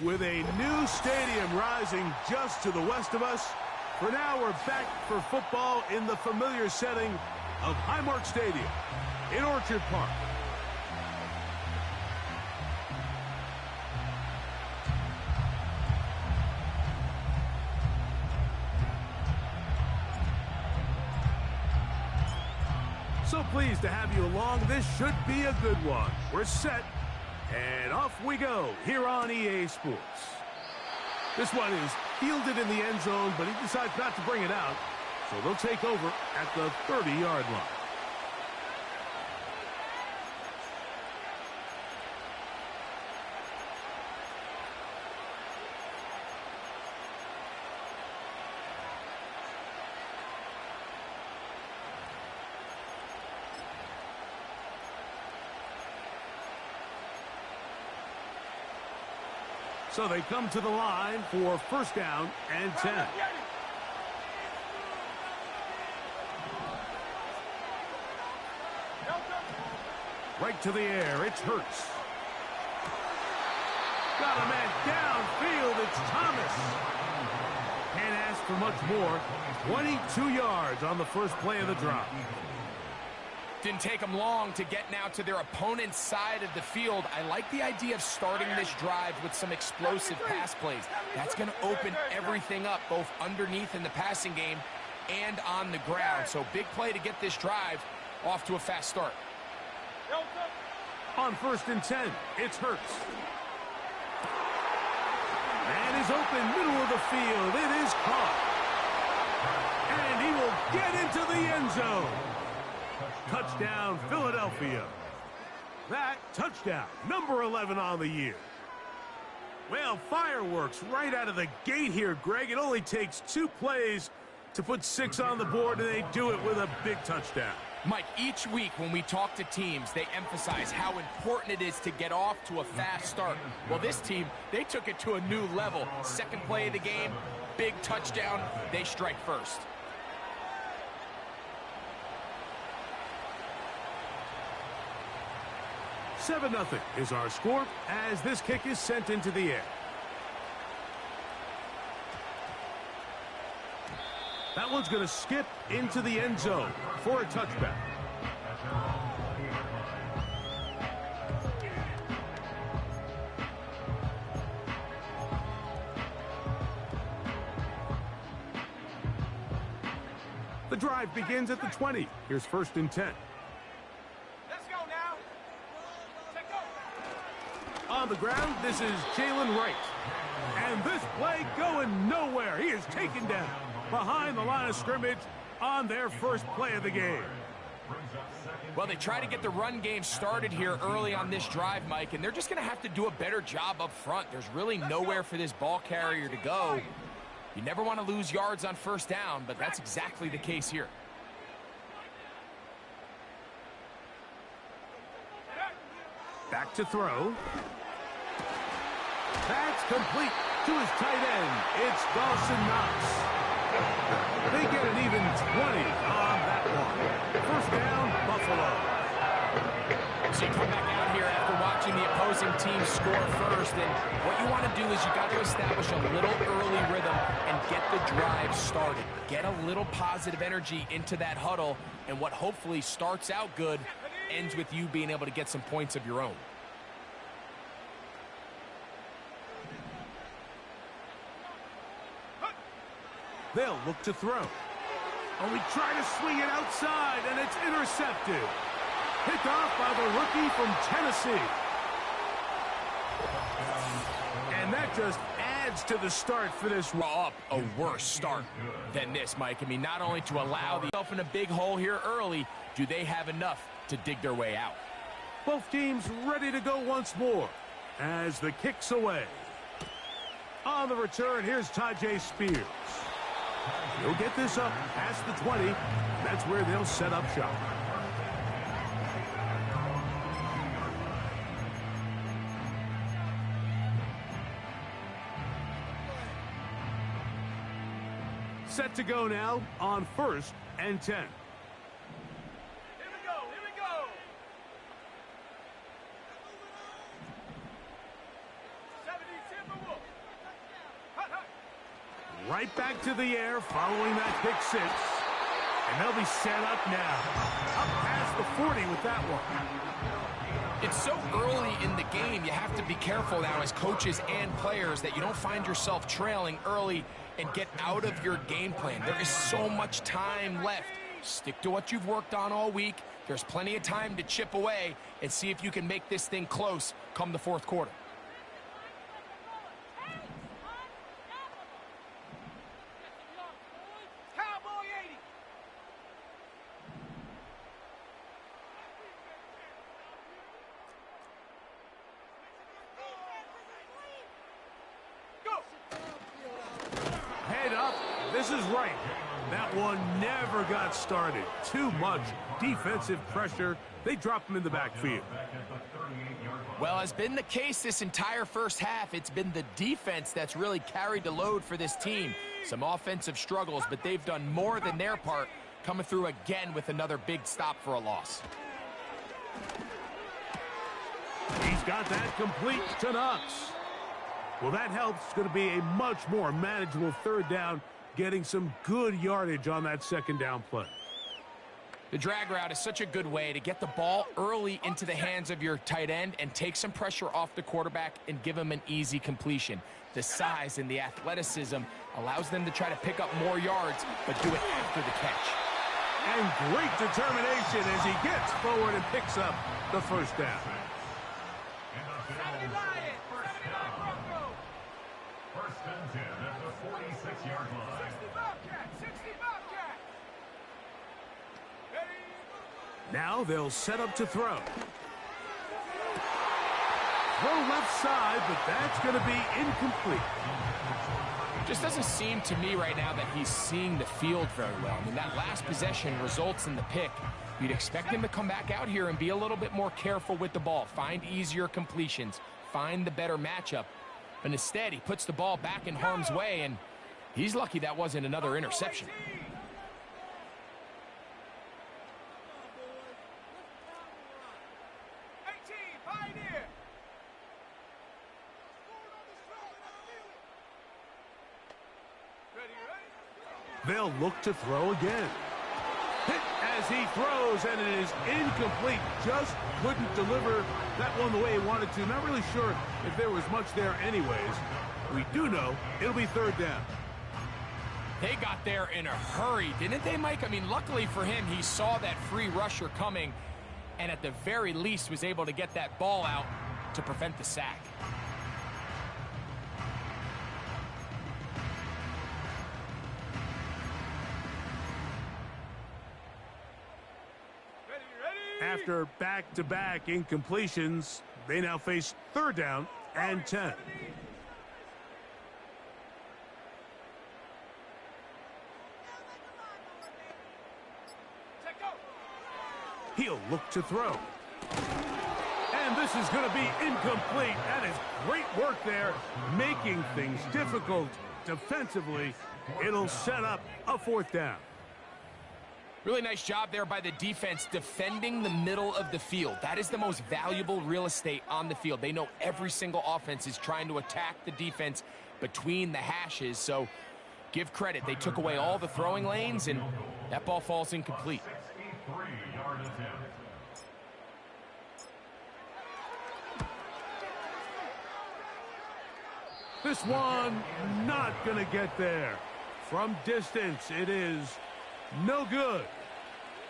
With a new stadium rising just to the west of us, for now we're back for football in the familiar setting of Highmark Stadium in Orchard Park. So pleased to have you along. This should be a good one. We're set, and off we go here on EA Sports. This one is fielded in the end zone, but he decides not to bring it out, so they'll take over at the 30-yard line. So they come to the line for first down and 10. Right to the air, it's Hurts. Got a man downfield, it's Thomas. Can't ask for much more. 22 yards on the first play of the drop. Didn't take them long to get now to their opponent's side of the field. I like the idea of starting this drive with some explosive pass plays. That's going to open everything up, both underneath in the passing game and on the ground. So big play to get this drive off to a fast start. On first and 10, it's Hurts. Man is open, middle of the field. It is caught. And he will get into the end zone. Touchdown, Philadelphia. That touchdown, number 11 on the year. Well, fireworks right out of the gate here, Greg. It only takes 2 plays to put 6 on the board, and they do it with a big touchdown. Mike, each week when we talk to teams, they emphasize how important it is to get off to a fast start. Well, this team, they took it to a new level. Second play of the game, big touchdown, they strike first. 7-0 is our score as this kick is sent into the air. That one's going to skip into the end zone for a touchback. The drive begins at the 20. Here's first and 10. On the ground, this is Jalen Wright. And this play going nowhere. He is taken down behind the line of scrimmage on their first play of the game. Well, they try to get the run game started here early on this drive, Mike, and they're just going to have to do a better job up front. There's really nowhere for this ball carrier to go. You never want to lose yards on first down, but that's exactly the case here. Back to throw. That's complete to his tight end. It's Dawson Knox. They get an even 20 on that one. First down, Buffalo. So you come back out here after watching the opposing team score first, and what you want to do is you got to establish a little early rhythm and get the drive started. Get a little positive energy into that huddle, and what hopefully starts out good ends with you being able to get some points of your own. They'll look to throw. Oh, we try to swing it outside, and it's intercepted. Picked off by the rookie from Tennessee. And that just adds to the start for this. Up a worse start than this, Mike. I mean, not only to allow themselves in a big hole here early, do they have enough to dig their way out? Both teams ready to go once more as the kick's away. On the return, here's Tajay Spears. He'll get this up past the 20. That's where they'll set up shop. Set to go now on first and 10. Right back to the air following that pick six. And they'll be set up now. Up past the 40 with that one. It's so early in the game, you have to be careful now as coaches and players that you don't find yourself trailing early and get out of your game plan. There is so much time left. Stick to what you've worked on all week. There's plenty of time to chip away and see if you can make this thing close come the fourth quarter. Head up. This is right. That one never got started. Too much defensive pressure. They dropped him in the backfield. Well, has been the case this entire first half. It's been the defense that's really carried the load for this team. Some offensive struggles, but they've done more than their part, coming through again with another big stop for a loss. He's got that complete to Knox. Well, that helps. It's going to be a much more manageable third down, getting some good yardage on that second down play. The drag route is such a good way to get the ball early into the hands of your tight end and take some pressure off the quarterback and give him an easy completion. The size and the athleticism allows them to try to pick up more yards, but do it after the catch. And great determination as he gets forward and picks up the first down. First and 10 at the 46-yard line. Now they'll set up to throw. Throw left side, but that's going to be incomplete. Just doesn't seem to me right now that he's seeing the field very well. I mean, that last possession results in the pick. You'd expect him to come back out here and be a little bit more careful with the ball, find easier completions, find the better matchup. But instead, he puts the ball back in harm's way, and he's lucky that wasn't another interception. They'll look to throw again. Hit as he throws, and it is incomplete. Just couldn't deliver that one the way he wanted to. Not really sure if there was much there anyways. We do know it'll be third down. They got there in a hurry, didn't they, Mike? I mean, luckily for him, he saw that free rusher coming and at the very least was able to get that ball out to prevent the sack. After back-to-back incompletions, they now face third down and 10. He'll look to throw. And this is going to be incomplete. That is great work there, making things difficult defensively. It'll set up a fourth down. Really nice job there by the defense defending the middle of the field. That is the most valuable real estate on the field. They know every single offense is trying to attack the defense between the hashes, so give credit. They took away all the throwing lanes, and that ball falls incomplete. 63-yard attempt. This one not going to get there. From distance, it is no good.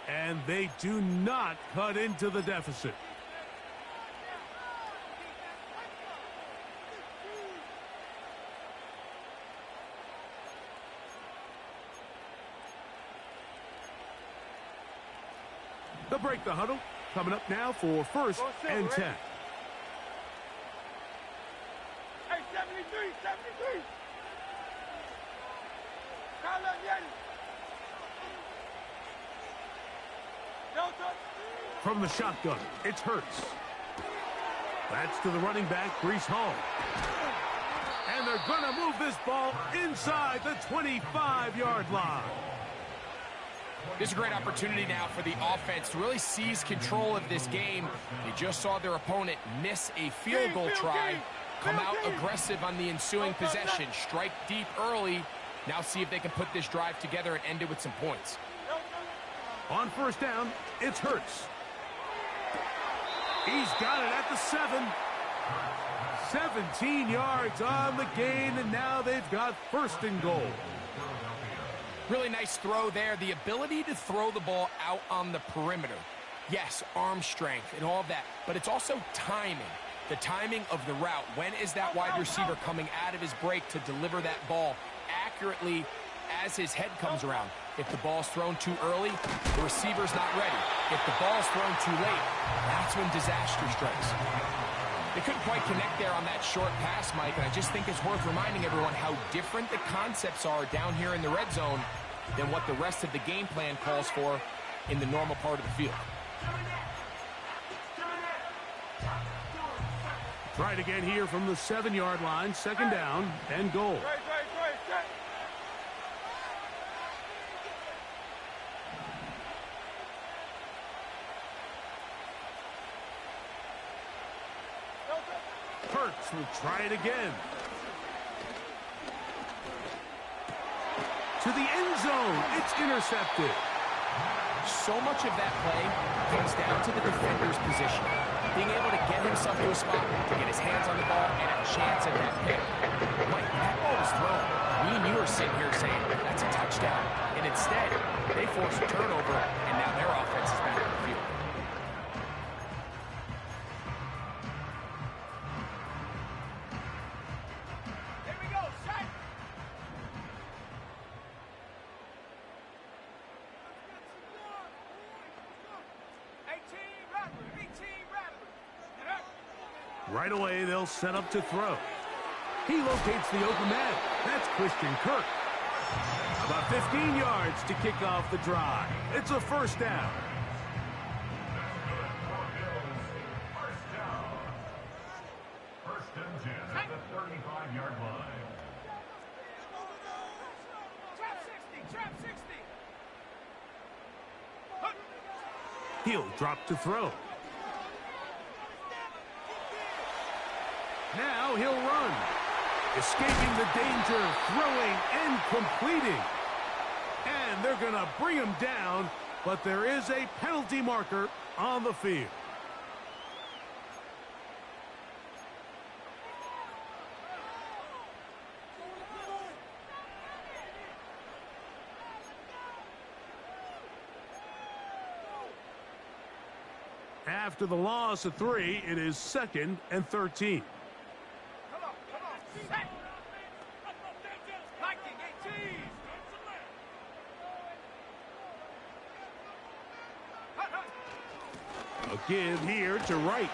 And they do not cut into the deficit. They'll break the huddle. Coming up now for first and 10. Hey, 73, 73. From the shotgun, it's Hurts. That's to the running back, Breece Hall. And they're going to move this ball inside the 25-yard line. This is a great opportunity now for the offense to really seize control of this game. They just saw their opponent miss a field goal try, come out aggressive on the ensuing possession, strike deep early, Now see if they can put this drive together and end it with some points. On first down, it's Hurts. He's got it at the 7. 17 yards on the gain, and now they've got first and goal. Really nice throw there. The ability to throw the ball out on the perimeter. Yes, arm strength and all of that, but it's also timing. The timing of the route. When is that wide receiver coming out of his break to deliver that ball accurately as his head comes around? If the ball's thrown too early, the receiver's not ready. If the ball's thrown too late, that's when disaster strikes. They couldn't quite connect there on that short pass, Mike, and I just think it's worth reminding everyone how different the concepts are down here in the red zone than what the rest of the game plan calls for in the normal part of the field. Tried again here from the 7-yard line, second down and goal. Hurts will try it again. To the end zone. It's intercepted. So much of that play comes down to the defender's position. Being able to get himself to a spot, to get his hands on the ball, and a chance at that pick. Mike, that ball was thrown. Me and you are sitting here saying, that's a touchdown. And instead, they force a turnover, and now their offense is back on the field. Right away, they'll set up to throw. He locates the open man. That's Christian Kirk. About 15 yards to kick off the drive. It's a first down. First and 10 at the 35-yard line. Trap 60. He'll drop to throw. Now he'll run. Escaping the danger, throwing and completing. And they're going to bring him down, but there is a penalty marker on the field. After the loss of 3, it is 2nd and 13. Come on. Set. Liking 18. A give here to Wright.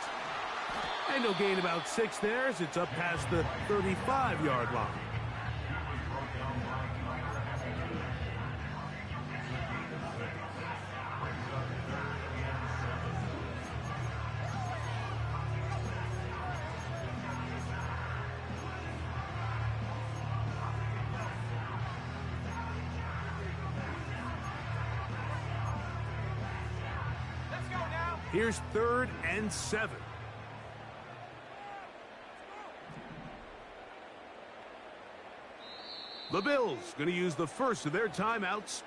And he'll gain about 6 there as it's up past the 35-yard line. Here's 3rd and 7. The Bills going to use the first of their timeouts.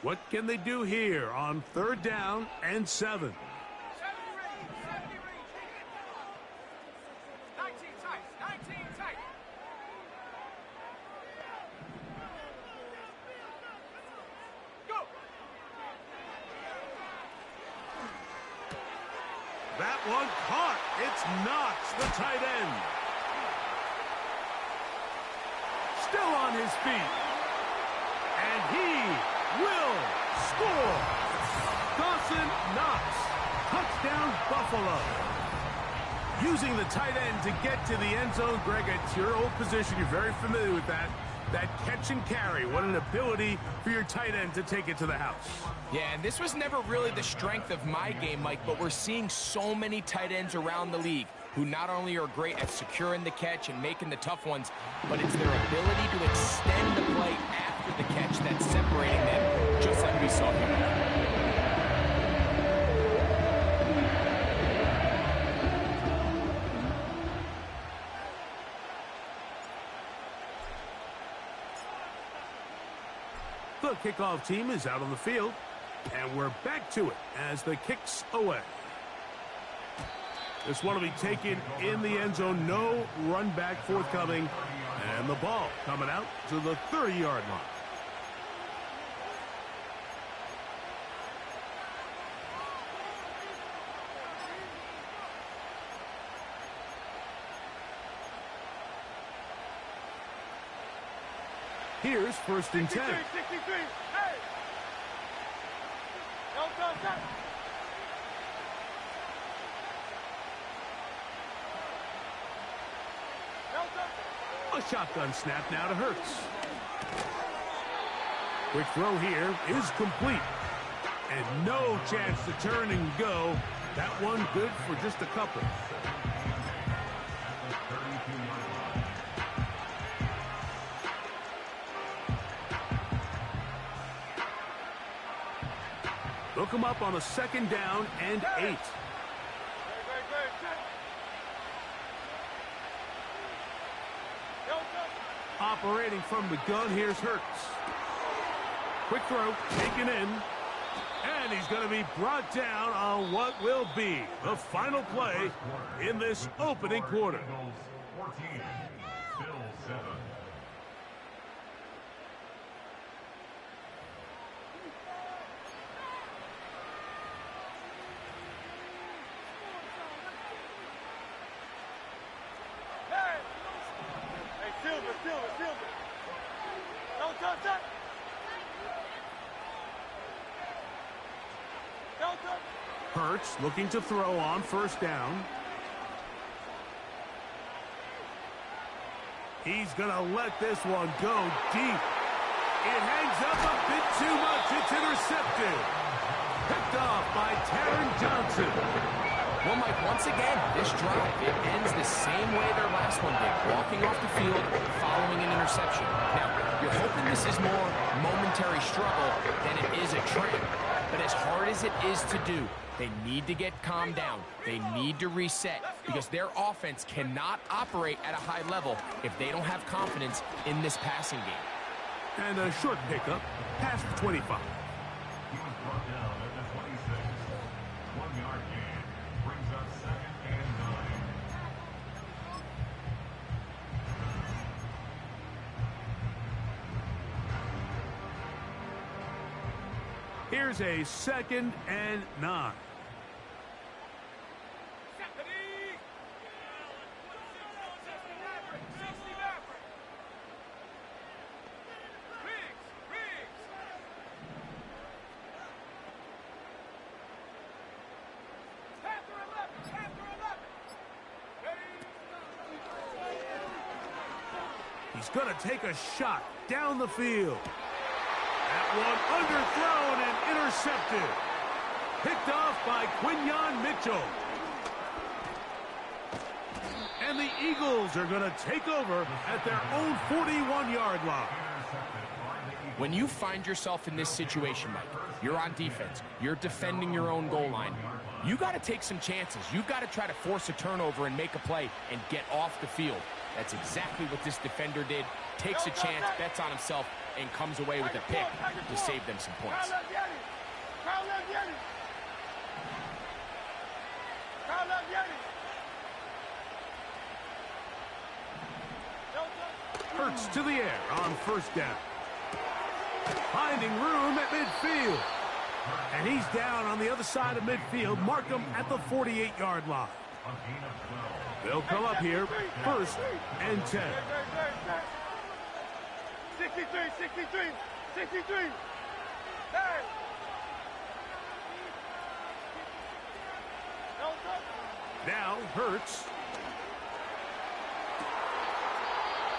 What can they do here on 3rd down and 7? That one caught. It's Knox, the tight end. Still on his feet. And he will score. Dawson Knox. Touchdown, Buffalo. Using the tight end to get to the end zone. Greg, it's your old position. You're very familiar with that. That catch and carry. What an ability for your tight end to take it to the house. Yeah, and this was never really the strength of my game, Mike, but we're seeing so many tight ends around the league who not only are great at securing the catch and making the tough ones, but it's their ability to extend the play after the catch inch that's separating them, just like we saw here. The kickoff team is out on the field, and we're back to it as the kick's away. This one will be taken in the end zone. No run back forthcoming, and the ball coming out to the 30-yard line. Here's 1st and 10. 63. Hey! Go. A shotgun snap now to Hurts. Quick throw here is complete. And no chance to turn and go. That one good for just a couple. Look him up on a 2nd down and 8. Operating from the gun, here's Hurts. Quick throw, taken in. And he's going to be brought down on what will be the final play in this opening quarter. 14, still 7. Silver. Don't touch that. Don't touch. Hurts looking to throw on 1st down. He's going to let this one go deep. It hangs up a bit too much. It's intercepted. Picked off by Taron Johnson. Well, Mike, once again, this drive, it ends the same way their last one did, walking off the field following an interception. Now, you're hoping this is more momentary struggle than it is a trend. But as hard as it is to do, they need to get calmed down. They need to reset because their offense cannot operate at a high level if they don't have confidence in this passing game. And a short pickup, past the 25. He was brought down at the 26. 1-yard gain brings up 2nd and 9. Here's a 2nd and 9. He's going to take a shot down the field. That one underthrown and intercepted. Picked off by Quinyon Mitchell. And the Eagles are going to take over at their own 41-yard line. When you find yourself in this situation, Mike, you're on defense, you're defending your own goal line, you got to take some chances. You've got to try to force a turnover and make a play and get off the field. That's exactly what this defender did. Takes a chance, bets on himself, and comes away with a pick to save them some points. Hurts to the air on 1st down. Finding room at midfield. And he's down on the other side of midfield. Mark him at the 48-yard line. They'll come up here, 1st and 10. 63. Hey! Now Hurts.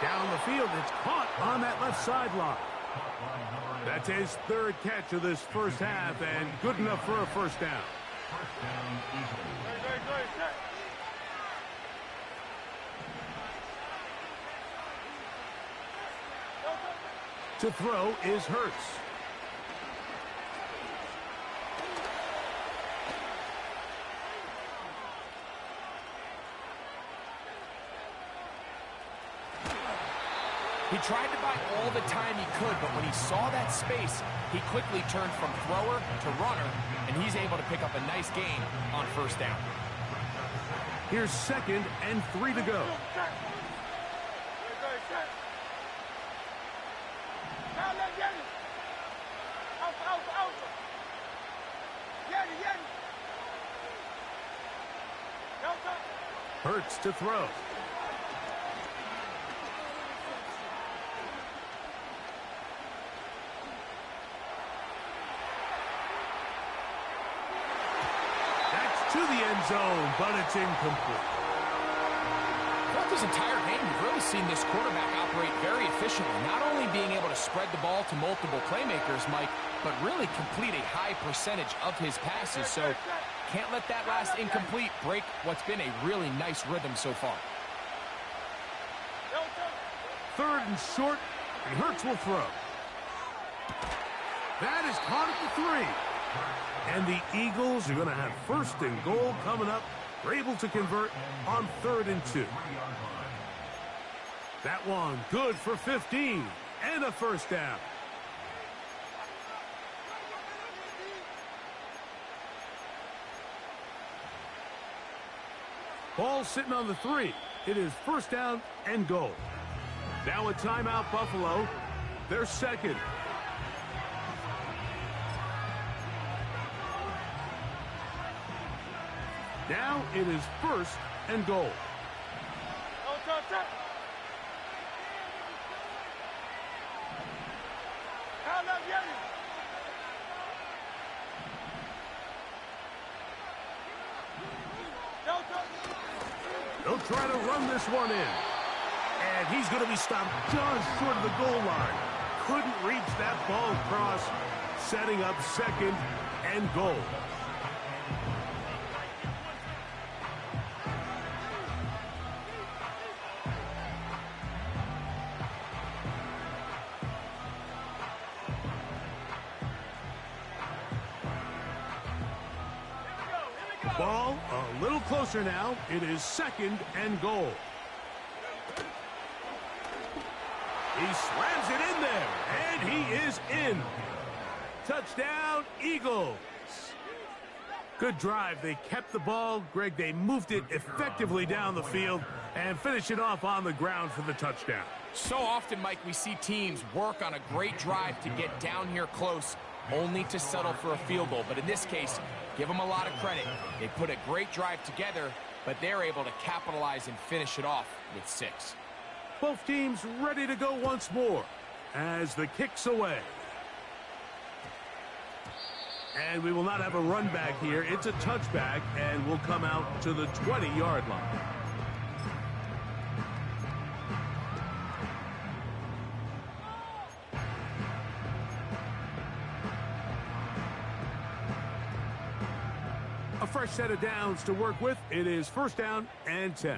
Down the field, it's caught on that left sideline. That's his 3rd catch of this 1st half, and good enough for a 1st down. To throw is Hurts. He tried to buy all the time he could, but when he saw that space, he quickly turned from thrower to runner, and he's able to pick up a nice gain on first down. Here's 2nd and 3 to go. Hurts to throw. That's to the end zone, but it's incomplete. Throughout this entire game, we've really seen this quarterback operate very efficiently, not only being able to spread the ball to multiple playmakers, Mike, but really complete a high percentage of his passes. So can't let that last incomplete break what's been a really nice rhythm so far. 3rd and short, and Hurts will throw. That is caught at the 3. And the Eagles are going to have 1st and goal coming up. They're able to convert on 3rd and 2. That one good for 15 and a first down. Ball sitting on the 3. It is 1st down and goal. Now a timeout, Buffalo. They're 2nd. Now it is 1st and goal. They'll try to run this one in. And he's going to be stopped just short of the goal line. Couldn't reach that ball across, setting up 2nd and goal. Ball a little closer now. It is 2nd and goal. He slams it in there, and he is in. Touchdown, Eagles. Good drive. They kept the ball. Greg, they moved it effectively down the field and finish it off on the ground for the touchdown. So often, Mike, we see teams work on a great drive to get down here close, only to settle for a field goal. But in this case, give them a lot of credit. They put a great drive together, but they're able to capitalize and finish it off with 6. Both teams ready to go once more as the kick's away. And we will not have a run back here. It's a touchback, and we'll come out to the 20-yard line. A fresh set of downs to work with. It is 1st down and 10.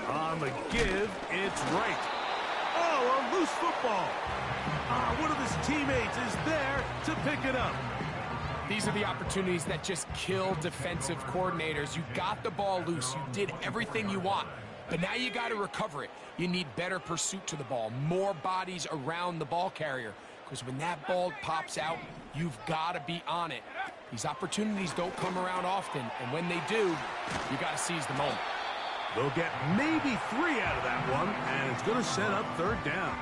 On the give, it's right. Oh, a loose football. One of his teammates is there to pick it up. These are the opportunities that just kill defensive coordinators. You got the ball loose. You did everything you want. But now you got to recover it. You need better pursuit to the ball, more bodies around the ball carrier. Because when that ball pops out, you've got to be on it. These opportunities don't come around often, and when they do, you got to seize the moment. They'll get maybe 3 out of that one, and it's going to set up 3rd down.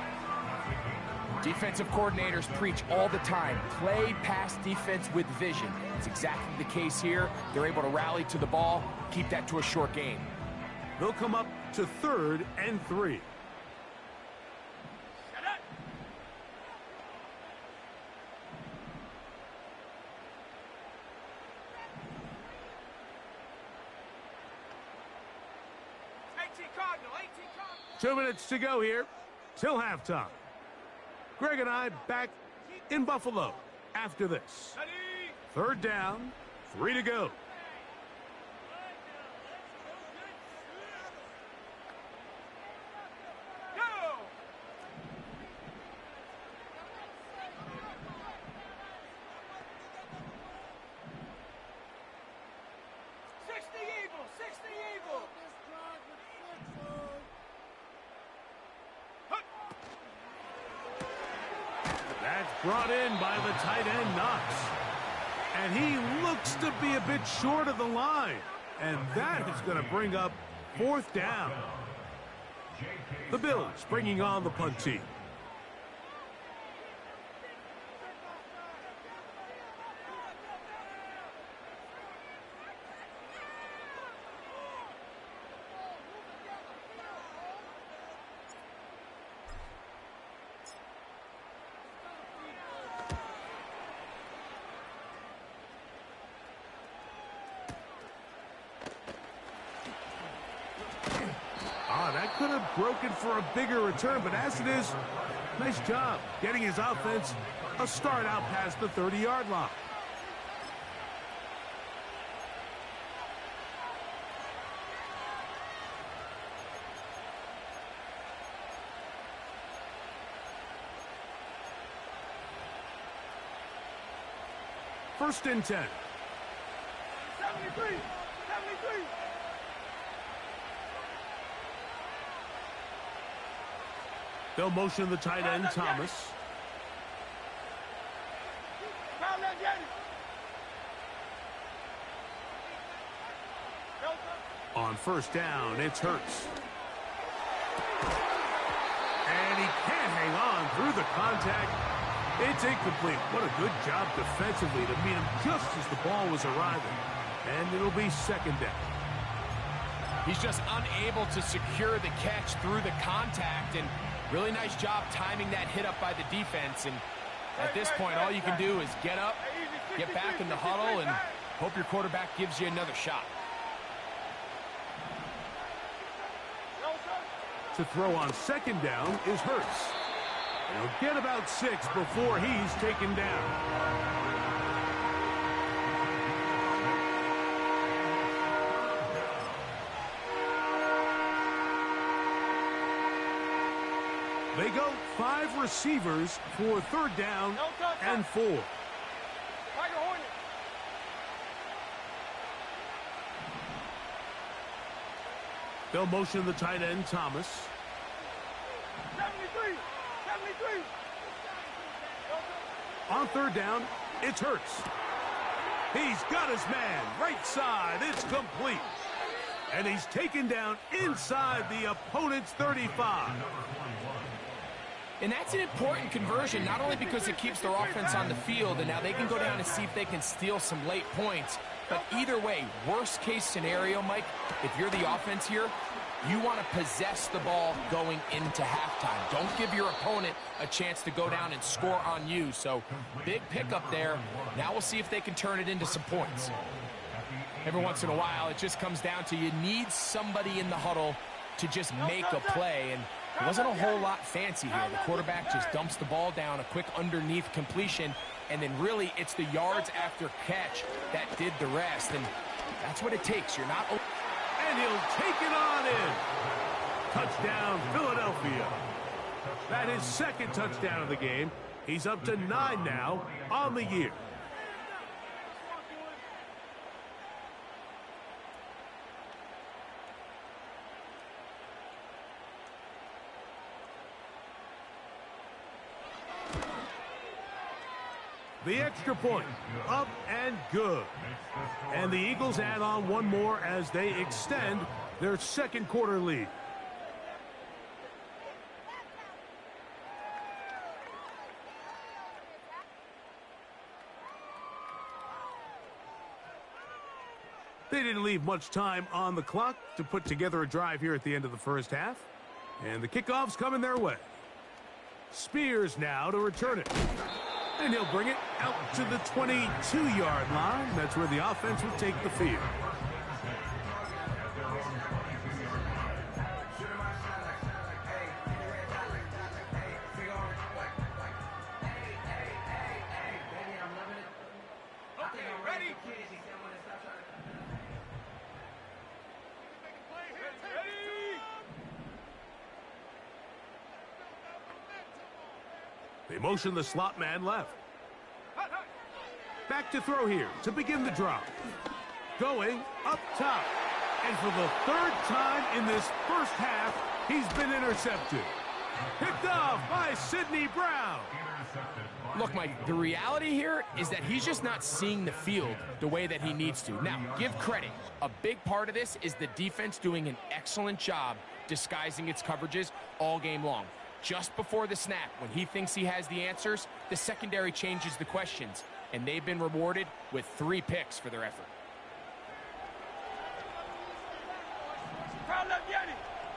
Defensive coordinators preach all the time, play pass defense with vision. It's exactly the case here. They're able to rally to the ball, keep that to a short game. They'll come up to 3rd and 3. 2 minutes to go here till halftime. Greg and I back in Buffalo after this. 3rd down, 3 to go. That's brought in by the tight end, Knox. And he looks to be a bit short of the line. And that is going to bring up 4th down. The Bills bringing on the punt team. That could have broken for a bigger return, but as it is, nice job getting his offense a start out past the 30-yard line. First and 10. 73! 73! They'll motion the tight end, Thomas. On 1st down, it's Hurts. And he can't hang on through the contact. It's incomplete. What a good job defensively to meet him just as the ball was arriving. And it'll be 2nd down. He's just unable to secure the catch through the contact, and really nice job timing that hit up by the defense. And at this point, all you can do is get up, get back in the huddle, and hope your quarterback gives you another shot. To throw on 2nd down is Hurts. He'll get about 6 before he's taken down. They go 5 receivers for 3rd down and 4. They'll motion the tight end, Thomas. 73! 73! On 3rd down, it's Hurts. He's got his man right side. It's complete. And he's taken down inside the opponent's 35. And that's an important conversion, not only because it keeps their offense on the field, and now they can go down and see if they can steal some late points. But either way, worst case scenario, Mike, if you're the offense here, you want to possess the ball going into halftime. Don't give your opponent a chance to go down and score on you. So big pickup there. Now we'll see if they can turn it into some points. Every once in a while, it just comes down to you need somebody in the huddle to just make a play. And it wasn't a whole lot fancy here. The quarterback just dumps the ball down, a quick underneath completion, and then really it's the yards after catch that did the rest. And that's what it takes. You're not... And he'll take it on in. Touchdown, Philadelphia. That is 2nd touchdown of the game. He's up to 9 now on the year. The extra point, up and good. And the Eagles add on one more as they extend their 2nd quarter lead. They didn't leave much time on the clock to put together a drive here at the end of the 1st half. And the kickoff's coming their way. Spears now to return it. And he'll bring it out to the 22-yard line. That's where the offense will take the field. They motion the slot man left. Back to throw here to begin the drop. Going up top. And for the third time in this first half, he's been intercepted. Picked off by Sidney Brown. Look, Mike, the reality here is that he's just not seeing the field the way that he needs to. Now, give credit. A big part of this is the defense doing an excellent job disguising its coverages all game long. Just before the snap, when he thinks he has the answers, the secondary changes the questions, and they've been rewarded with 3 picks for their effort.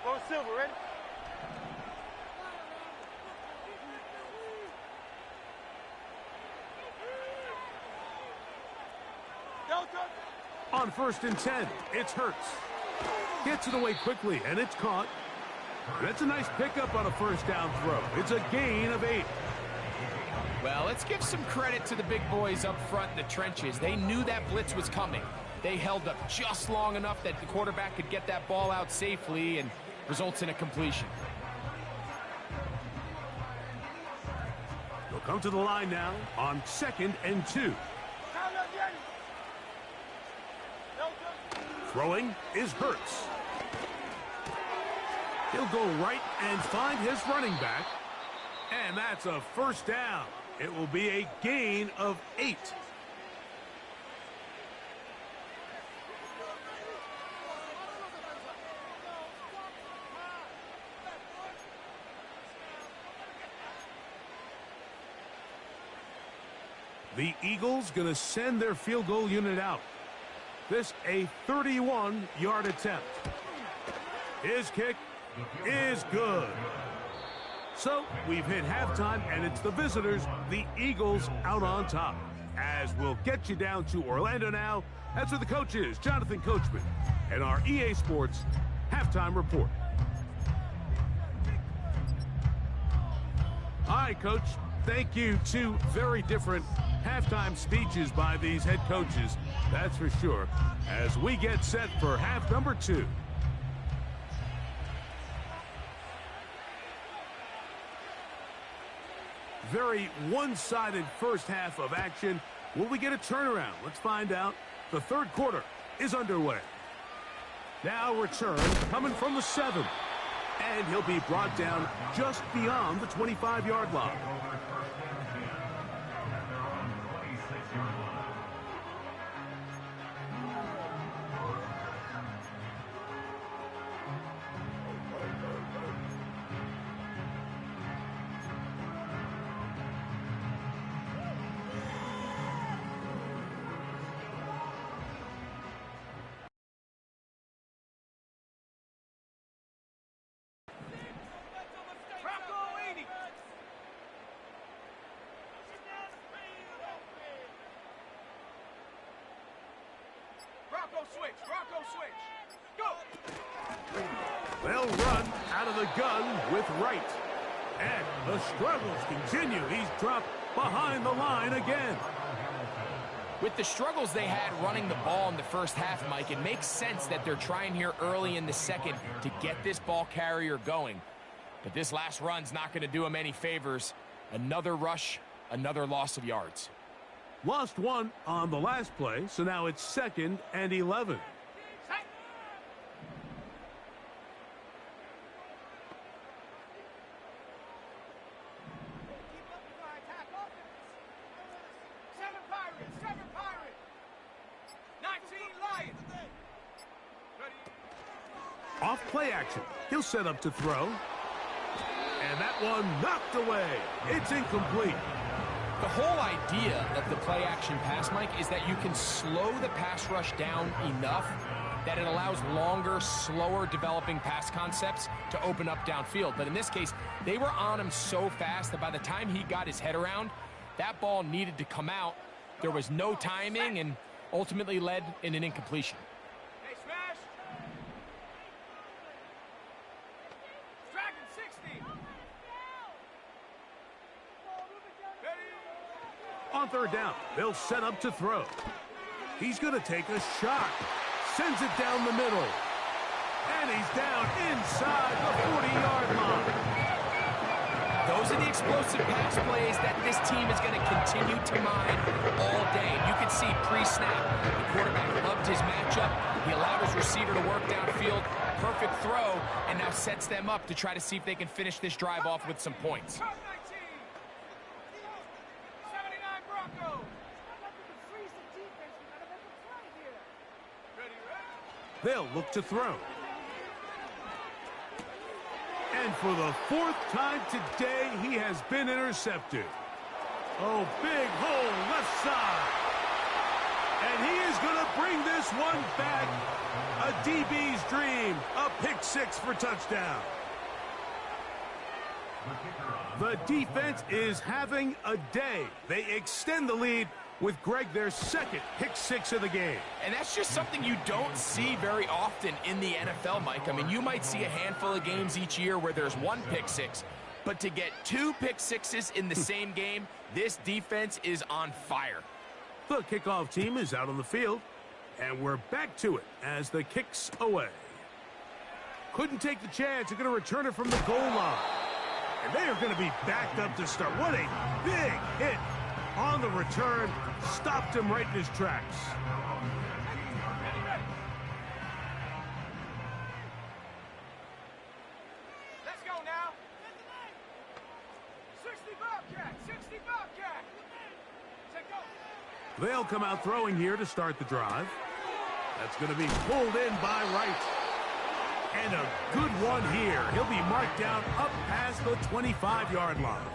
Go Silver, ready? On 1st and 10, it's Hurts. Gets it away quickly, and it's caught. That's a nice pickup on a first down throw. It's a gain of 8. Well, let's give some credit to the big boys up front in the trenches. They knew that blitz was coming. They held up just long enough that the quarterback could get that ball out safely and results in a completion. They'll come to the line now on 2nd and 2. Throwing is Hurts. He'll go right and find his running back. And that's a first down. It will be a gain of 8. The Eagles going to send their field goal unit out. This a 31-yard attempt. His kick is good. So we've hit halftime, and it's the visitors, the Eagles, out on top. As we'll get you down to Orlando now. That's where the coach is, Jonathan Coachman, and our EA Sports halftime report. All right, Coach. Thank you. 2 very different halftime speeches by these head coaches, that's for sure, as we get set for half number 2. Very one-sided first half of action. Will we get a turnaround? Let's find out. The third quarter is underway. Now return coming from the 7. And he'll be brought down just beyond the 25-yard line. Rocco switch. Go. They'll run out of the gun with Wright. And the struggles continue. He's dropped behind the line again. With the struggles they had running the ball in the first half, Mike, it makes sense that they're trying here early in the second to get this ball carrier going. But this last run's not going to do him any favors. Another rush, another loss of yards. Lost 1 on the last play, so now it's 2nd and 11. Off play action. He'll set up to throw. And that one knocked away. It's incomplete. The whole idea of the play action pass, Mike, is that you can slow the pass rush down enough that it allows longer, slower developing pass concepts to open up downfield. But in this case, they were on him so fast that by the time he got his head around, that ball needed to come out. There was no timing and ultimately led in an incompletion. Hey, smash. Dragon 60. On third down, they'll set up to throw. He's going to take a shot. Sends it down the middle. And he's down inside the 40-yard line. Those are the explosive pass plays that this team is going to continue to mine all day. You can see pre-snap, the quarterback loved his matchup. He allowed his receiver to work downfield. Perfect throw, and now sets them up to try to see if they can finish this drive off with some points. 79 Broncos. They'll look to throw. And for the 4th time today, he has been intercepted. Oh, big hole left side. And he is going to bring this one back. A DB's dream. A pick 6 for touchdown. The defense is having a day. They extend the lead with Greg their 2nd pick 6 of the game. And that's just something you don't see very often in the NFL, Mike. I mean, you might see a handful of games each year where there's 1 pick 6, but to get 2 pick 6s in the same game, this defense is on fire. The kickoff team is out on the field, and we're back to it as the kick's away. Couldn't take the chance. They're going to return it from the goal line. And they are going to be backed up to start. What a big hit on the return. Stopped him right in his tracks. Let's go now. 60 Bobcat. 60 Bobcat. Take go. They'll come out throwing here to start the drive. That's going to be pulled in by Wright. And a good one here. He'll be marked down up past the 25-yard line.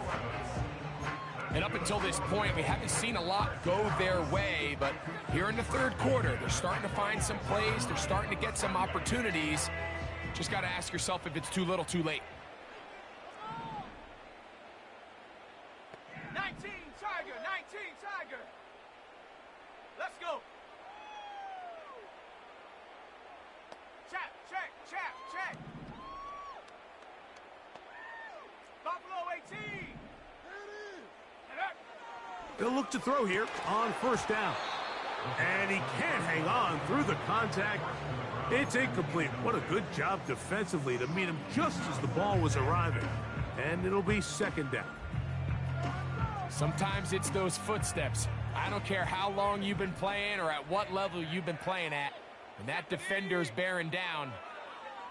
And up until this point, we haven't seen a lot go their way, but here in the 3rd quarter, they're starting to find some plays. They're starting to get some opportunities. Just got to ask yourself if it's too little, too late. 19 Tiger. 19 Tiger. Let's go. Chap, check, chap, check. Buffalo 18. They'll look to throw here on 1st down. And he can't hang on through the contact. It's incomplete. What a good job defensively to meet him just as the ball was arriving. And it'll be 2nd down. Sometimes it's those footsteps. I don't care how long you've been playing or at what level you've been playing at. When that defender's bearing down,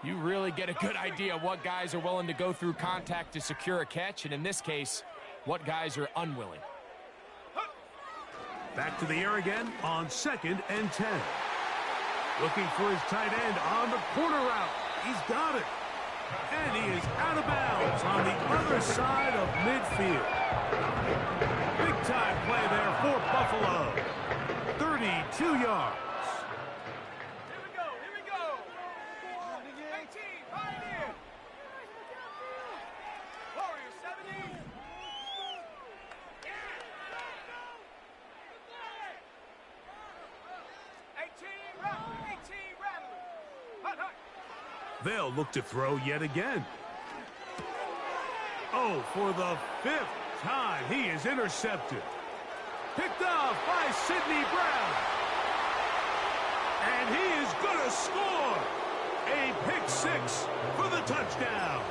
you really get a good idea of what guys are willing to go through contact to secure a catch, and in this case, what guys are unwilling. Back to the air again on 2nd and 10. Looking for his tight end on the corner route. He's got it. And he is out of bounds on the other side of midfield. Big time play there for Buffalo. 32 yards. Here we go, here we go. 18, Pioneer. Warriors 70. 18 Rattler. Hut, hut. They'll look to throw yet again. Oh, for the 5th time, he is intercepted. Picked off by Sidney Brown. And he is going to score. A pick 6 for the touchdown.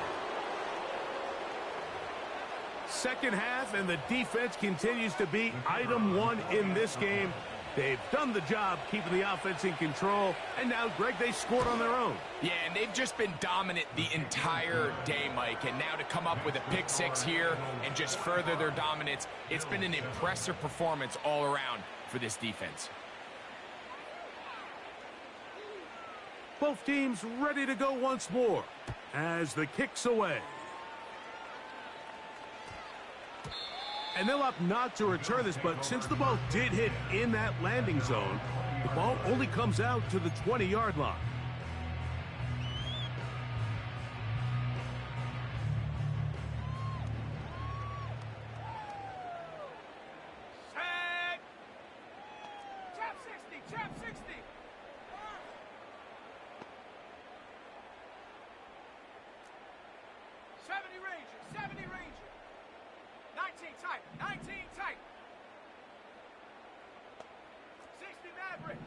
2nd half, and the defense continues to be item 1 in this game. They've done the job keeping the offense in control, and now, Greg, they scored on their own. Yeah, and they've just been dominant the entire day, Mike, and now to come up with a pick 6 here and just further their dominance, it's been an impressive performance all around for this defense. Both teams ready to go once more as the kick's away. And they'll opt not to return this, but since the ball did hit in that landing zone, the ball only comes out to the 20-yard line. Set. Chap 60, chap 60. 70 Ranger, 70 Ranger. 19 tight, 19 tight. 60 Maverick.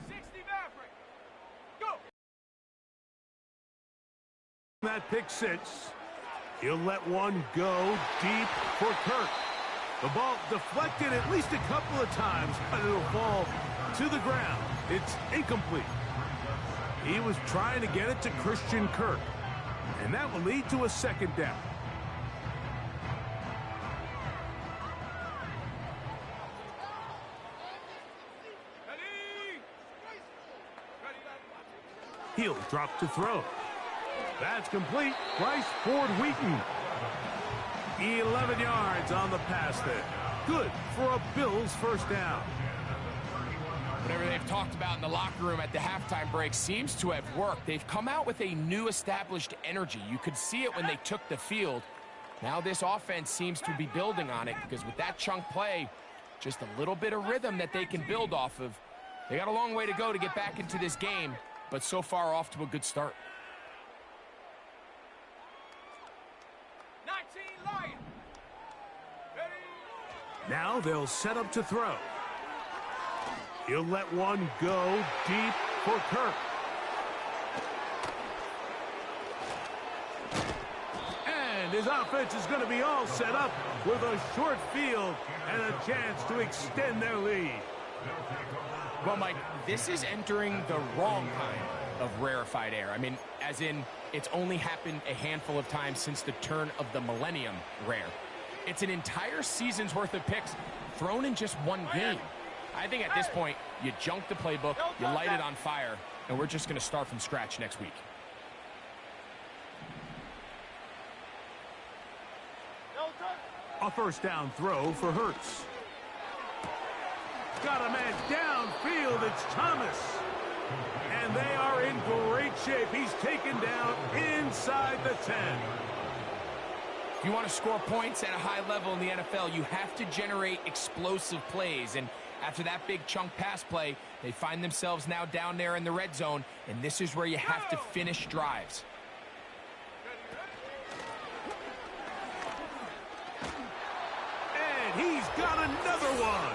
that pick six. He'll let one go deep for Kirk. The ball deflected at least a couple of times, but it'll fall to the ground. It's incomplete. He was trying to get it to Christian Kirk, and that will lead to a second down. He'll drop to throw. That's complete. Bryce Ford Wheaton. 11 yards on the pass there. Good for a Bills first down. Whatever they've talked about in the locker room at the halftime break seems to have worked. They've come out with a new established energy. You could see it when they took the field. Now this offense seems to be building on it because with that chunk play, just a little bit of rhythm that they can build off of. They got a long way to go to get back into this game, but so far off to a good start. 19 Lions. Now they'll set up to throw. He'll let one go deep for Kirk. And his offense is going to be all set up with a short field and a chance to extend their lead. Well, Mike, this is entering the wrong kind of rarefied air. I mean, as in, it's only happened a handful of times since the turn of the millennium rare. It's an entire season's worth of picks thrown in just one game. I think at this point, you junk the playbook, you light it on fire, and we're just going to start from scratch next week. A first down throw for Hurts. Got a man downfield. It's Thomas. And they are in great shape. He's taken down inside the 10. If you want to score points at a high level in the NFL, you have to generate explosive plays. And after that big chunk pass play, they find themselves now down there in the red zone. And this is where you have to finish drives. And he's got another one.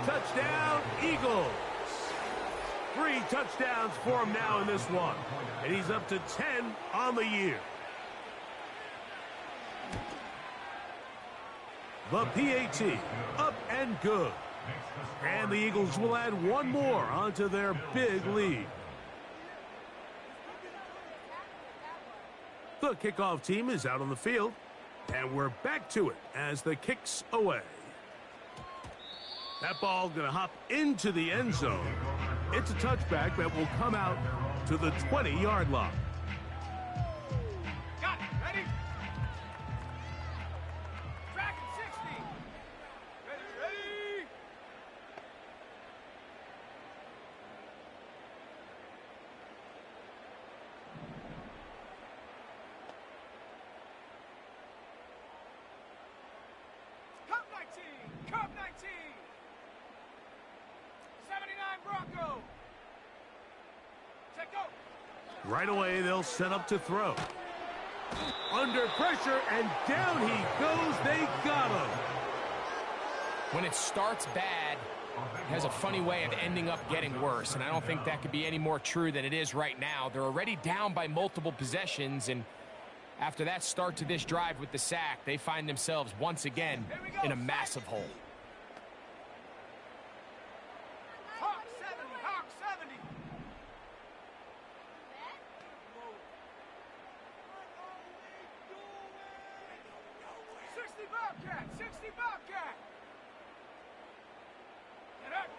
Touchdown, Eagles. 3 touchdowns for him now in this one. And he's up to 10 on the year. The PAT, up and good. And the Eagles will add one more onto their big lead. The kickoff team is out on the field. And we're back to it as the kick's away. That ball going to hop into the end zone. It's a touchback that will come out to the 20-yard line. Got it. Ready? Track at 60. Ready? Cup 19. Cup 19. 79 Bronco. Check go. Right away, they'll set up to throw. Under pressure, and down he goes. They got him. When it starts bad, it has a funny way of ending up getting worse, and I don't think that could be any more true than it is right now. They're already down by multiple possessions, and after that start to this drive with the sack, they find themselves once again in a massive hole. Hawk 70. Hawk 70. 60 Bobcat. 60 Bobcat. Get up.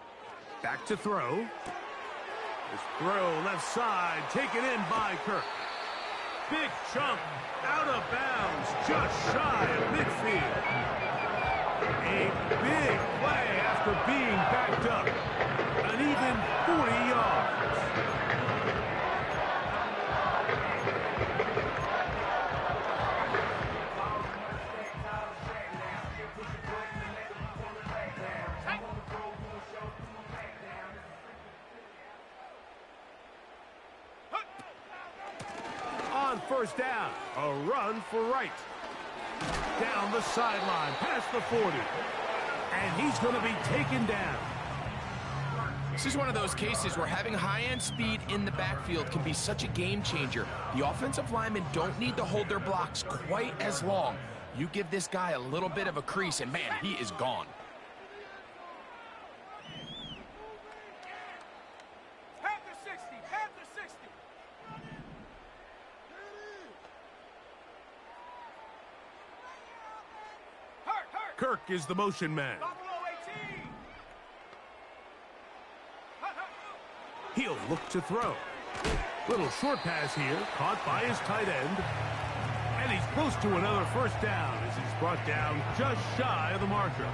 Back to throw. This throw left side, taken in by Kirk. Big chunk out of bounds, just shy of midfield. A big play after being backed up. An even 40 yards. On first down, a run for Wright. Down the sideline, past the 40. And he's going to be taken down. This is one of those cases where having high-end speed in the backfield can be such a game changer. The offensive linemen don't need to hold their blocks quite as long. You give this guy a little bit of a crease, and man, he is gone. Panther 60, Panther 60. Hurt. Kirk is the motion man. Buffalo 18. He'll look to throw. Little short pass here, caught by his tight end. And he's close to another first down as he's brought down just shy of the marker.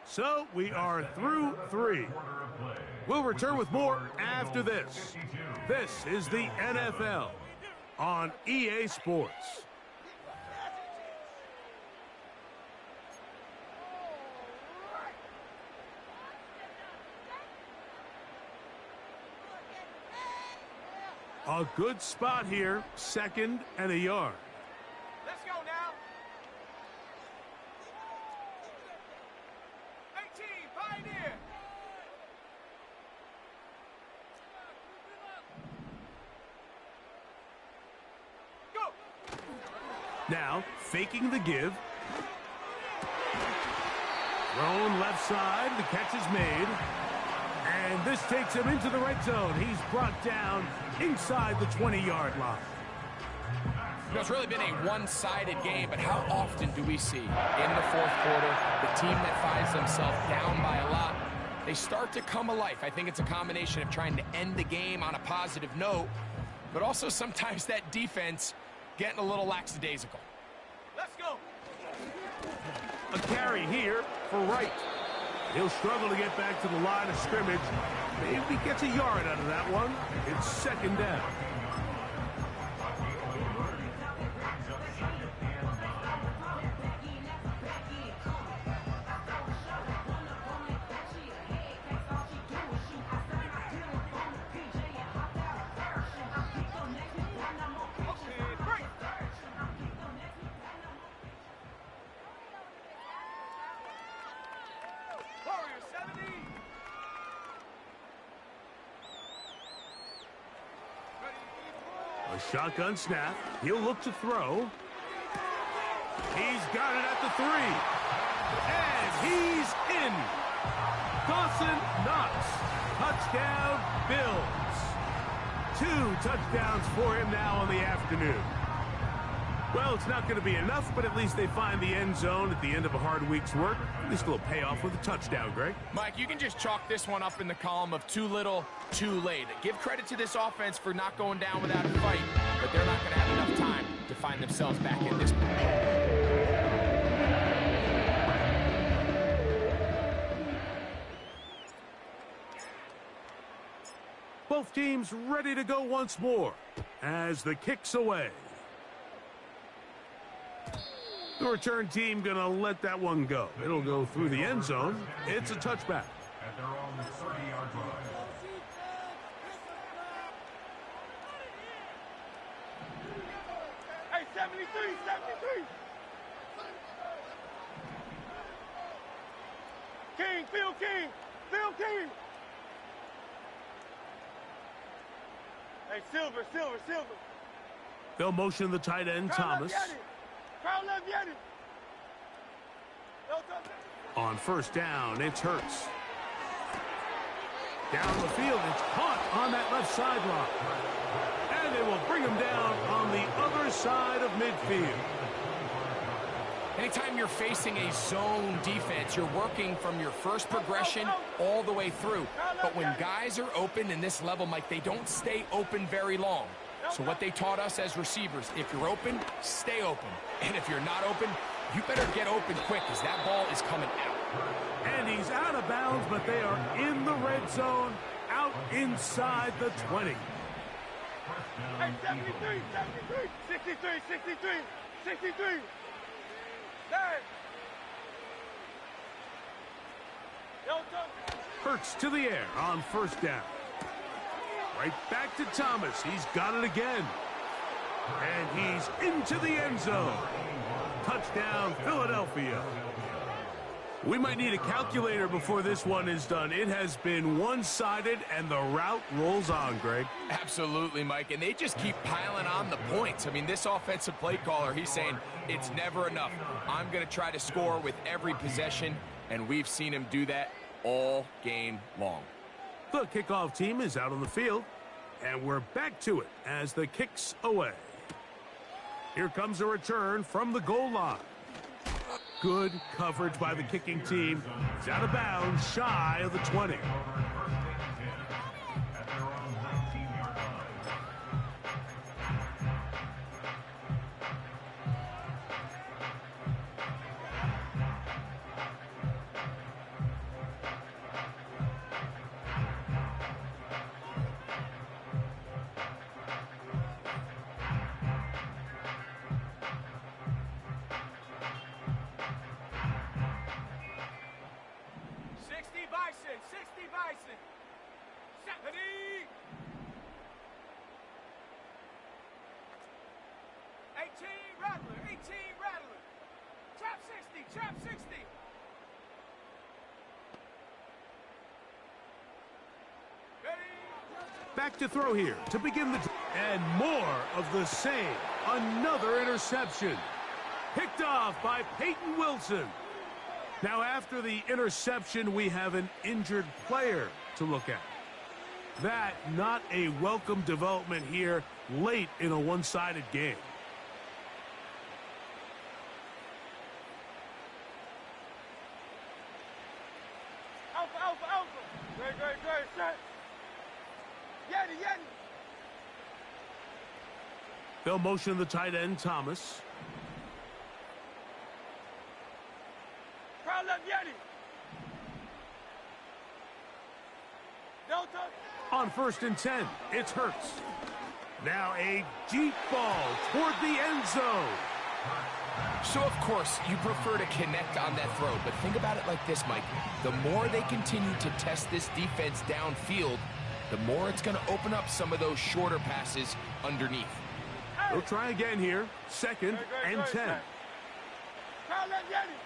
So we are through 3. We'll return with more after this. This is the NFL on EA Sports. A good spot here, 2nd and a yard. Let's go now. 18, Pioneer. Go. Now, faking the give. Thrown left side, the catch is made. And this takes him into the red zone. He's brought down inside the 20-yard line. You know, it's really been a one-sided game, but how often do we see in the 4th quarter the team that finds themselves down by a lot, they start to come alive. I think it's a combination of trying to end the game on a positive note, but also sometimes that defense getting a little lackadaisical. Let's go. A carry here for Wright. He'll struggle to get back to the line of scrimmage. Maybe gets a yard out of that one. It's 2nd down. A shotgun snap. He'll look to throw. He's got it at the 3. And he's in. Dawson Knox. Touchdown, Bills. 2 touchdowns for him now on the afternoon. Well, it's not going to be enough, but at least they find the end zone at the end of a hard week's work. At least a little payoff with a touchdown, Greg. Mike, you can just chalk this one up in the column of too little, too late. Give credit to this offense for not going down without a fight, but they're not going to have enough time to find themselves back in this point. Both teams ready to go once more as the kick's away. The return team going to let that one go. It'll go through the end zone. It's a touchback. At their own 30-yard line. Hey, 73. Phil King. Hey, Silver. They'll motion the tight end, Thomas. Crowd left, Yanni. On first down, it's Hurts. Down the field, it's caught on that left sideline. And they will bring him down on the other side of midfield. Anytime you're facing a zone defense, you're working from your first progression all the way through. But when guys are open in this level, Mike, they don't stay open very long. So what they taught us as receivers, if you're open, stay open. And if you're not open, you better get open quick because that ball is coming out. And he's out of bounds, but they are in the red zone, out inside the 20. Hey, 73. 63. Hey. Hurts to the air on first down. Right back to Thomas. He's got it again. And he's into the end zone. Touchdown, Philadelphia. We might need a calculator before this one is done. It has been one-sided, and the route rolls on, Greg. Absolutely, Mike, and they just keep piling on the points. I mean, this offensive play caller, he's saying it's never enough. I'm going to try to score with every possession, and we've seen him do that all game long. The kickoff team is out on the field, and we're back to it as the kick's away. Here comes a return from the goal line. Good coverage by the kicking team. It's out of bounds, shy of the 20. Trap 60. Ready? Back to throw here to begin the... And more of the same. Another interception. Picked off by Peyton Wilson. Now, after the interception, we have an injured player to look at. That, not a welcome development here late in a one-sided game. Alpha. Great, set. Yeti. They'll motion the tight end, Thomas. Crowd left Yeti. Delta. On 1st and 10, it's Hurts. Now a deep ball toward the end zone. So, of course, you prefer to connect on that throw, but think about it like this, Mike. The more they continue to test this defense downfield, the more it's going to open up some of those shorter passes underneath. They'll try again here. 2nd and 10. Crowd left Yeti.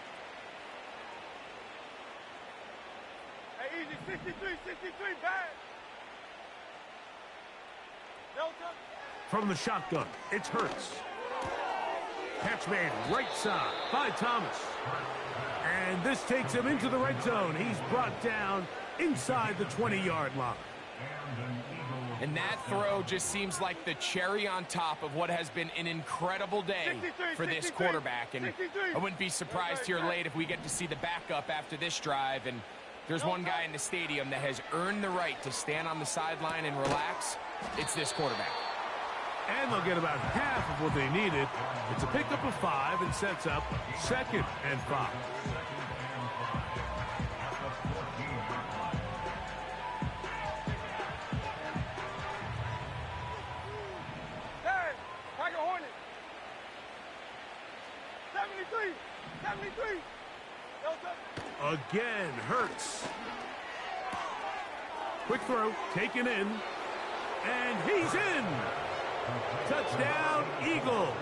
Hey, easy, 63, bad. Delta. From the shotgun, it's Hurts. Catch made right side by Thomas. And this takes him into the red zone. He's brought down inside the 20-yard line. And that throw just seems like the cherry on top of what has been an incredible day for this quarterback. And I wouldn't be surprised here late if we get to see the backup after this drive. And there's one guy in the stadium that has earned the right to stand on the sideline and relax. It's this quarterback. And they'll get about half of what they needed. It's a pickup of 5 and sets up 2nd and 5. Hey, Tiger Hornet. 73. Delta. Again, Hurts. Quick throw, taken in. And he's in. Touchdown, Eagles.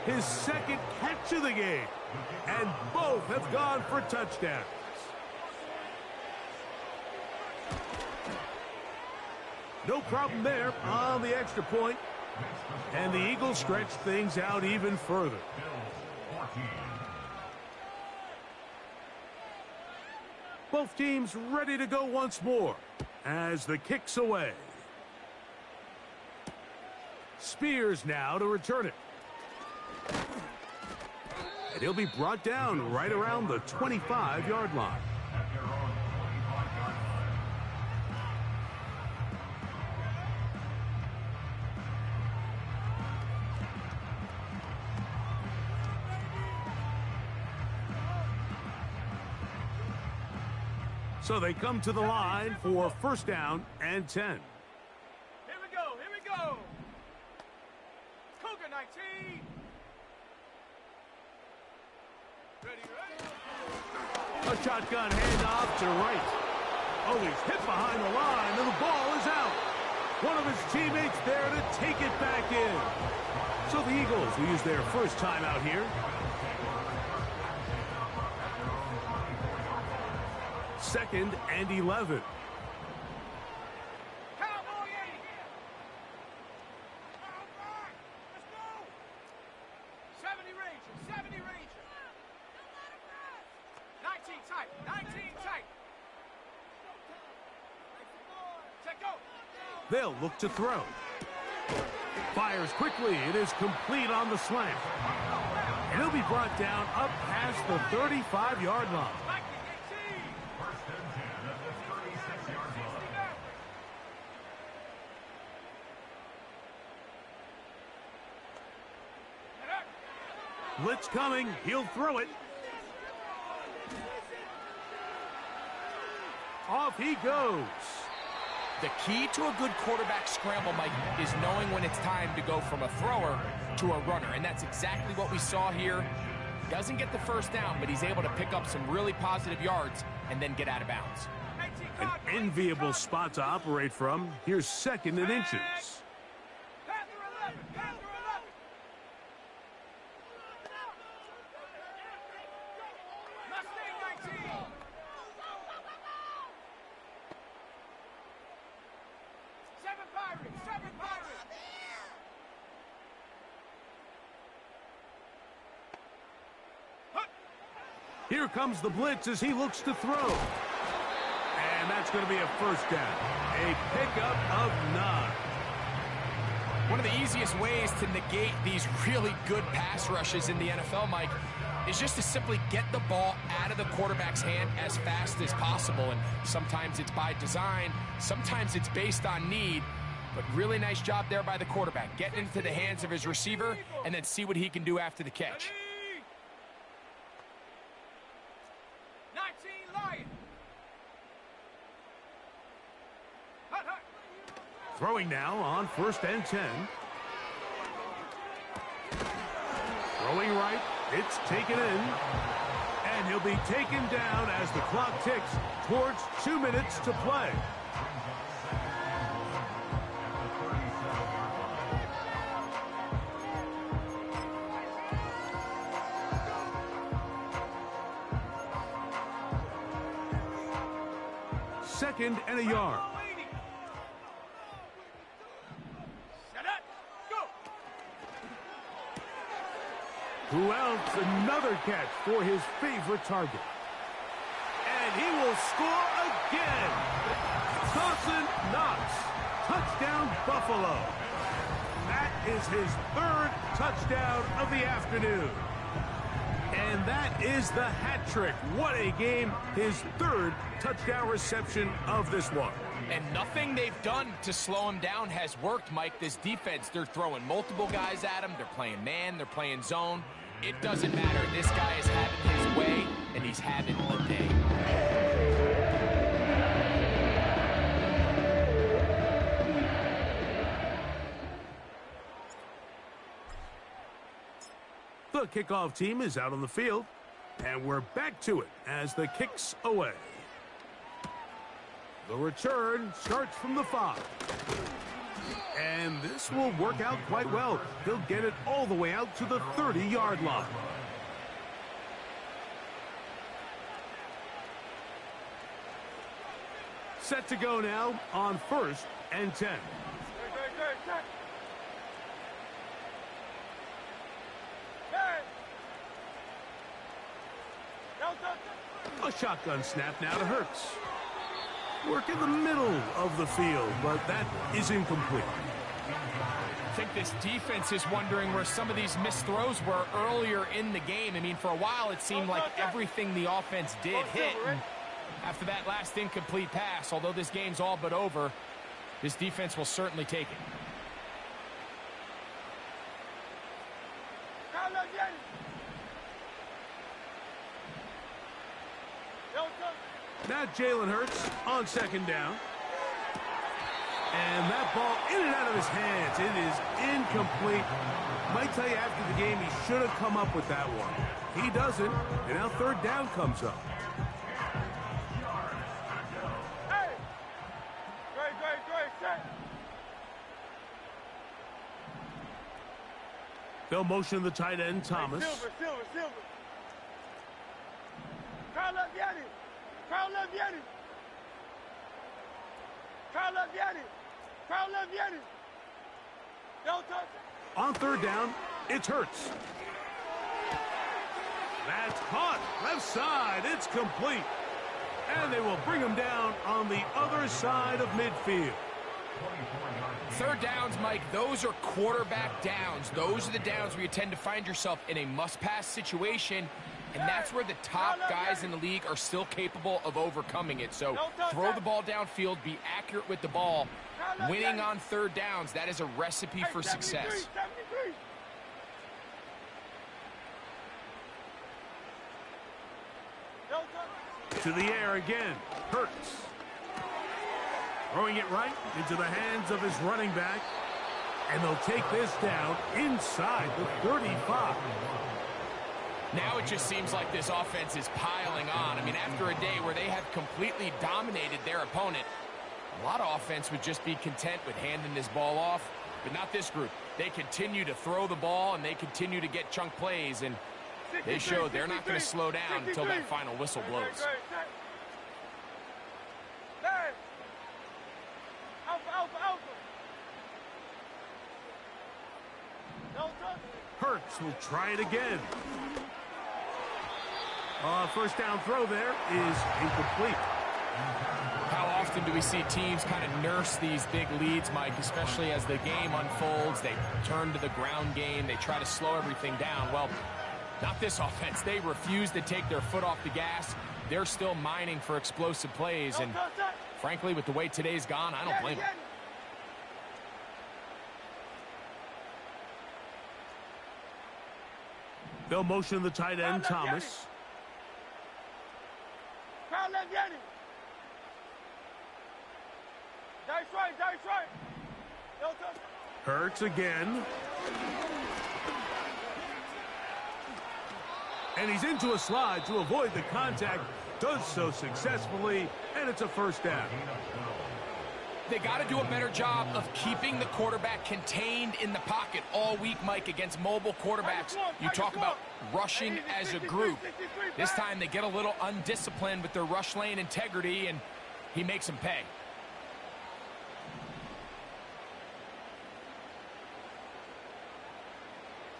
His 2nd catch of the game. And both have gone for touchdowns. No problem there on the extra point. And the Eagles stretch things out even further. Both teams ready to go once more as the kick's away. Spears now to return it. And he'll be brought down right around the 25-yard line. So they come to the line for 1st down and 10. Here we go. Cougar 19. Ready. A shotgun handoff to right. Oh, he's hit behind the line, and the ball is out. One of his teammates there to take it back in. So the Eagles will use their first time out here. Second and 11. Cowboy 80. Let's go. 70 Ranger, 70 Ranger. 19 tight, 19 tight. Check go. They'll look to throw. Fires quickly. It is complete on the slant. And he'll be brought down up past the 35-yard line. First and 10 at the 36-yard line. Blitz coming. He'll throw it. Off he goes. The key to a good quarterback scramble, Mike, is knowing when it's time to go from a thrower to a runner. And that's exactly what we saw here. Doesn't get the first down, but he's able to pick up some really positive yards and then get out of bounds. An enviable spot to operate from. Here's second and inches. Panther 11, Panther 11. Mustang 19. Seven Pirates, 7 Pirates. Here comes the blitz as he looks to throw. And that's going to be a first down. A pickup of 9. One of the easiest ways to negate these really good pass rushes in the NFL, Mike, is just to simply get the ball out of the quarterback's hand as fast as possible. And sometimes it's by design, sometimes it's based on need. But really nice job there by the quarterback, getting into the hands of his receiver and then see what he can do after the catch. 19 Lion. Hut, hut. Throwing now on first and 10. Throwing right. It's taken in. And he'll be taken down as the clock ticks towards 2 minutes to play. Second and a yard. Set up. Go. Who else? Another catch for his favorite target. And he will score again. Dawson Knox. Touchdown, Buffalo. That is his 3rd touchdown of the afternoon. And that is the hat trick. What a game. His 3rd touchdown reception of this one. And nothing they've done to slow him down has worked, Mike. This defense, they're throwing multiple guys at him. They're playing man. They're playing zone. It doesn't matter. This guy is having his way, and he's having a day. The kickoff team is out on the field, and we're back to it as the kick's away. The return starts from the 5. And this will work out quite well. He'll get it all the way out to the 30-yard line. Set to go now on first and 10. A shotgun snap now to Hurts. Work in the middle of the field, but that is incomplete. I think this defense is wondering where some of these missed throws were earlier in the game. I mean, for a while, it seemed like everything the offense did hit. And after that last incomplete pass, although this game's all but over, this defense will certainly take it. Now Jalen Hurts on second down. And that ball in and out of his hands. It is incomplete. Might tell you after the game he should have come up with that one. He doesn't, and now third down comes up. They'll motion the tight end, Thomas. Silver. Carl up, Yanni. Don't touch it. On third down, it's Hurts. That's caught. Left side. It's complete. And they will bring him down on the other side of midfield. Third downs, Mike, those are quarterback downs. Those are the downs where you tend to find yourself in a must-pass situation, and that's where the top guys in the league are still capable of overcoming it. So throw the ball downfield, be accurate with the ball. Winning on third downs, that is a recipe for success. 73. Don't touch it. To the air again. Hurts. Throwing it right into the hands of his running back. And they'll take this down inside the 35. Now it just seems like this offense is piling on. I mean, after a day where they have completely dominated their opponent, a lot of offense would just be content with handing this ball off, but not this group. They continue to throw the ball, and they continue to get chunk plays, and they show they're not going to slow down until that final whistle blows. Alpha. Don't touch it. Hurts will try it again. First down throw there is incomplete. How often do we see teams kind of nurse these big leads, Mike, especially as the game unfolds? They turn to the ground game. They try to slow everything down. Well, not this offense. They refuse to take their foot off the gas. They're still mining for explosive plays, and frankly, with the way today's gone, I don't blame them. They'll motion the tight end, Thomas. Crowd left, Yanni. Dice right. Don't touch it. Hurts again. And he's into a slide to avoid the contact. Does so successfully, and it's a first down. They got to do a better job of keeping the quarterback contained in the pocket all week, Mike, against mobile quarterbacks. You talk about rushing as a group. This time they get a little undisciplined with their rush lane integrity, and he makes them pay.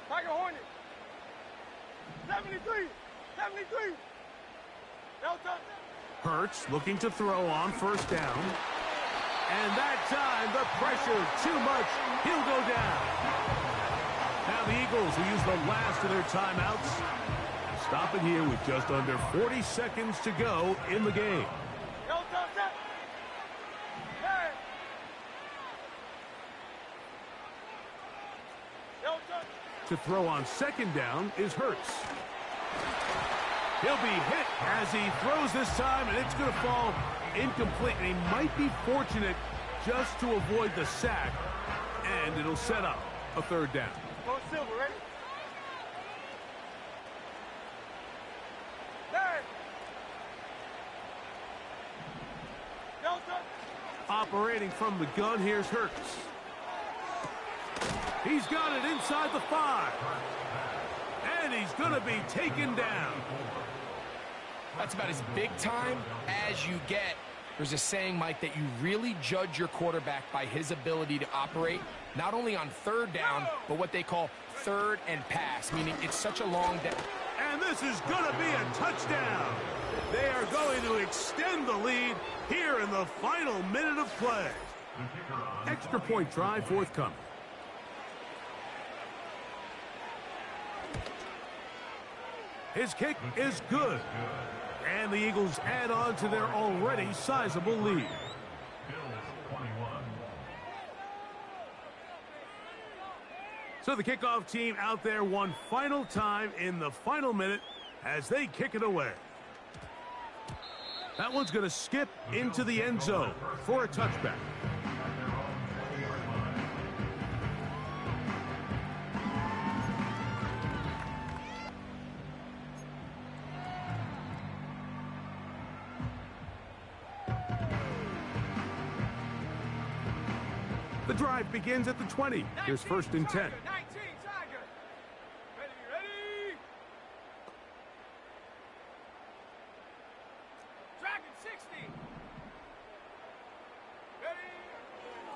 Tiger Hornet. 73. Don't touch it. Hurts looking to throw on first down. And that time, the pressure too much. He'll go down. Now the Eagles will use the last of their timeouts. Stop it here with just under 40 seconds to go in the game. Don't touch it. Hey. Don't touch it. To throw on second down is Hurts. He'll be hit as he throws this time, and it's going to fall incomplete. And he might be fortunate just to avoid the sack, and it'll set up a third down. Go Silver, ready? Hey. Don't touch it. Operating from the gun, here's Hurts. He's got it inside the 5. And he's going to be taken down. That's about as big time as you get. There's a saying, Mike, that you really judge your quarterback by his ability to operate, not only on third down, but what they call third and pass, meaning it's such a long down. And this is going to be a touchdown. They are going to extend the lead here in the final minute of play. Extra point try forthcoming. His kick is good. And the Eagles add on to their already sizable lead. So the kickoff team out there one final time in the final minute as they kick it away. That one's going to skip into the end zone for a touchback. The drive begins at the 20. Here's first and 10. 19, Tiger.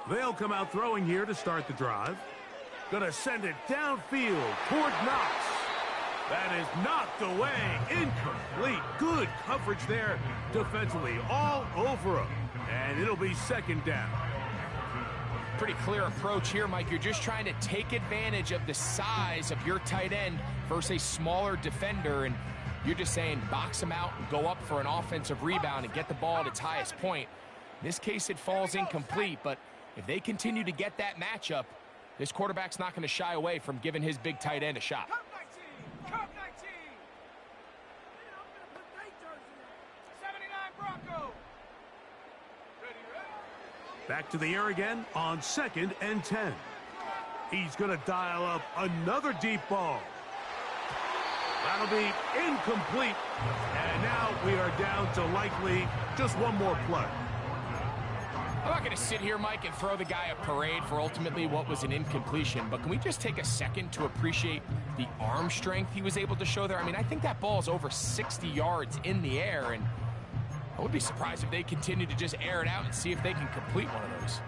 They'll come out throwing here to start the drive. Gonna send it downfield toward Knox. That is knocked away. Incomplete. Good coverage there defensively. All over him. And it'll be second down. Pretty clear approach here, Mike. You're just trying to take advantage of the size of your tight end versus a smaller defender, and you're just saying box him out and go up for an offensive rebound and get the ball at its highest point. In this case, it falls incomplete, but if they continue to get that matchup, this quarterback's not going to shy away from giving his big tight end a shot. Cup 19. Cup 19. 79 Bronco. Ready, ready. Back to the air again on 2nd and 10. He's going to dial up another deep ball. That'll be incomplete. And now we are down to likely just one more play. I'm not going to sit here, Mike, and throw the guy a parade for ultimately what was an incompletion, but can we just take a second to appreciate the arm strength he was able to show there? I mean, I think that ball is over 60 yards in the air, and I would be surprised if they continue to just air it out and see if they can complete one of those.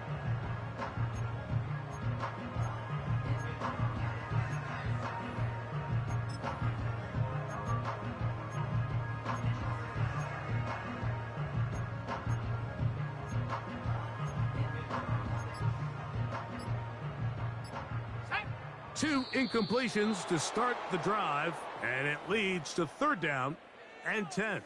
Two incompletions to start the drive, and it leads to 3rd down and 10.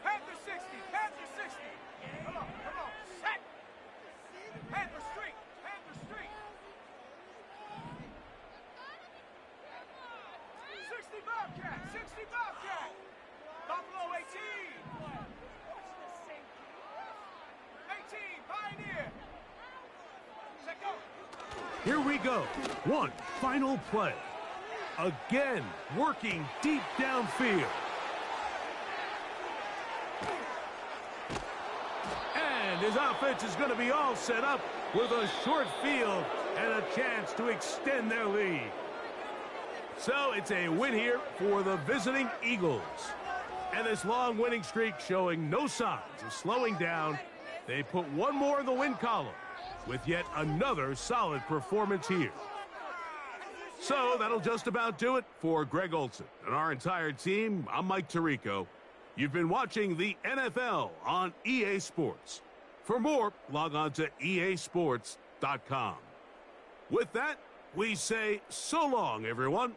Panther 60. Panther 60. Come on. Set. Panther Street. Panther Street. 60 Bobcat. 60 Bobcat. Buffalo 18. 18 Pioneer. Set go. Here we go. One final play. Again, working deep downfield. And his offense is going to be all set up with a short field and a chance to extend their lead. So it's a win here for the visiting Eagles. And this long winning streak showing no signs of slowing down. They put one more in the win column with yet another solid performance here. So that'll just about do it for Greg Olson and our entire team. I'm Mike Tirico. You've been watching the NFL on EA Sports. For more, log on to easports.com. With that, we say so long, everyone.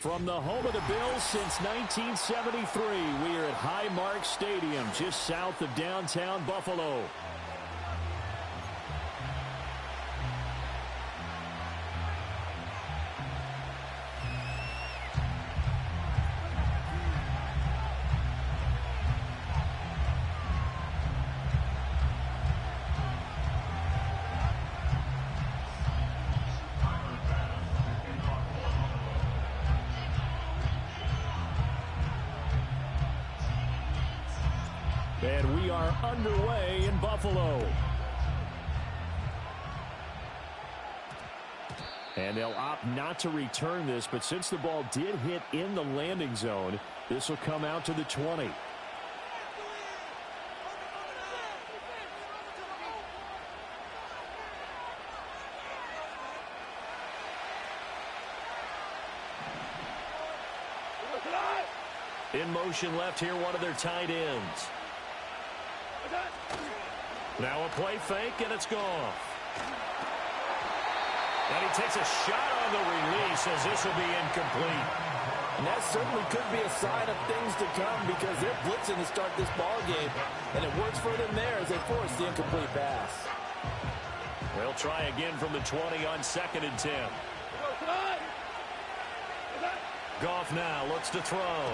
From the home of the Bills since 1973, we are at Highmark Stadium, just south of downtown Buffalo. And we are underway in Buffalo. And they'll opt not to return this, but since the ball did hit in the landing zone, this will come out to the 20. In motion left here, one of their tight ends. Now a play fake, and it's gone. And he takes a shot on the release as this will be incomplete. And that certainly could be a sign of things to come because they're blitzing to start this ball game. And it works for them there as they force the incomplete pass. They'll try again from the 20 on 2nd and 10. Goff now looks to throw.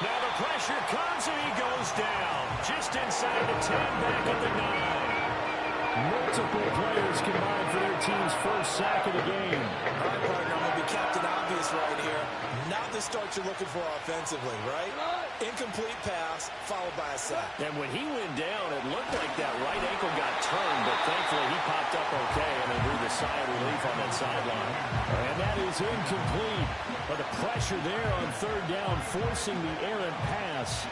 Now the pressure comes and he goes down. Just inside the 10, back at the 9. Multiple players combined for their team's first sack of the game. All right, partner, I'm going to be Captain Obvious right here. Not the start you're looking for offensively, right? Incomplete pass, followed by a sack. And when he went down, it looked like that right ankle got turned, but thankfully he popped up okay and then drew the sigh of relief on that sideline. And that is incomplete. But the pressure there on 3rd down, forcing the errant pass.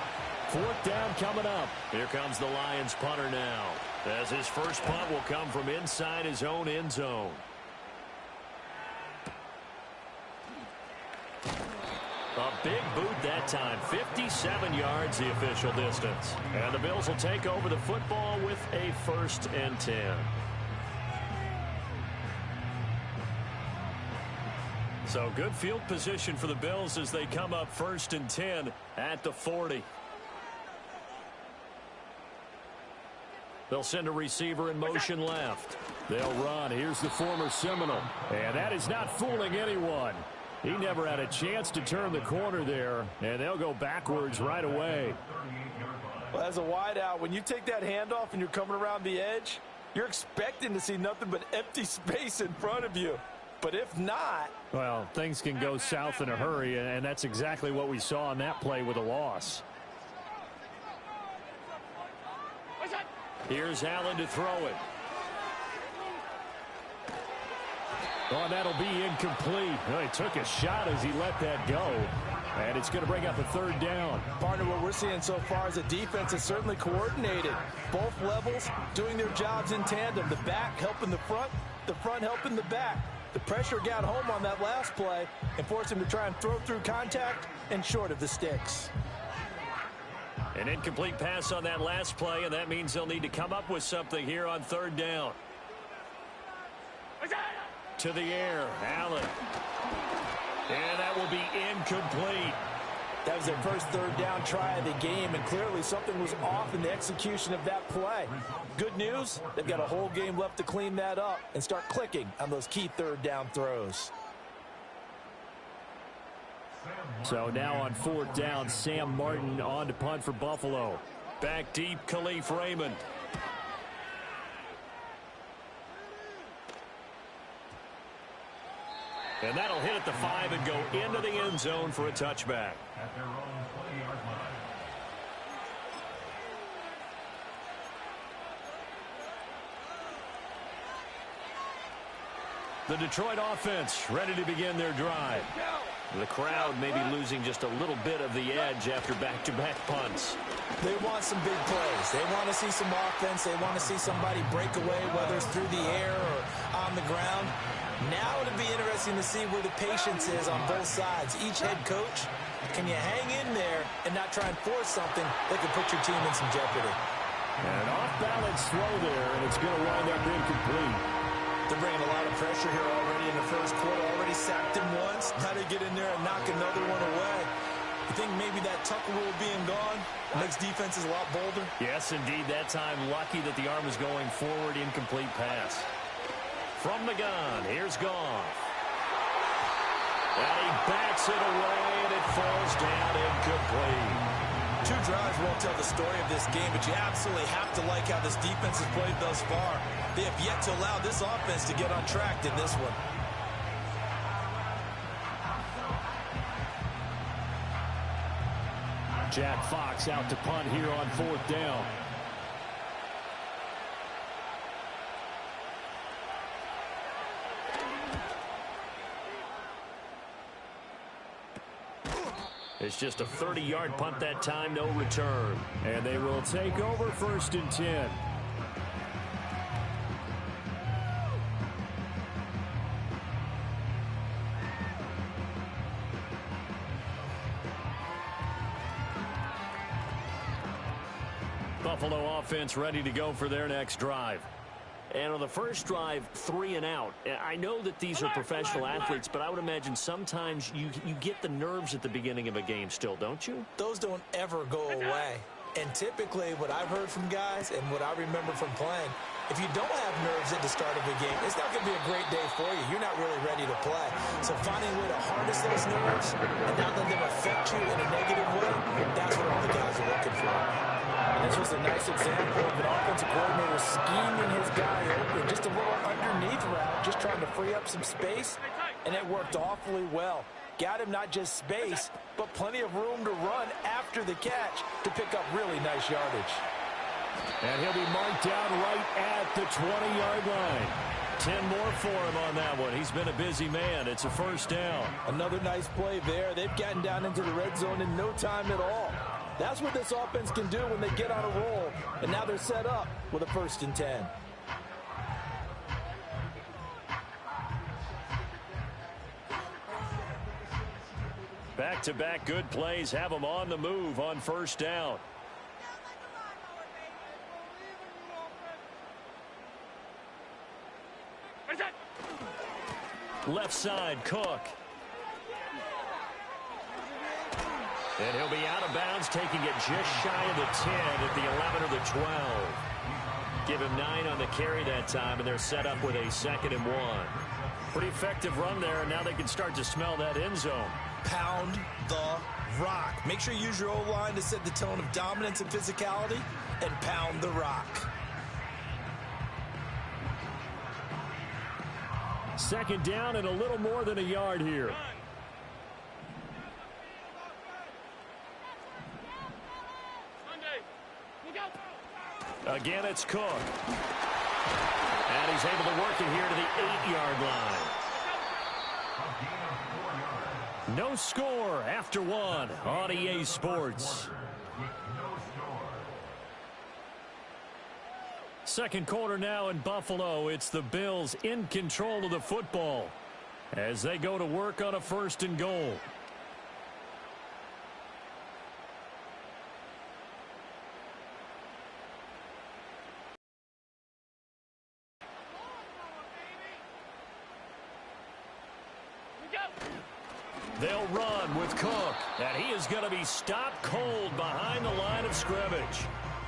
4th down coming up. Here comes the Lions punter now, as his first punt will come from inside his own end zone. A big boot that time, 57 yards the official distance. And the Bills will take over the football with a 1st and 10. So good field position for the Bills as they come up 1st and 10 at the 40. They'll send a receiver in motion left. They'll run. Here's the former Seminole. And that is not fooling anyone. He never had a chance to turn the corner there, and they'll go backwards right away. Well, as a wideout, when you take that handoff and you're coming around the edge, you're expecting to see nothing but empty space in front of you. But if not... Well, things can go south in a hurry, and that's exactly what we saw on that play with a loss. Here's Allen to throw it. Oh, that'll be incomplete. Well, he took a shot as he let that go. And it's going to bring up a 3rd down. Partner, what we're seeing so far is the defense is certainly coordinated. Both levels doing their jobs in tandem. The back helping the front helping the back. The pressure got home on that last play and forced him to try and throw through contact and short of the sticks. An incomplete pass on that last play, and that means they'll need to come up with something here on 3rd down. To the air, Allen. And that will be incomplete. That was their first 3rd down try of the game, and clearly something was off in the execution of that play. Good news, they've got a whole game left to clean that up and start clicking on those key 3rd down throws. So now on 4th down, Sam Martin on to punt for Buffalo. Back deep, Khalif Raymond. And that'll hit at the 5 and go into the end zone for a touchback. At their own 20-yard line. The Detroit offense ready to begin their drive. The crowd may be losing just a little bit of the edge after back-to-back punts. They want some big plays. They want to see some offense. They want to see somebody break away, whether it's through the air or on the ground. Now it'll be interesting to see where the patience is on both sides. Each head coach, can you hang in there and not try and force something that could put your team in some jeopardy? An off-balance throw there, and it's going to wind up incomplete. They're bringing a lot of pressure here already in the first quarter. Already sacked him once. Now they get in there and knock another one away. You think maybe that Tucker rule being gone makes defenses a lot bolder? Yes, indeed. That time, lucky that the arm was going forward. Incomplete pass. From the gun, here's Goff. And he backs it away, and it falls down incomplete. 2 drives won't tell the story of this game, but you absolutely have to like how this defense has played thus far. They have yet to allow this offense to get on track in this one. Jack Fox out to punt here on 4th down. It's just a 30-yard punt that time, no return. And they will take over 1st and 10. Buffalo offense ready to go for their next drive. And on the first drive, 3 and out. I know that these are professional athletes, but I would imagine sometimes you get the nerves at the beginning of a game still, don't you? Those don't ever go away. And typically what I've heard from guys and what I remember from playing, if you don't have nerves at the start of a game, it's not going to be a great day for you. You're not really ready to play. So finding a way to harness those nerves and not let them affect you in a negative way, that's what all the guys are looking for. And this was a nice example of an offensive coordinator scheming his guy open, just a little underneath route, just trying to free up some space, and it worked awfully well. Got him not just space, but plenty of room to run after the catch to pick up really nice yardage. And he'll be marked down right at the 20-yard line. 10 more for him on that one. He's been a busy man. It's a 1st down. Another nice play there. They've gotten down into the red zone in no time at all. That's what this offense can do when they get on a roll. And now they're set up with a 1st and 10. Back-to-back good plays have them on the move on 1st down. Left side, Cook. And he'll be out of bounds, taking it just shy of the 10 at the 11 or the 12. Give him 9 on the carry that time, and they're set up with a 2nd and 1. Pretty effective run there, and now they can start to smell that end zone. Pound the rock. Make sure you use your O-line to set the tone of dominance and physicality, and pound the rock. 2nd down and a little more than a yard here. Again, it's Cook. And he's able to work it here to the 8-yard line. No score after 1 on EA Sports. 2nd quarter now in Buffalo. It's the Bills in control of the football as they go to work on a 1st and goal. They'll run with Cook, and he is going to be stopped cold behind the line of scrimmage.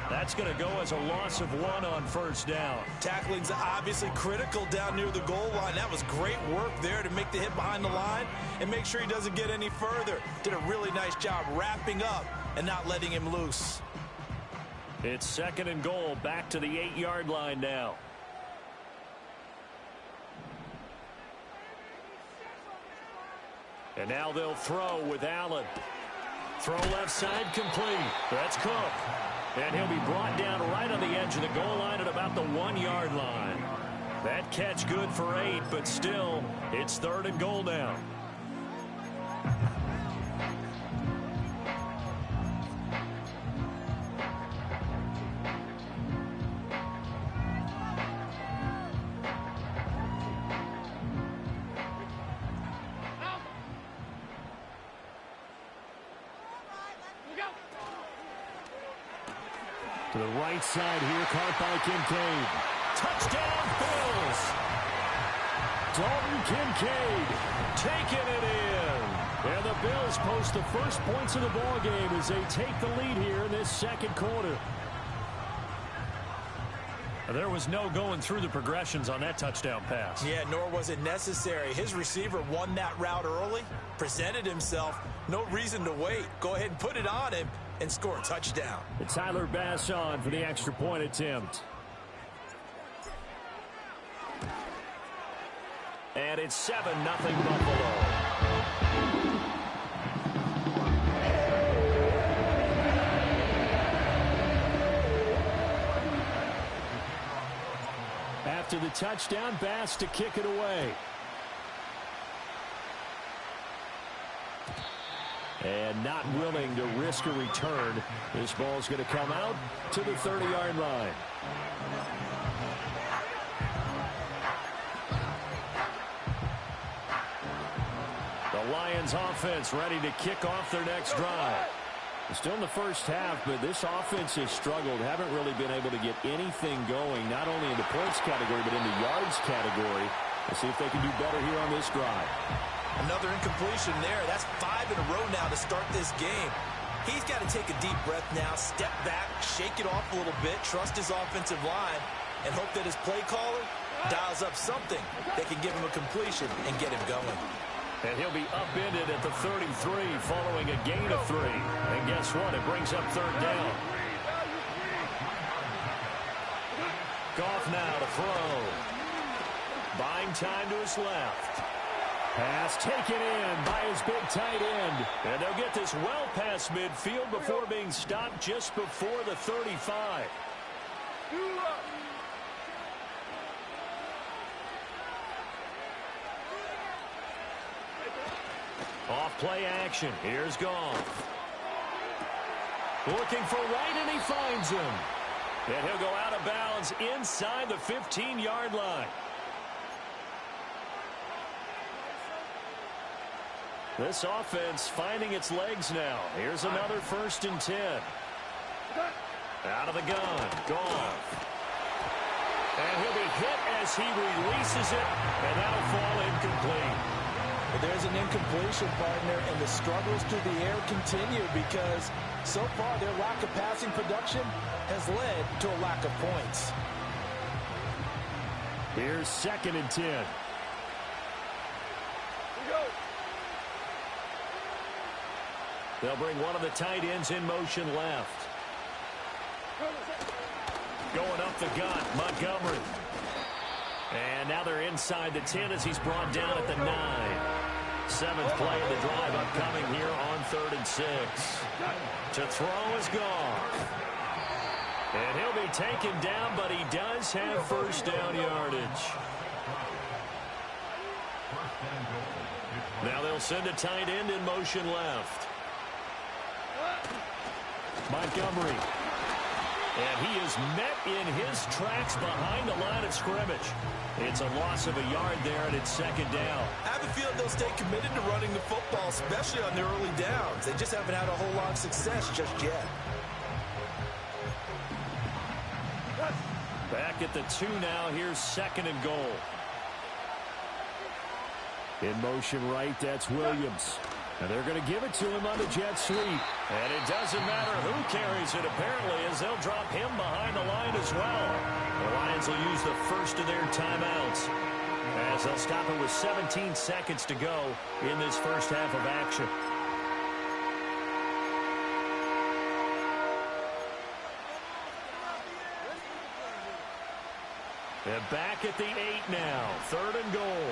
That's going to go as a loss of 1 on 1st down. Tackling's obviously critical down near the goal line. That was great work there to make the hit behind the line and make sure he doesn't get any further. Did a really nice job wrapping up and not letting him loose. It's 2nd and goal, back to the 8-yard line now. And now they'll throw with Allen. Throw left side complete. That's Cook. And he'll be brought down right on the edge of the goal line at about the 1-yard line. That catch good for 8, but still, it's 3rd and goal now. To the right side here, caught by Kincaid. Touchdown, Bills! Dalton Kincaid taking it in. And the Bills post the first points of the ball game as they take the lead here in this second quarter. There was no going through the progressions on that touchdown pass. Yeah, nor was it necessary. His receiver won that route early, presented himself. No reason to wait. Go ahead and put it on him and score a touchdown. And Tyler Bass on for the extra point attempt. And it's 7-0 Buffalo. After the touchdown, Bass to kick it away. And not willing to risk a return. This ball's going to come out to the 30-yard line. The Lions offense ready to kick off their next drive. Still in the first half, but this offense has struggled. Haven't really been able to get anything going, not only in the points category, but in the yards category. Let's see if they can do better here on this drive. Another incompletion there. That's 5 in a row now to start this game. He's got to take a deep breath now, step back, shake it off a little bit, trust his offensive line, and hope that his play caller dials up something that can give him a completion and get him going. And he'll be upended at the 33 following a gain of 3. And guess what? It brings up third down. Goff now to throw. Buying time to his left. Pass taken in by his big tight end. And they'll get this well past midfield before being stopped just before the 35. Off play action. Here's Goff. Looking for right, and he finds him. And he'll go out of bounds inside the 15-yard line. This offense finding its legs now. Here's another 1st and 10. Out of the gun. Goff. And he'll be hit as he releases it, and that'll fall incomplete. But there's an incompletion, partner, and the struggles through the air continue because so far their lack of passing production has led to a lack of points. Here's 2nd and 10. They'll bring one of the tight ends in motion left. Going up the gut, Montgomery. And now they're inside the 10 as he's brought down at the 9. 7th play of the drive upcoming here on 3rd and 6. To throw is Goff. And he'll be taken down, but he does have first down yardage. Now they'll send a tight end in motion left. Montgomery. And he is met in his tracks behind the line of scrimmage. It's a loss of a yard there, and it's 2nd down. I have a feeling they'll stay committed to running the football, especially on their early downs. They just haven't had a whole lot of success just yet. Back at the 2 now. Here's 2nd and goal. In motion right, that's Williams. And they're going to give it to him on the jet sweep. And it doesn't matter who carries it, apparently, as they'll drop him behind the line as well. The Lions will use the first of their timeouts as they'll stop it with 17 seconds to go in this first half of action. And back at the 8 now. 3rd and goal.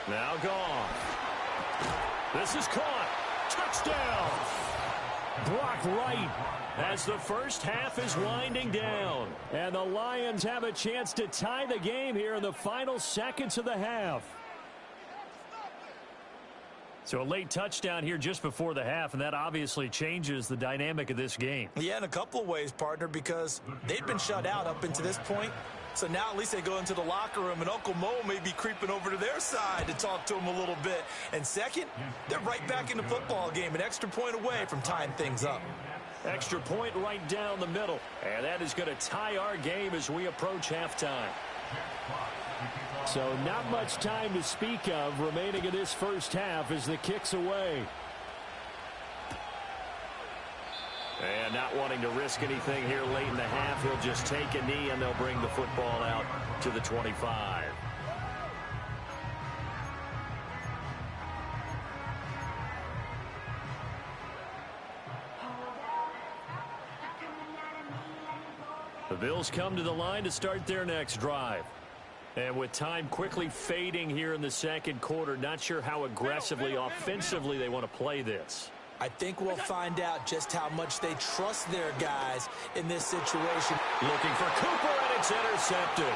Now Goff. This is caught. Touchdown. Brock Wright as the first half is winding down. And the Lions have a chance to tie the game here in the final seconds of the half. So a late touchdown here just before the half, and that obviously changes the dynamic of this game. Yeah, in a couple of ways, partner, because they've been shut out up until this point. So now at least they go into the locker room, and Uncle Mo may be creeping over to their side to talk to him a little bit. And second, they're right back in the football game, an extra point away from tying things up. Extra point right down the middle. And that is going to tie our game as we approach halftime. So not much time to speak of remaining in this first half as the kick's away. And not wanting to risk anything here late in the half, he'll just take a knee and they'll bring the football out to the 25. The Bills come to the line to start their next drive. And with time quickly fading here in the second quarter, not sure how aggressively, offensively they want to play this. I think we'll find out just how much they trust their guys in this situation. Looking for Cooper, and it's intercepted.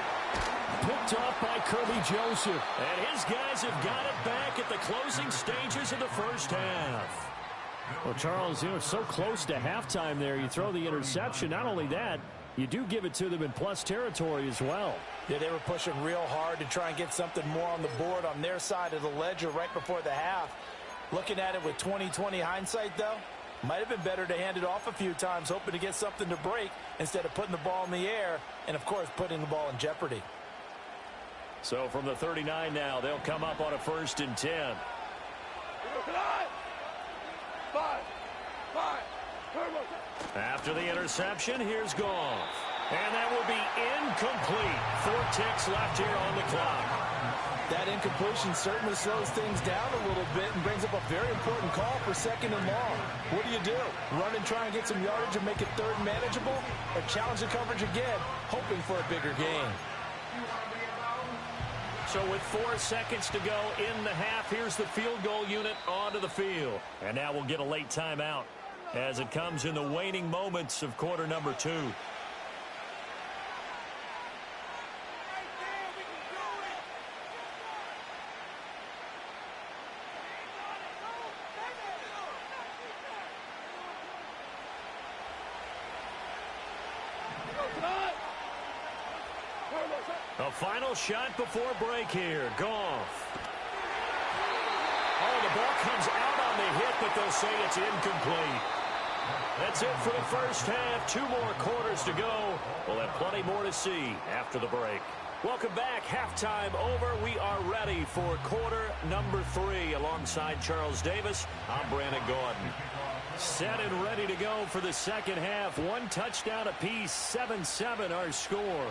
Picked off by Kirby Joseph. And his guys have got it back at the closing stages of the first half. Well, Charles, so close to halftime there. You throw the interception. Not only that, you do give it to them in plus territory as well. Yeah, they were pushing real hard to try and get something more on the board on their side of the ledger right before the half. Looking at it with 20/20 hindsight, though, might have been better to hand it off a few times, hoping to get something to break instead of putting the ball in the air and, of course, putting the ball in jeopardy. So from the 39 now, they'll come up on a 1st and 10. After the interception, here's Goff. And that will be incomplete. 4 ticks left here on the clock. That incompletion certainly slows things down a little bit and brings up a very important call for 2nd and long. What do? Run and try and get some yardage and make it 3rd manageable? Or challenge the coverage again, hoping for a bigger gain? So with 4 seconds to go in the half, here's the field goal unit onto the field. And now we'll get a late timeout as it comes in the waning moments of quarter number 2. A final shot before break here. Goff. Oh, the ball comes out on the hit, but they'll say it's incomplete. That's it for the first half. 2 more quarters to go. We'll have plenty more to see after the break. Welcome back. Halftime over. We are ready for quarter number 3. Alongside Charles Davis, I'm Brandon Gordon. Set and ready to go for the second half. 1 touchdown apiece. 7-7 our score.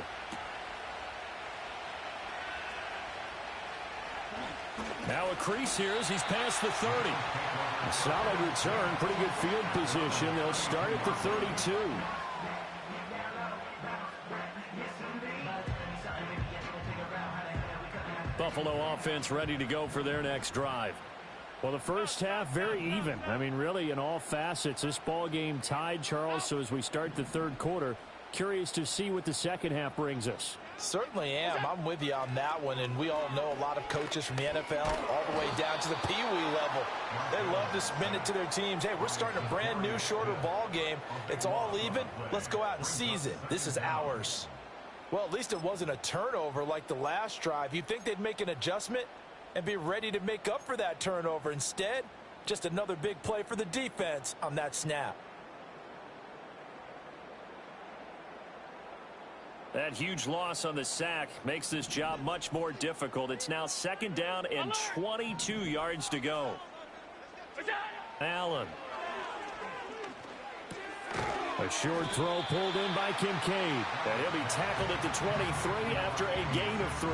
Now a crease here as he's past the 30. A solid return, pretty good field position. They'll start at the 32. Buffalo offense ready to go for their next drive. Well, the first half, very even. I mean, really, in all facets, this ball game tied, Charles. So as we start the third quarter, curious to see what the second half brings us. Certainly am. I'm with you on that one, and we all know a lot of coaches from the NFL all the way down to the Pee-wee level. They love to spin it to their teams. Hey, we're starting a brand new, shorter ball game. It's all even. Let's go out and seize it. This is ours. Well, at least it wasn't a turnover like the last drive. You'd think they'd make an adjustment and be ready to make up for that turnover. Instead, just another big play for the defense on that snap. That huge loss on the sack makes this job much more difficult. It's now 2nd down and 22 yards to go. Allen. A short throw pulled in by Kincaid. And he'll be tackled at the 23 after a gain of 3.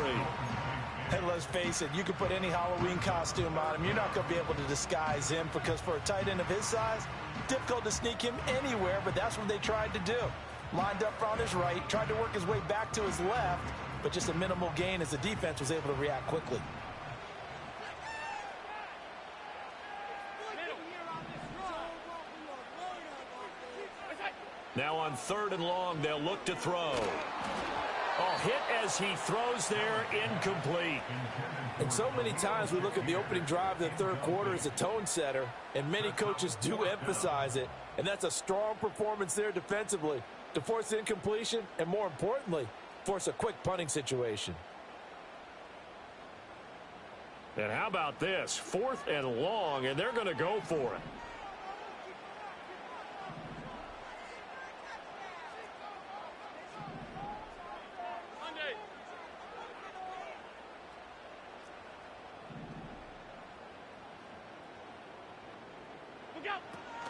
Hey, let's face it, you can put any Halloween costume on him. You're not going to be able to disguise him because for a tight end of his size, difficult to sneak him anywhere, but that's what they tried to do. Lined up on his right, tried to work his way back to his left, but just a minimal gain as the defense was able to react quickly. Now on 3rd and long, they'll look to throw. Oh, hit as he throws there, incomplete. And so many times we look at the opening drive of the third quarter as a tone setter, and many coaches do emphasize it, and that's a strong performance there defensively to force incompletion and, more importantly, force a quick punting situation. And how about this? 4th and long, and they're going to go for it.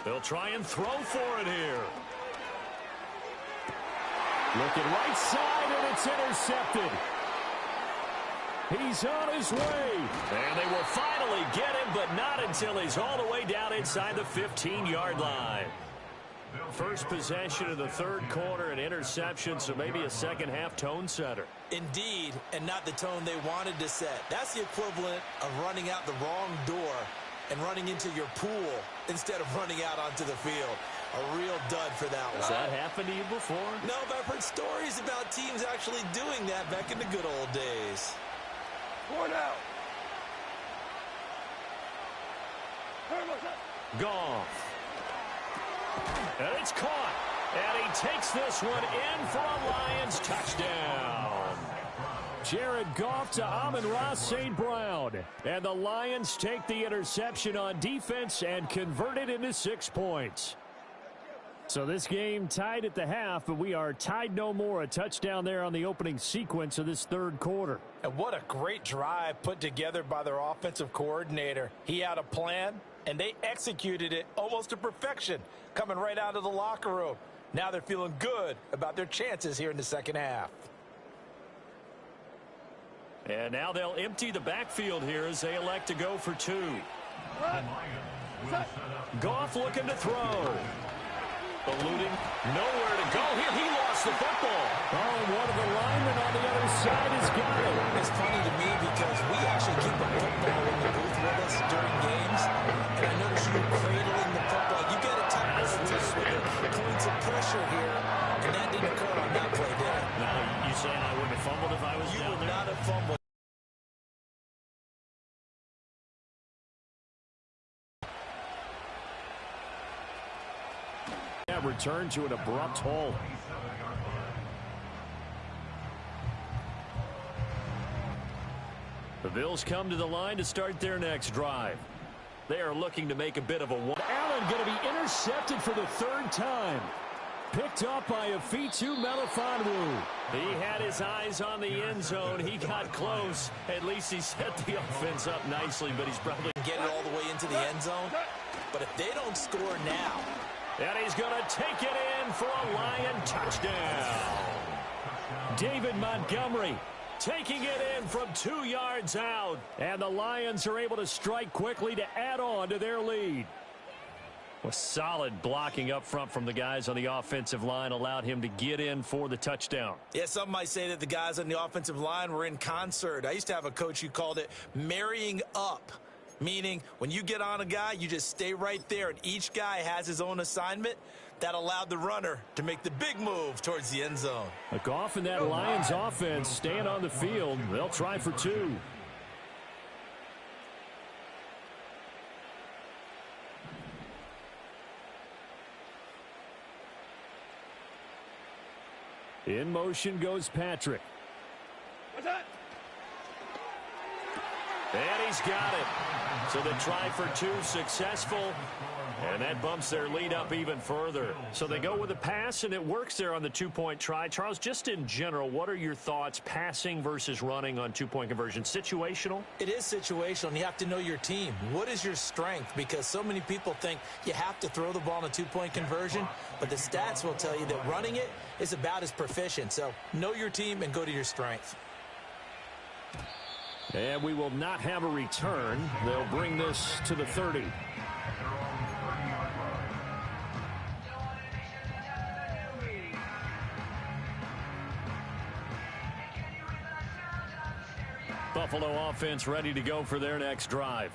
They'll try and throw for it here. Looking right side, and it's intercepted. He's on his way. And they will finally get him, but not until he's all the way down inside the 15-yard line. First possession of the third quarter, an interception, so maybe a second-half tone setter. Indeed, and not the tone they wanted to set. That's the equivalent of running out the wrong door and running into your pool instead of running out onto the field. A real dud for that one. Has that happened to you before? No, but I've heard stories about teams actually doing that back in the good old days. One out. Goff. And it's caught. And he takes this one in for a Lions touchdown. Jared Goff to Amon-Ra St. Brown. And the Lions take the interception on defense and convert it into 6 points. So this game tied at the half, but we are tied no more. A touchdown there on the opening sequence of this third quarter. And what a great drive put together by their offensive coordinator. He had a plan, and they executed it almost to perfection, coming right out of the locker room. Now they're feeling good about their chances here in the second half. And now they'll empty the backfield here as they elect to go for 2. Goff looking to throw. Eluding, nowhere to go here. He lost the football. Oh, one of the linemen on the other side has got it. It's funny to me because we actually keep a football in the booth with us during games, and I notice you cradling the football. You get a touch with it, points of pressure here, and that didn't occur on that play, did it? Now, you saying I wouldn't have fumbled if I was You down would there? not have fumbled. Return to an abrupt halt. The Bills come to the line to start their next drive. They are looking to make a bit of a one. Allen going to be intercepted for the third time. Picked up by Afitu Melifonwu. He had his eyes on the end zone. He got close. At least he set the offense up nicely, but he's probably Get it all the way into the end zone. But if they don't score now, and he's going to take it in for a Lion touchdown. David Montgomery Taking it in from 2 yards out. And the Lions are able to strike quickly to add on to their lead. Well, solid blocking up front from the guys on the offensive line allowed him to get in for the touchdown. yeah, some might say that the guys on the offensive line were in concert. I used to have a coach who called it marrying up, meaning when you get on a guy, you just stay right there, and each guy has his own assignment. That allowed the runner to make the big move towards the end zone. Goff and that Lions offense staying on the field. They'll try for 2. In motion goes Patrick. And he's got it. So they try for 2, successful. And that bumps their lead up even further. So they go with a pass, and it works there on the 2-point try. Charles, just in general, what are your thoughts passing versus running on 2-point conversion? Situational? It is situational, and you have to know your team. What is your strength? Because so many people think you have to throw the ball in a 2-point conversion, but the stats will tell you that running it is about as proficient. So know your team and go to your strength. And we will not have a return. They'll bring this to the 30. Buffalo offense ready to go for their next drive.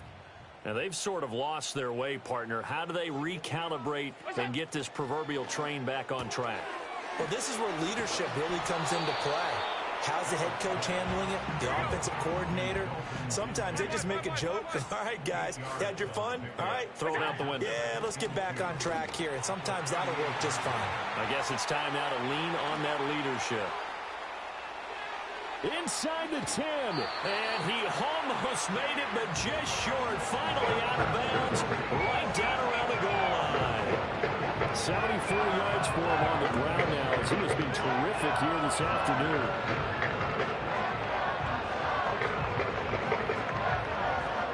Now, they've sort of lost their way, partner. How do they recalibrate and get this proverbial train back on track? Well, this is where leadership really comes into play. How's the head coach handling it? The offensive coordinator? Sometimes they just make a joke. All right, guys, you had your fun? All right. Throw it out the window. Yeah, let's get back on track here. And sometimes that'll work just fine. I guess it's time now to lean on that leadership. Inside the 10. And he almost made it, but just short. Finally out of bounds, right down around the goal line. 74 yards for him on the ground now, as he has been terrific here this afternoon.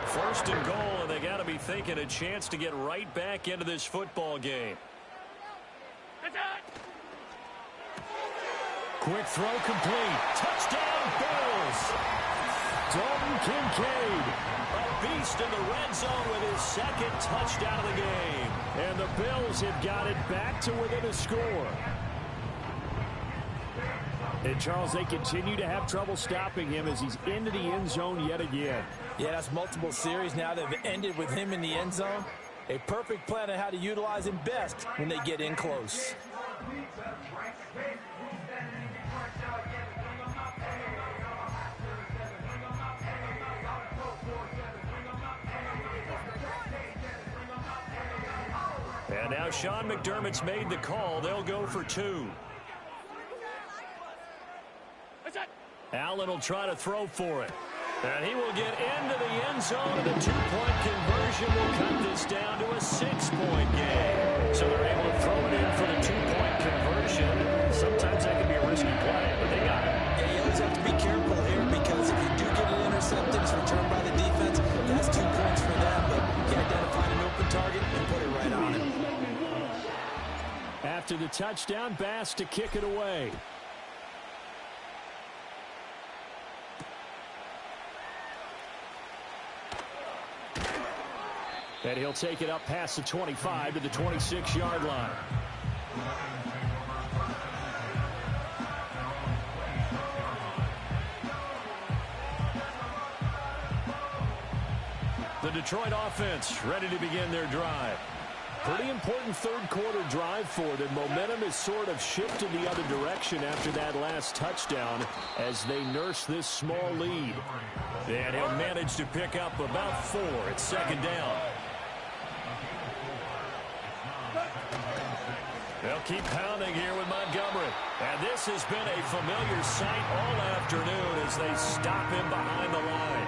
First and goal, and they got to be thinking a chance to get right back into this football game. Quick throw complete. Touchdown, Bills. Dalton Kincaid, a beast in the red zone with his second touchdown of the game. And the Bills have got it back to within a score. And, Charles, they continue to have trouble stopping him as he's into the end zone yet again. Yeah, that's multiple series now that have ended with him in the end zone. A perfect plan on how to utilize him best when they get in close. And now Sean McDermott's made the call. They'll go for 2. Allen will try to throw for it. And he will get into the end zone, and the 2-point conversion will cut this down to a 6-point game. So they're able to throw it in for the 2-point conversion. Sometimes that can be a risky play, but they got it. Yeah, you always have to be careful here because if you do get it intercepted, it's returned by the defense. That's 2 points for them, but you identify an open target and put it right on him. After the touchdown, Bass to kick it away. And he'll take it up past the 25 to the 26-yard line. The Detroit offense ready to begin their drive. Pretty important third-quarter drive for them. Momentum has sort of shifted the other direction after that last touchdown as they nurse this small lead. And he'll manage to pick up about 4 at second down. They'll keep pounding here with Montgomery. And this has been a familiar sight all afternoon as they stop him behind the line.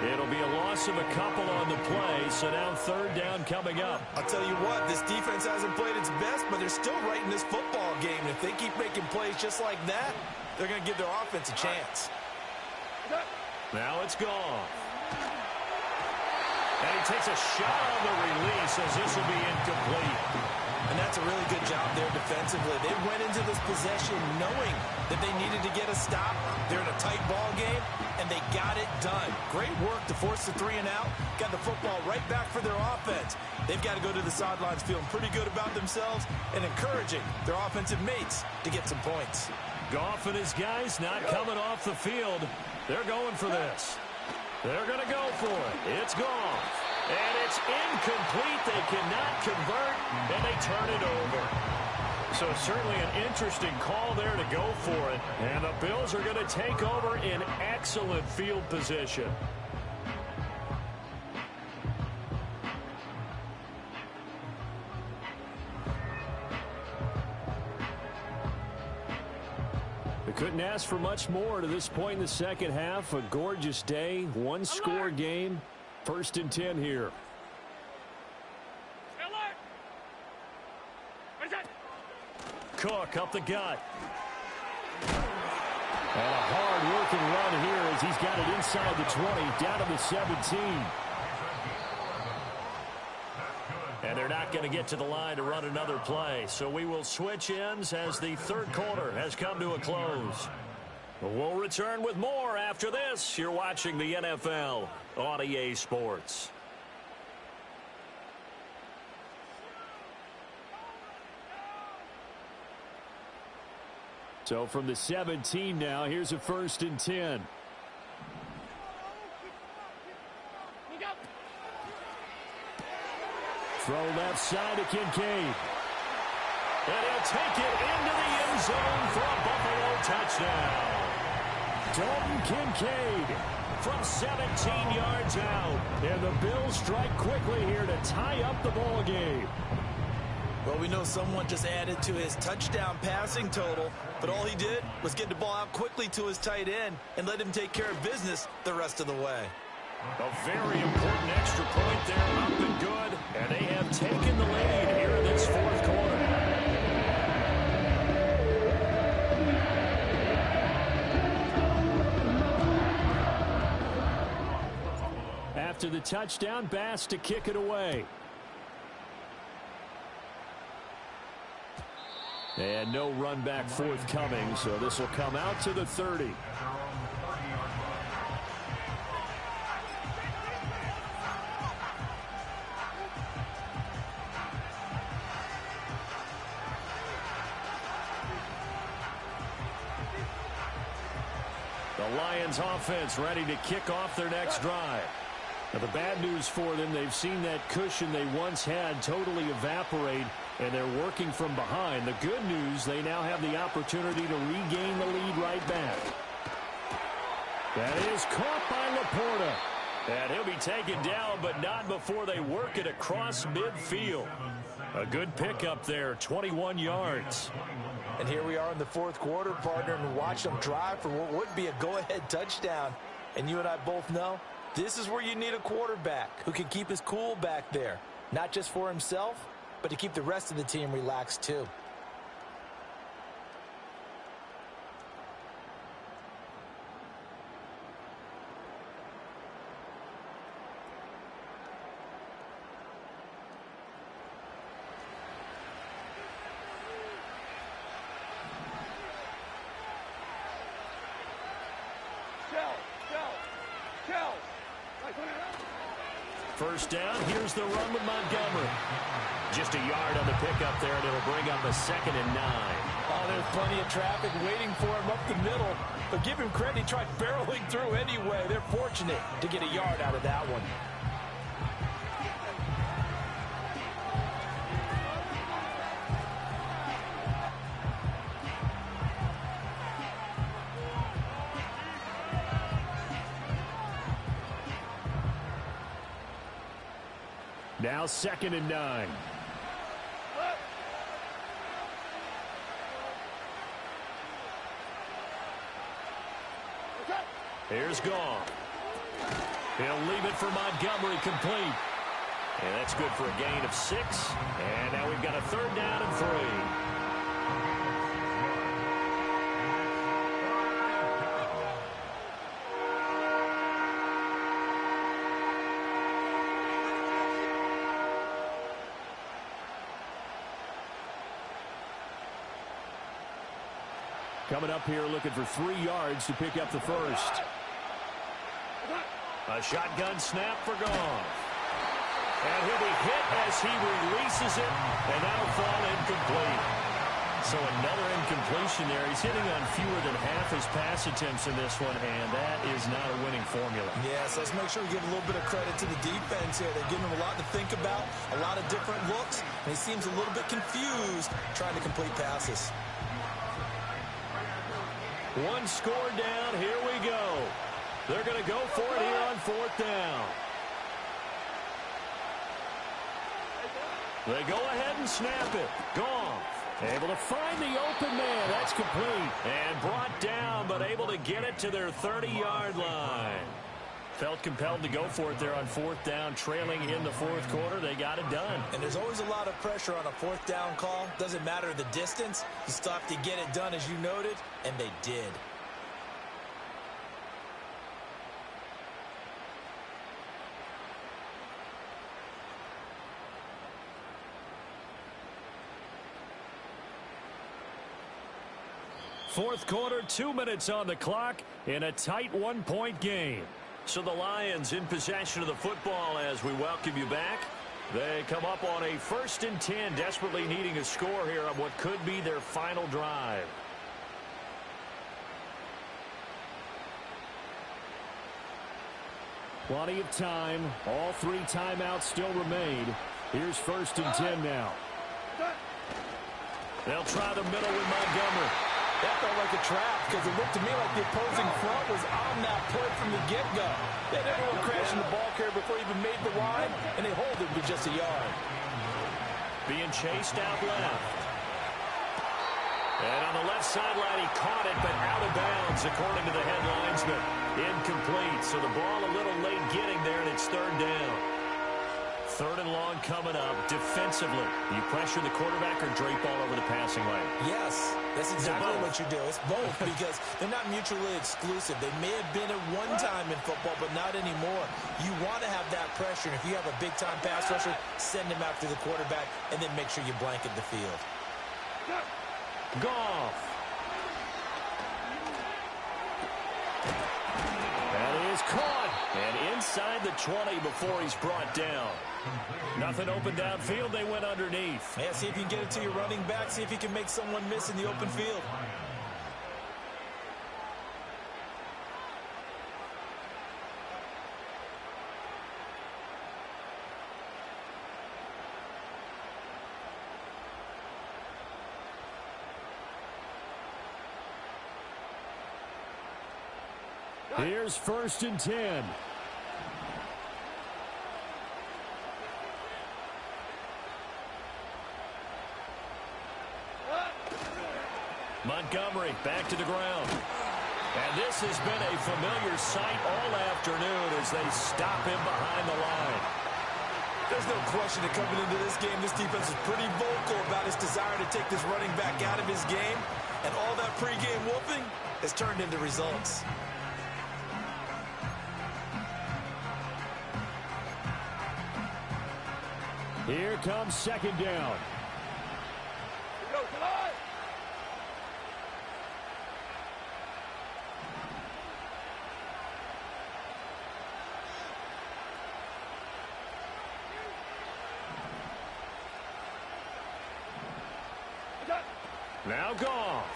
It'll be a loss of a couple on the play, so now third down coming up. I'll tell you what, this defense hasn't played its best, but they're still right in this football game. And if they keep making plays just like that, they're going to give their offense a chance. Now it's gone. And he takes a shot on the release as this will be incomplete. And that's a really good job there defensively. They went into this possession knowing that they needed to get a stop. They're in a tight ball game, and they got it done. Great work to force the 3 and out. Got the football right back for their offense. They've got to go to the sidelines feeling pretty good about themselves and encouraging their offensive mates to get some points. Goff and his guys not coming off the field. They're going for this. They're going to go for it. It's gone. And it's incomplete. They cannot convert, and they turn it over. So certainly an interesting call there to go for it. And the Bills are going to take over in excellent field position. They couldn't ask for much more to this point in the second half. A gorgeous day, one-score game. 1st and 10 here. Cook up the gut. And a hard-working run here as he's got it inside the 20, down to the 17. And they're not going to get to the line to run another play. So we will switch ends as the third quarter has come to a close. We'll return with more after this. You're watching the NFL on EA Sports. So from the 17 now, here's a 1st and 10. Throw left side to Kincaid. And he'll take it into the end zone for a Buffalo touchdown. Dalton Kincaid from 17 yards out. And the Bills strike quickly here to tie up the ball game. Well, we know someone just added to his touchdown passing total, but all he did was get the ball out quickly to his tight end and let him take care of business the rest of the way. A very important extra point there, up and good. And they have taken the lead here in this fourth quarter. After the the touchdown. Bass to kick it away. And no run back forthcoming, so this will come out to the 30. The Lions offense ready to kick off their next drive. Now, the bad news for them, they've seen that cushion they once had totally evaporate, and they're working from behind. The good news, they now have the opportunity to regain the lead right back. That is caught by Laporta. And he'll be taken down, but not before they work it across midfield. A good pickup there, 21 yards. And here we are in the fourth quarter, partner, and watch them drive for what would be a go-ahead touchdown. And you and I both know this is where you need a quarterback who can keep his cool back there. Not just for himself, but to keep the rest of the team relaxed too. First down, here's the run with Montgomery. Just a yard on the pickup there, and it'll bring up a 2nd and 9. Oh, there's plenty of traffic waiting for him up the middle. But give him credit, he tried barreling through anyway. They're fortunate to get a yard out of that one. Now 2nd and 9. Here's Gone. He'll leave it for Montgomery, complete. And that's good for a gain of 6. And now we've got a 3rd down and 3. Coming up here looking for 3 yards to pick up the first. A shotgun snap for Goff. And he'll be hit as he releases it, and that'll fall incomplete. So another incompletion there. He's hitting on fewer than half his pass attempts in this one, and that is not a winning formula. Yes, let's make sure we give a little bit of credit to the defense here. They're giving him a lot to think about, a lot of different looks, and he seems a little bit confused trying to complete passes. One score down. Here we go. They're going to go for it here on 4th down. They go ahead and snap it. Goff able to find the open man. That's complete. And brought down, but able to get it to their 30-yard line. Felt compelled to go for it there on 4th down, trailing in the 4th quarter. They got it done. And there's always a lot of pressure on a 4th down call. Doesn't matter the distance. You still have to get it done, as you noted, and they did. Fourth quarter, 2 minutes on the clock in a tight 1-point game. So the Lions in possession of the football as we welcome you back. They come up on a 1st and 10, desperately needing a score here on what could be their final drive. Plenty of time. All 3 timeouts still remain. Here's 1st and 10 now. They'll try the middle with Montgomery. That felt like a trap because it looked to me like the opposing front was on that play from the get-go. They had everyone crashing the ball carrier before he even made the line, and they hold it with just a yard. Being chased out left. And on the left sideline, he caught it, but out of bounds, according to the head linesman. Incomplete, so the ball a little late getting there, and it's 3rd down. 3rd and long coming up. Defensively, you pressure the quarterback or drape all over the passing lane? Yes, that's exactly what you do. It's both because they're not mutually exclusive. They may have been at one time in football, but not anymore. You want to have that pressure, and if you have a big-time pass rusher, send him after the quarterback, and then make sure you blanket the field. Goff. That is caught. And inside the 20 before he's brought down. Nothing open downfield. They went underneath. Yeah, see if you can get it to your running back. See if you can make someone miss in the open field. Here's 1st and 10. Montgomery back to the ground. And this has been a familiar sight all afternoon as they stop him behind the line. There's no question that coming into this game, this defense is pretty vocal about its desire to take this running back out of his game. And all that pregame whooping has turned into results. Here comes 2nd down. Now Goff.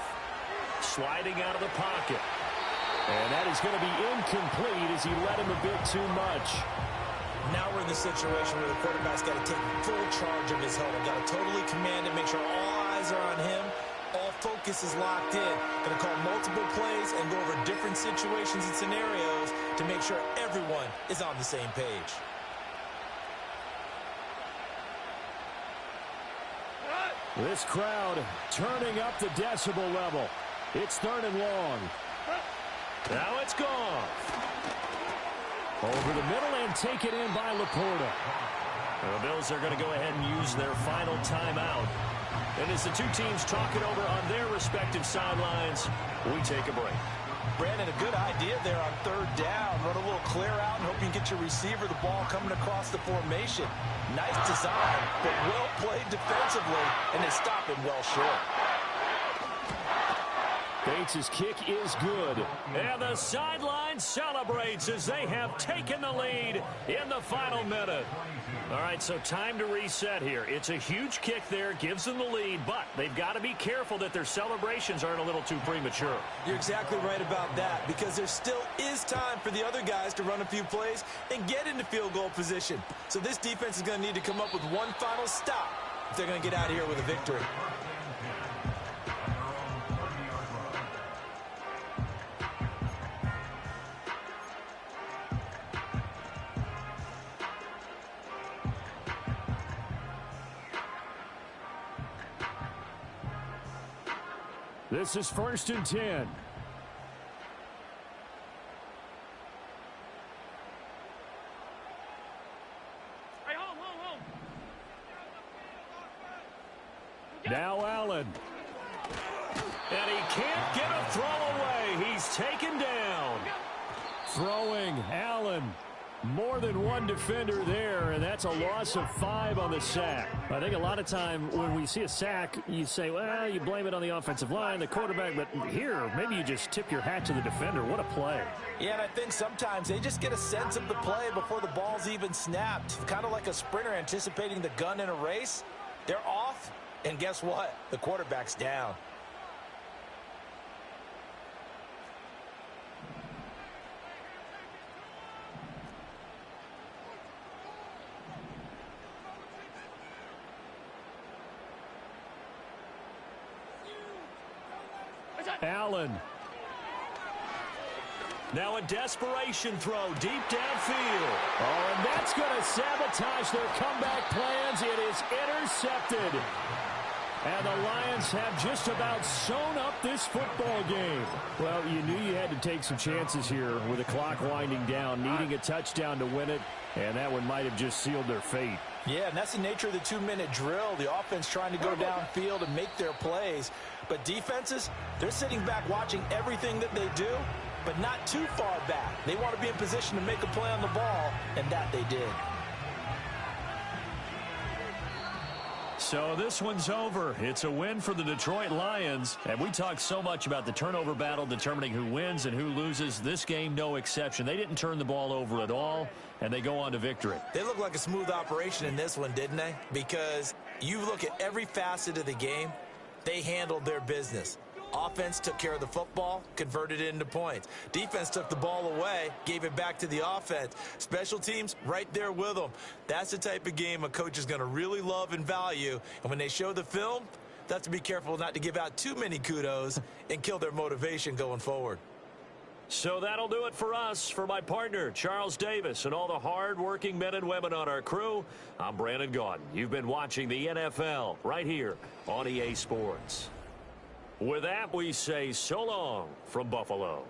Sliding out of the pocket. And that is going to be incomplete as he let him a bit too much. Now we're in the situation where the quarterback's got to take full charge of his helmet. Got to totally command it, make sure all eyes are on him. All focus is locked in. Going to call multiple plays and go over different situations and scenarios to make sure everyone is on the same page. This crowd turning up the decibel level. It's 3rd and long. Now it's gone. Over the middle and taken in by Laporta. The Bills are going to go ahead and use their final timeout. And as the two teams talk it over on their respective sidelines, we take a break. Brandon, a good idea there on 3rd down. Run a little clear out and hope you can get your receiver the ball coming across the formation. Nice design, but well played defensively, and they stop him well short. Bates' kick is good. And the sideline celebrates as they have taken the lead in the final minute. All right, so time to reset here. It's a huge kick there, gives them the lead, but they've got to be careful that their celebrations aren't a little too premature. You're exactly right about that, because there still is time for the other guys to run a few plays and get into field goal position. So this defense is going to need to come up with one final stop if they're going to get out of here with a victory. This is 1st and 10. Hey, home. Now Allen. And he can't get a throw away. He's taken down. Throwing Allen. More than one defender there, and that's a loss of 5 on the sack. I think a lot of time when we see a sack, you say, well, you blame it on the offensive line, the quarterback, but here, maybe you just tip your hat to the defender. What a play. Yeah, and I think sometimes they just get a sense of the play before the ball's even snapped. Kind of like a sprinter anticipating the gun in a race. They're off, and guess what? The quarterback's down. Allen. Now a desperation throw deep downfield. Oh, and that's going to sabotage their comeback plans. It is intercepted. And the Lions have just about sewn up this football game. Well, you knew you had to take some chances here with the clock winding down, needing a touchdown to win it, and that one might have just sealed their fate. Yeah, and that's the nature of the 2-minute drill. The offense trying to go downfield and make their plays. But defenses, they're sitting back watching everything that they do, but not too far back. They want to be in position to make a play on the ball, and that they did. So this one's over. It's a win for the Detroit Lions. And we talked so much about the turnover battle determining who wins and who loses. This game, no exception. They didn't turn the ball over at all, and they go on to victory. They look like a smooth operation in this one, didn't they? Because you look at every facet of the game, they handled their business. Offense took care of the football, converted it into points. Defense took the ball away, gave it back to the offense. Special teams, right there with them. That's the type of game a coach is going to really love and value. And when they show the film, they have to be careful not to give out too many kudos and kill their motivation going forward. So that'll do it for us. For my partner, Charles Davis, and all the hard-working men and women on our crew, I'm Brandon Gaudin. You've been watching the NFL right here on EA Sports. With that, we say so long from Buffalo.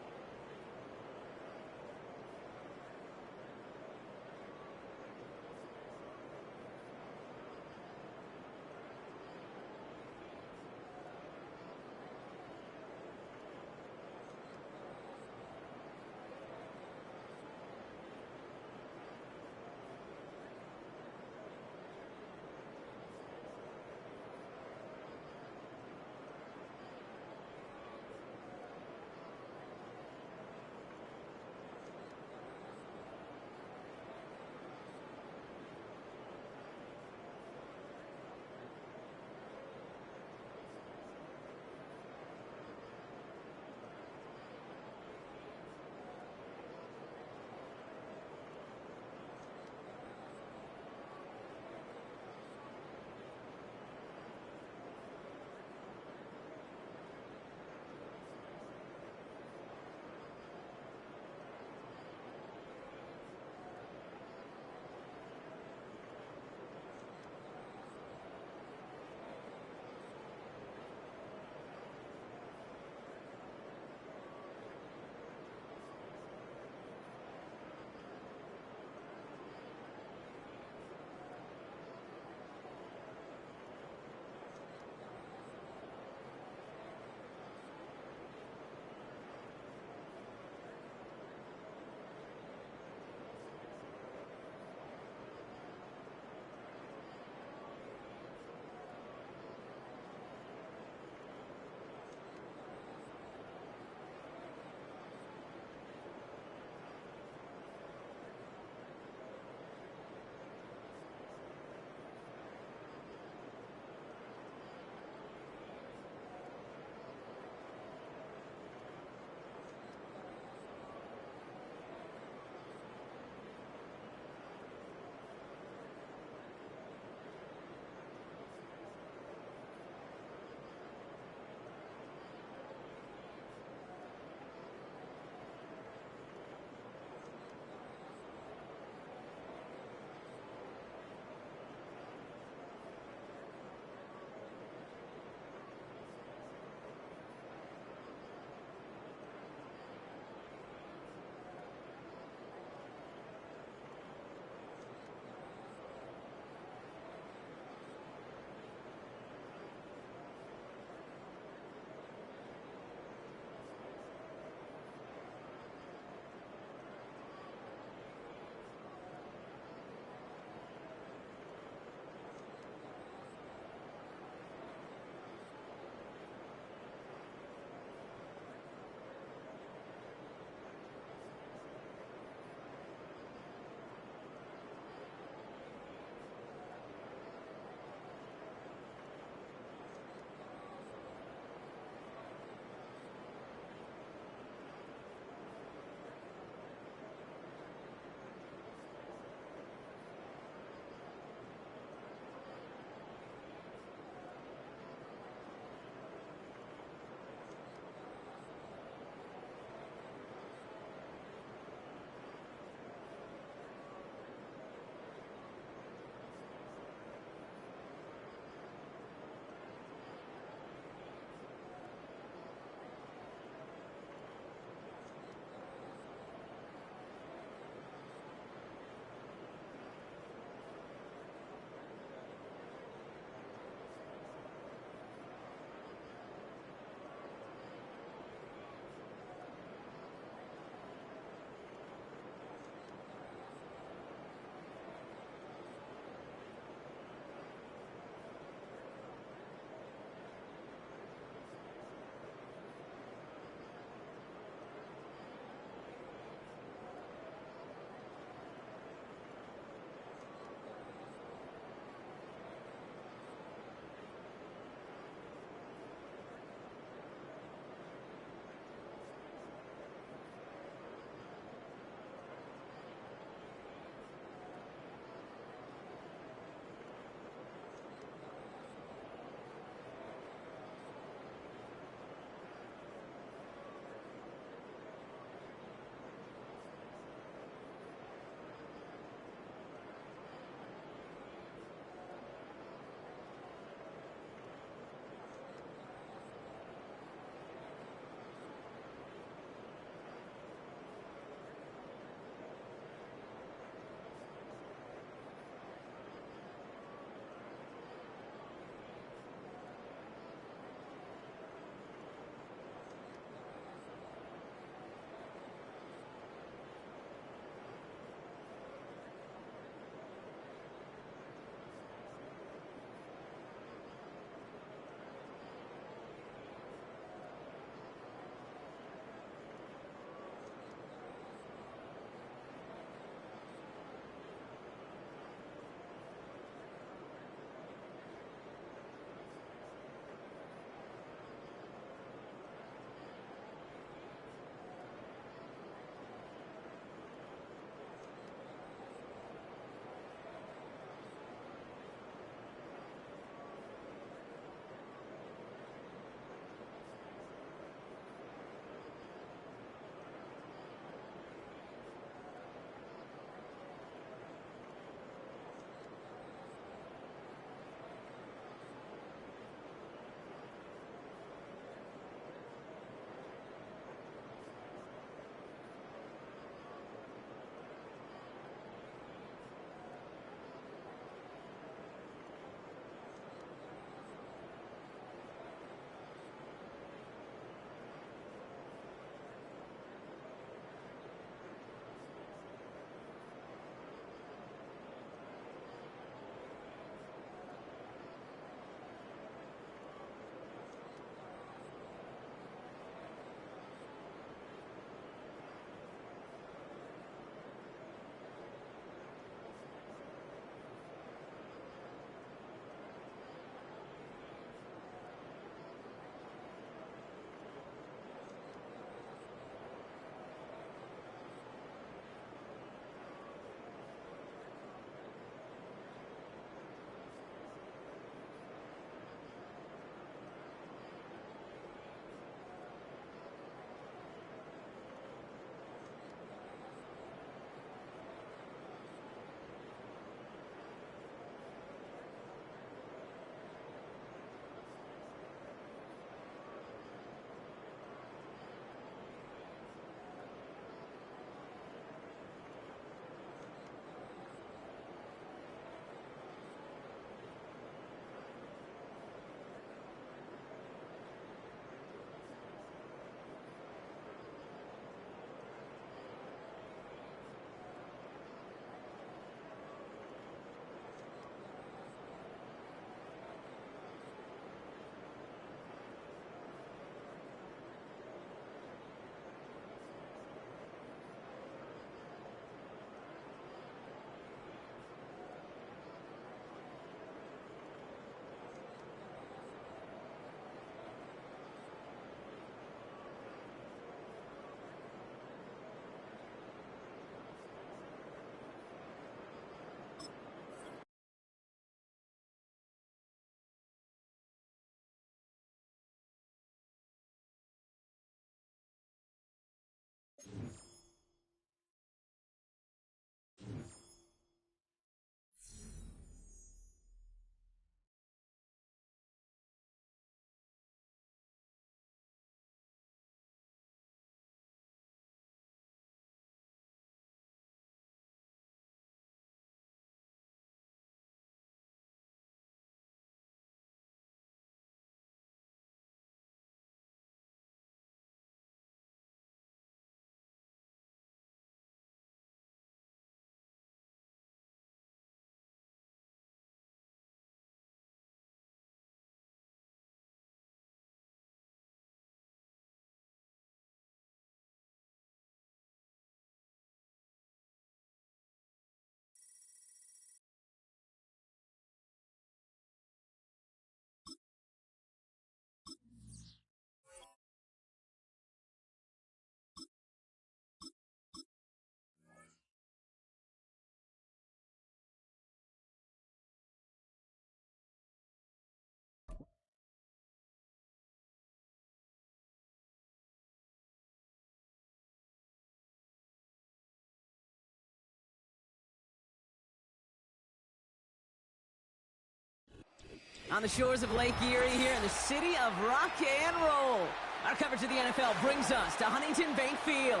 on the shores of Lake Erie here in the city of rock and roll. Our coverage of the NFL brings us to Huntington Bank Field.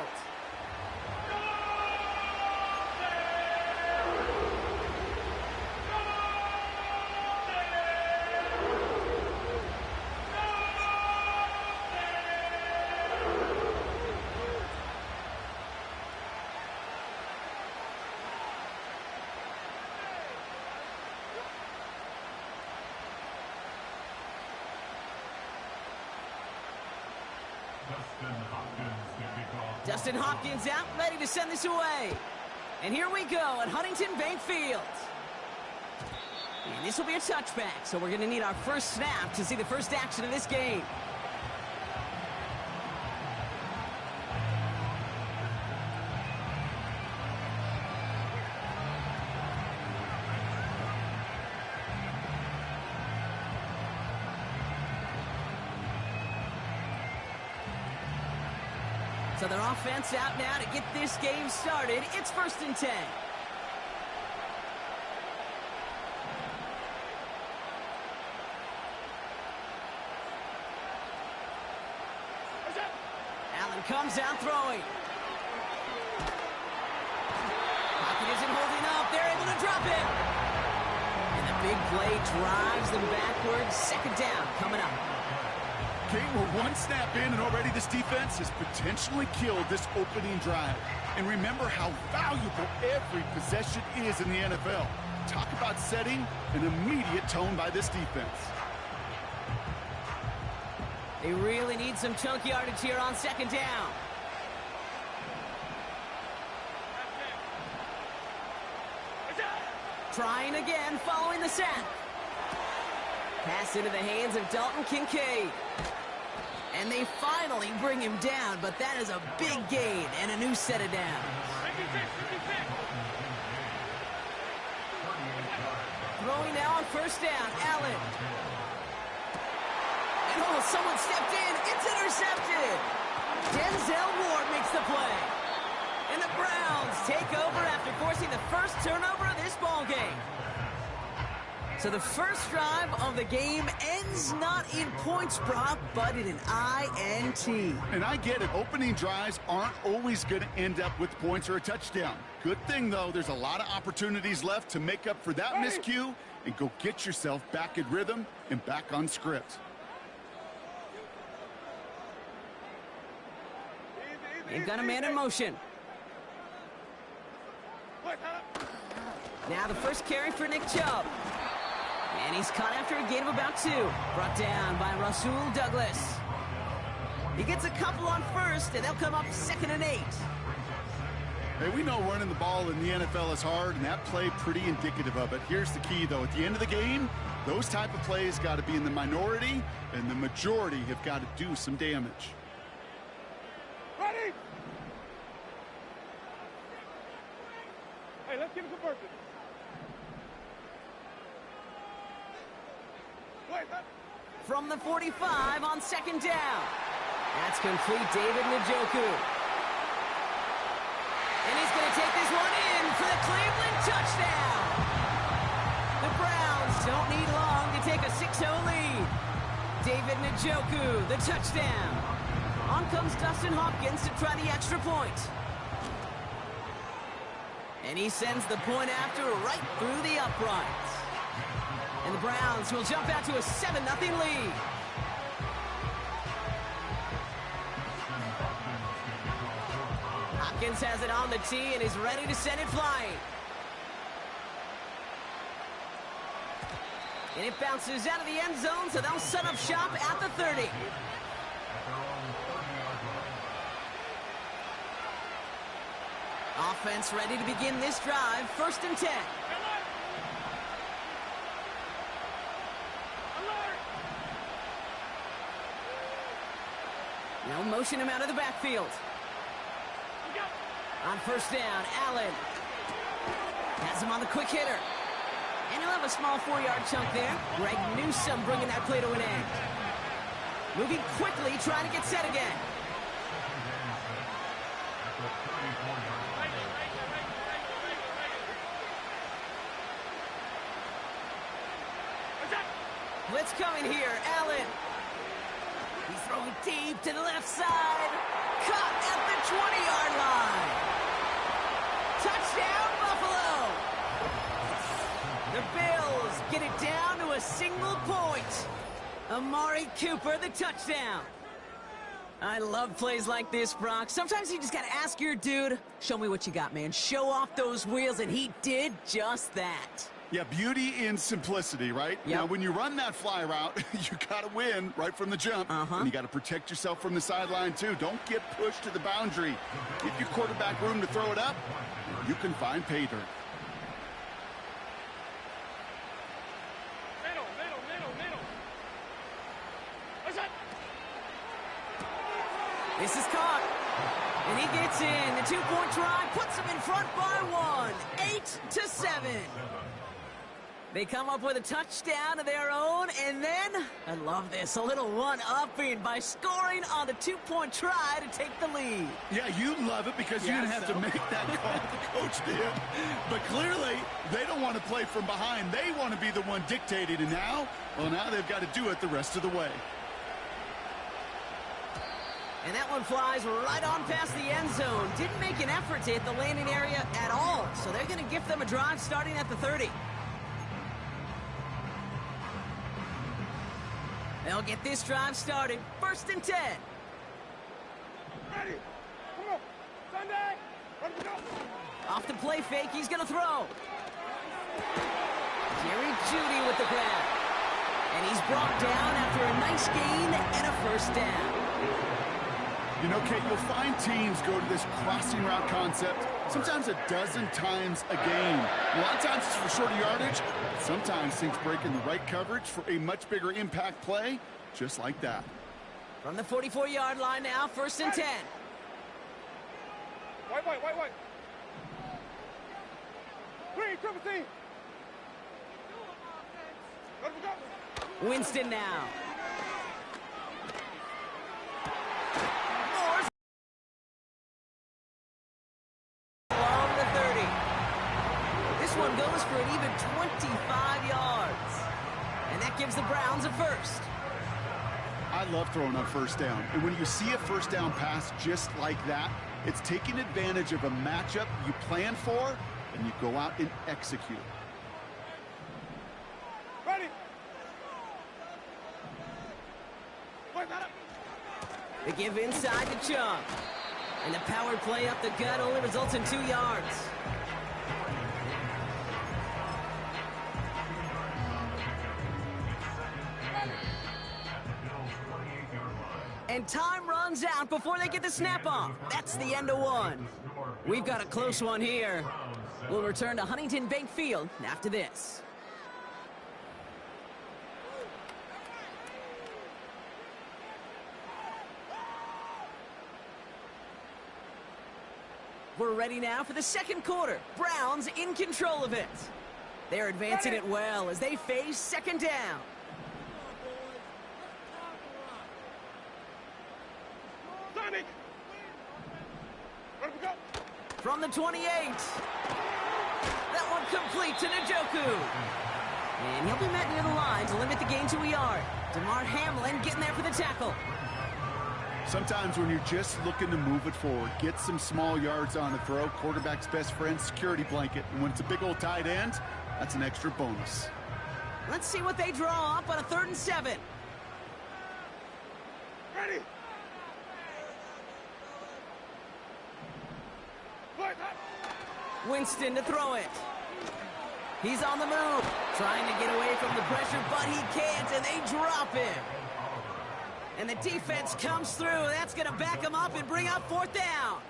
Dustin Hopkins out, ready to send this away. And here we go at Huntington Bank Field. And this will be a touchback, so we're going to need our first snap to see the first action of this game. So their offense out now to get this game started. It's 1st and 10. Allen comes out throwing. Pocket isn't holding up. They're able to drop it. And the big play drives them backwards. 2nd down coming up. Kate, we're one snap in, and already this defense has potentially killed this opening drive. And remember how valuable every possession is in the NFL. Talk about setting an immediate tone by this defense. They really need some chunk yardage here on 2nd down. Trying again, following the sack. Pass into the hands of Dalton Kincaid. And they finally bring him down, but that is a big gain and a new set of downs. Throwing now on 1st down, Allen. And oh, someone stepped in. It's intercepted. Denzel Ward makes the play. And the Browns take over after forcing the first turnover of this ballgame. So the first drive of the game ends not in points, Brock, but in an INT. And I get it. Opening drives aren't always going to end up with points or a touchdown. Good thing, though, there's a lot of opportunities left to make up for that miscue and go get yourself back in rhythm and back on script. They've got a man in motion. Now the first carry for Nick Chubb. And he's caught after a gain of about 2. Brought down by Rasul Douglas. He gets a couple on 1st, and they'll come up 2nd and 8. Hey, we know running the ball in the NFL is hard, and that play pretty indicative of it. Here's the key, though. At the end of the game, those type of plays got to be in the minority, and the majority have got to do some damage. Ready? Hey, let's get it converted. From the 45 on 2nd down. That's complete, David Njoku. And he's going to take this one in for the Cleveland touchdown. The Browns don't need long to take a 6-0 lead. David Njoku, the touchdown. On comes Dustin Hopkins to try the extra point. And he sends the point after right through the uprights. And the Browns will jump out to a 7-0 lead. Hopkins has it on the tee and is ready to send it flying. And it bounces out of the end zone, so they'll set up shop at the 30. Offense ready to begin this drive, 1st and 10. Now motion him out of the backfield. On 1st down, Allen has him on the quick hitter. And he'll have a small 4-yard chunk there. Greg Newsome bringing that play to an end. Moving quickly, trying to get set again. Blitz coming here. Allen. He's throwing deep to the left side. Caught at the 20-yard line. Touchdown, Buffalo. The Bills get it down to a single point. Amari Cooper, the touchdown. I love plays like this, Brock. Sometimes you just got to ask your dude, show me what you got, man. Show off those wheels, and he did just that. Yeah, beauty in simplicity, right? Yep. Now, when you run that fly route, you got to win right from the jump. And you got to protect yourself from the sideline, too. Don't get pushed to the boundary. Give your quarterback room to throw it up. You can find pay dirt. This is caught. And he gets in. The two-point try puts him in front by 1. 8-7. They come up with a touchdown of their own, and then, I love this, a little one-upping by scoring on the two-point try to take the lead. Yeah, you love it because you didn't have to make that call. The coach did. But clearly, they don't want to play from behind. They want to be the one dictated. And now, well, now they've got to do it the rest of the way. And that one flies right on past the end zone. Didn't make an effort to hit the landing area at all. So they're going to give them a drive starting at the 30. They'll get this drive started. 1st and 10. Ready. Come on. Sunday. Ready to go. Off the play fake, he's going to throw. Jerry Jeudy with the grab. And he's brought down after a nice gain and a 1st down. You know, Kate, you'll find teams go to this crossing route concept sometimes a dozen times a game. A lot of times it's for shorter yardage. Sometimes things break in the right coverage for a much bigger impact play, just like that. From the 44-yard line now, 1st and 10. Wait. Green, triple team. Let him go. Winston now. Along the 30. This one goes for an even 25 yards. And that gives the Browns a 1st. I love throwing on 1st down. And when you see a 1st down pass just like that, it's taking advantage of a matchup you plan for, and you go out and execute. Ready. Wait, got it. They give inside to Chubb. And the power play up the gut only results in 2 yards. And time runs out before they get the snap off. That's the end of one. We've got a close one here. We'll return to Huntington Bank Field after this. We're ready now for the 2nd quarter. Browns in control of it. They're advancing it well as they face 2nd down. Sonic. Let him go. From the 28. That one complete to Njoku. And he'll be met near the line to limit the gain to a yard. DeMar Hamlin getting there for the tackle. Sometimes when you're just looking to move it forward, get some small yards on a throw, quarterback's best friend, security blanket. And when it's a big old tight end, that's an extra bonus. Let's see what they draw up on a 3rd and 7. Ready. Winston to throw it. He's on the move, trying to get away from the pressure, but he can't, and they drop him. And the defense comes through. That's going to back him up and bring up 4th down.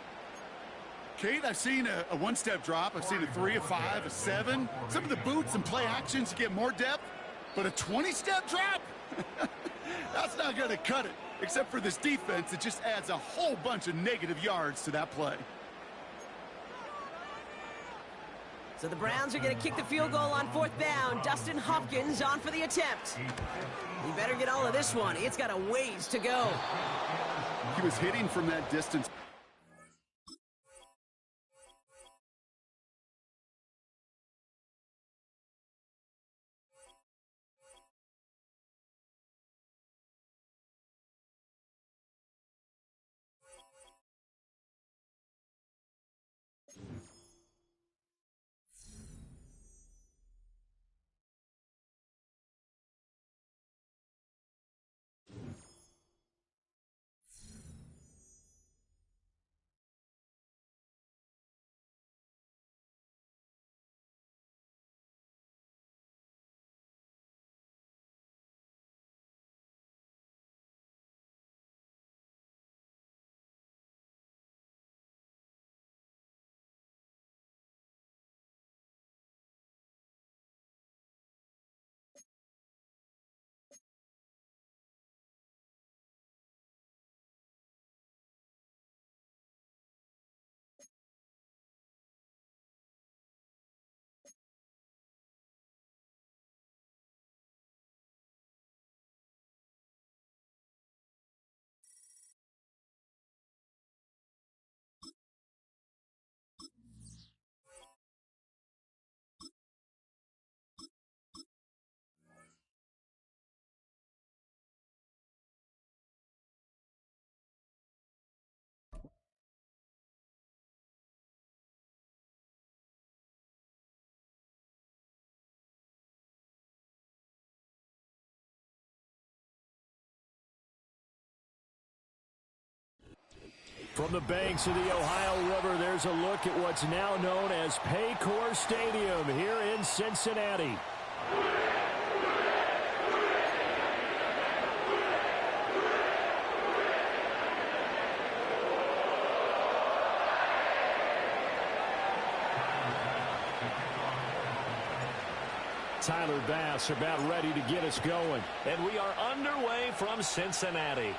Kate, I've seen a one-step drop. I've seen a 3, a 5, a 7. Some of the boots and play actions get more depth, but a 20-step drop? That's not going to cut it. Except for this defense, it just adds a whole bunch of negative yards to that play. So the Browns are going to kick the field goal on 4th down. Dustin Hopkins on for the attempt. He better get all of this one. It's got a ways to go. He was hitting from that distance. From the banks of the Ohio River, there's a look at what's now known as Paycor Stadium here in Cincinnati. Tyler Bass about ready to get us going. And we are underway from Cincinnati.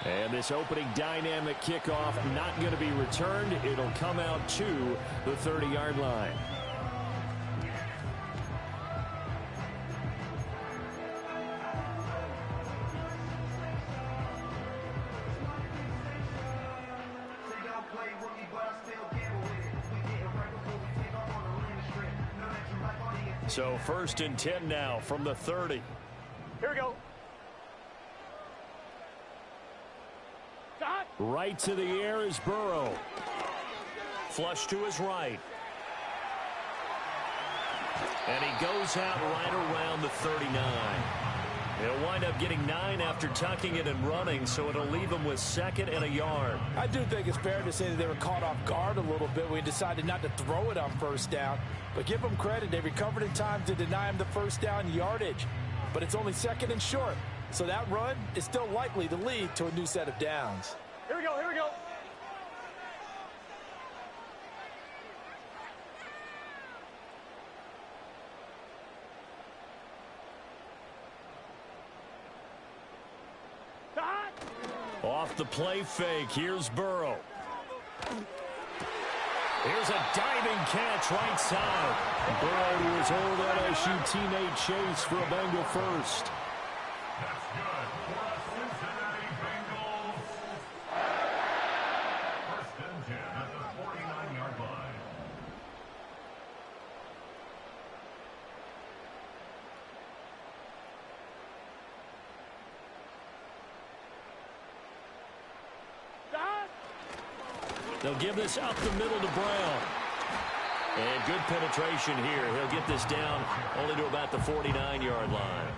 And this opening dynamic kickoff not going to be returned. It'll come out to the 30-yard line. So 1st and 10 now from the 30. Here we go. Right to the air is Burrow. Flush to his right. And he goes out right around the 39. He'll wind up getting 9 after tucking it and running, so it'll leave him with 2nd and a yard. I do think it's fair to say that they were caught off guard a little bit. We decided not to throw it on 1st down. But give them credit. They recovered in time to deny him the 1st down yardage. But it's only 2nd and short. So that run is still likely to lead to a new set of downs. Here we go, here we go. Off the play fake, here's Burrow. Here's a diving catch right side. Burrow to his old LSU teammate Chase for a Bengal first. That's good for the Cincinnati Bengals. 1st and 10 at the 49-yard line. They'll give this up the middle to Brown. And good penetration here. He'll get this down only to about the 49-yard line.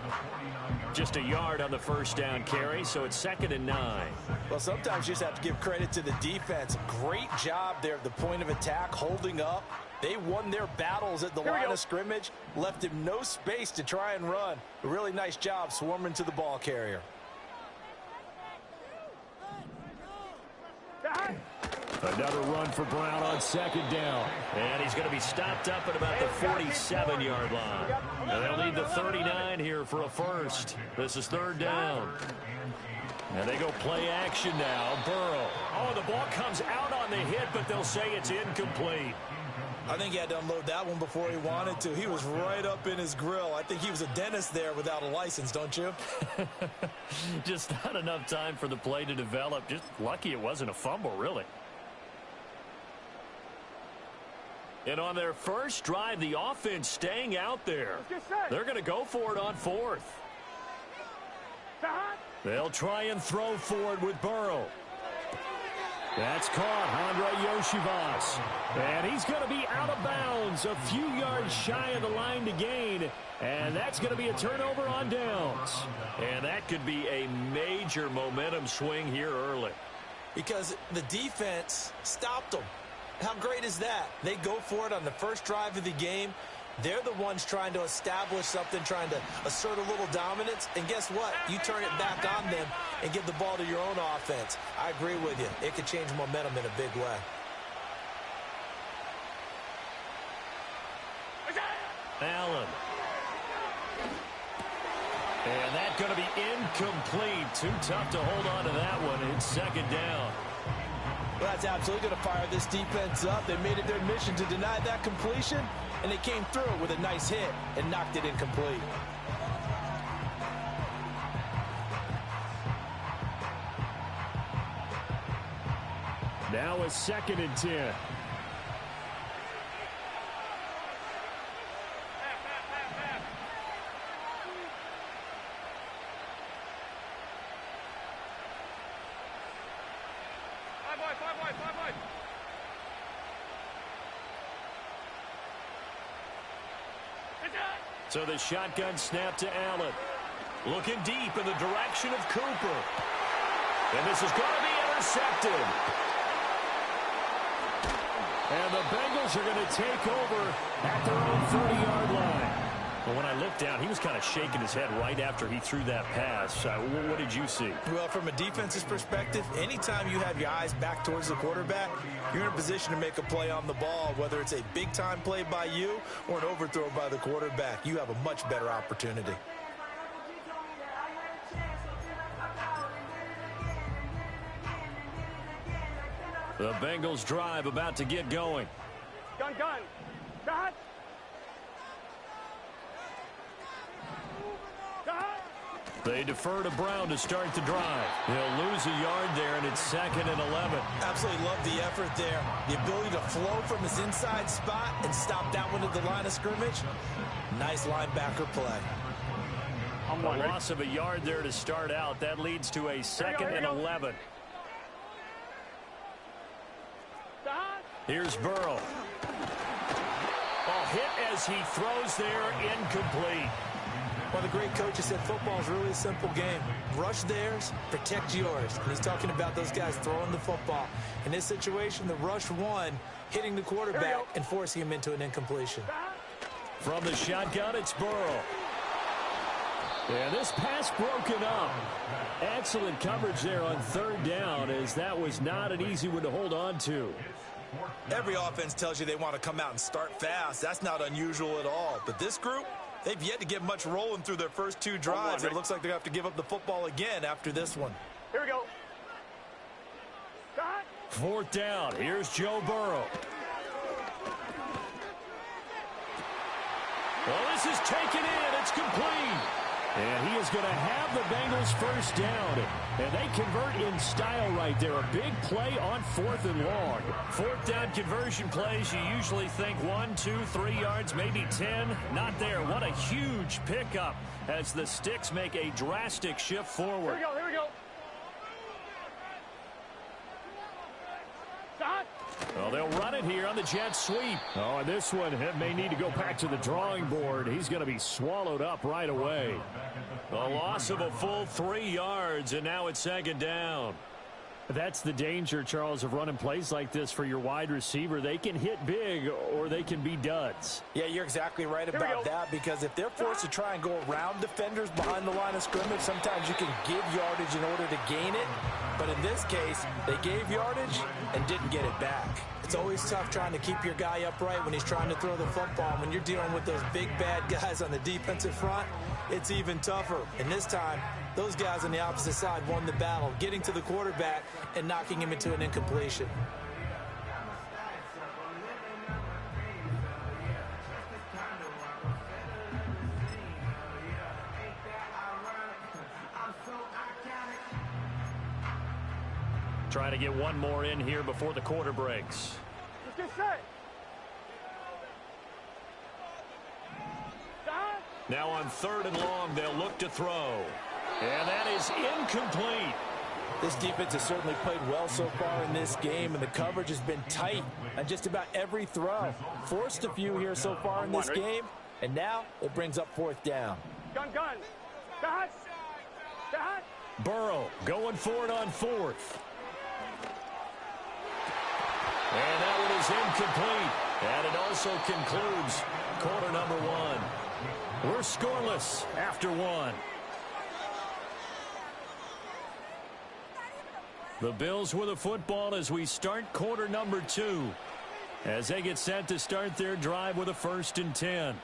Just a yard on the 1st down carry, so it's 2nd and 9. Well, sometimes you just have to give credit to the defense. Great job there at the point of attack, holding up. They won their battles at the line of scrimmage, left him no space to try and run. A really nice job swarming to the ball carrier. Another run for Brown on 2nd down. And he's going to be stopped up at about the 47-yard line. And they'll need the 39 here for a first. This is 3rd down. And they go play action now. Burrow. Oh, the ball comes out on the hit, but they'll say it's incomplete. I think he had to unload that one before he wanted to. He was right up in his grill. I think he was a dentist there without a license, don't you? Just not enough time for the play to develop. Just lucky it wasn't a fumble, really. And on their first drive, the offense staying out there. They're going to go for it on 4th. They'll try and throw for it with Burrow. That's caught, Andre Yoshivas. And he's going to be out of bounds, a few yards shy of the line to gain. And that's going to be a turnover on downs. And that could be a major momentum swing here early. Because the defense stopped them. How great is that? They go for it on the first drive of the game. They're the ones trying to establish something, trying to assert a little dominance. And guess what? You turn it back on them and give the ball to your own offense. I agree with you. It could change momentum in a big way. Allen. And that's going to be incomplete. Too tough to hold on to that one. It's 2nd down. Well, that's absolutely going to fire this defense up. They made it their mission to deny that completion, and they came through with a nice hit and knocked it incomplete. Now a 2nd and 10. So the shotgun snap to Allen. Looking deep in the direction of Cooper. And this is going to be intercepted. And the Bengals are going to take over at their own 30-yard line. Well, when I looked down, he was kind of shaking his head right after he threw that pass. What did you see? Well, from a defense's perspective, anytime you have your eyes back towards the quarterback, you're in a position to make a play on the ball, whether it's a big-time play by you or an overthrow by the quarterback. You have a much better opportunity. The Bengals drive about to get going. Gun. Dot. They defer to Brown to start the drive. They'll lose a yard there, and it's 2nd and 11. Absolutely love the effort there. The ability to flow from his inside spot and stop that one at the line of scrimmage. Nice linebacker play. A loss of a yard there to start out. That leads to a 2nd and 11. Here's Burrow. Hit as he throws there, incomplete. One of the great coaches said football is really a simple game. Rush theirs, protect yours. And he's talking about those guys throwing the football. In this situation, the rush won, hitting the quarterback and forcing him into an incompletion. From the shotgun, it's Burrow. And this pass broken up. Excellent coverage there on 3rd down, as that was not an easy one to hold on to. Every offense tells you they want to come out and start fast. That's not unusual at all. But this group, they've yet to get much rolling through their first 2 drives. It looks like they have to give up the football again after this one. Here we go. 4th down. Here's Joe Burrow. Well, this is taken in. It's complete. And he is going to have the Bengals first down. And they convert in style right there. A big play on 4th and long. 4th down conversion plays, you usually think 1, 2, 3 yards, maybe 10. Not there. What a huge pickup as the Sticks make a drastic shift forward. Here we go. Stop. Well, they'll run it here on the jet sweep. Oh, and this one may need to go back to the drawing board. He's going to be swallowed up right away. A loss of a full 3 yards, and now it's 2nd down. That's the danger, Charles, of running plays like this for your wide receiver. They can hit big or they can be duds. Yeah, you're exactly right about that, because if they're forced to try and go around defenders behind the line of scrimmage, sometimes you can give yardage in order to gain it. But in this case, they gave yardage and didn't get it back. It's always tough trying to keep your guy upright when he's trying to throw the football. When you're dealing with those big, bad guys on the defensive front, it's even tougher. And this time, those guys on the opposite side won the battle, getting to the quarterback and knocking him into an incompletion. Trying to get one more in here before the quarter breaks. Let's get set. Now on 3rd and long, they'll look to throw. And that is incomplete. This defense has certainly played well so far in this game, and the coverage has been tight on just about every throw. Forced a few here so far in this game, and now it brings up 4th down. Gun. Burrow going for it on 4th. And that one is incomplete. And it also concludes quarter number 1. We're scoreless after 1. The Bills with the football as we start quarter number 2. As they get set to start their drive with a 1st and 10.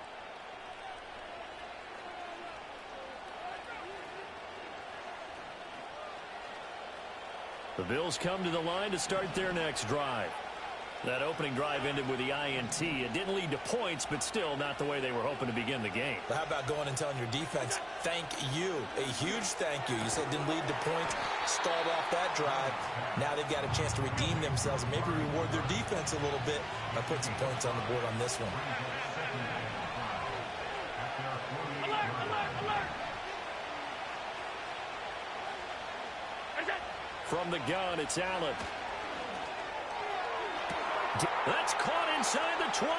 The Bills come to the line to start their next drive. That opening drive ended with the INT. It didn't lead to points, but still not the way they were hoping to begin the game. But how about going and telling your defense, thank you, a huge thank you. You said it didn't lead to points, stalled off that drive. Now they've got a chance to redeem themselves and maybe reward their defense a little bit by putting some points on the board on this one. From the gun, it's Allen. That's caught inside the 20.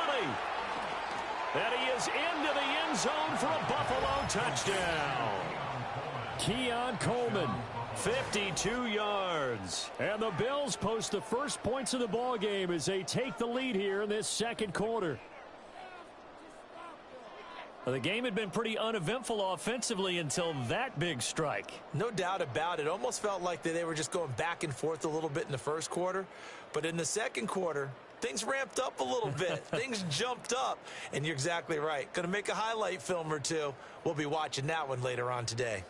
And he is into the end zone for a Buffalo touchdown. Keon Coleman 52 yards. And the Bills post the first points of the ball game as they take the lead here in this second quarter. Well, the game had been pretty uneventful offensively until that big strike. No doubt about it. Almost felt like they were just going back and forth a little bit in the first quarter. But in the second quarter, things ramped up a little bit. Things jumped up. And you're exactly right. Going to make a highlight film or two. We'll be watching that one later on today.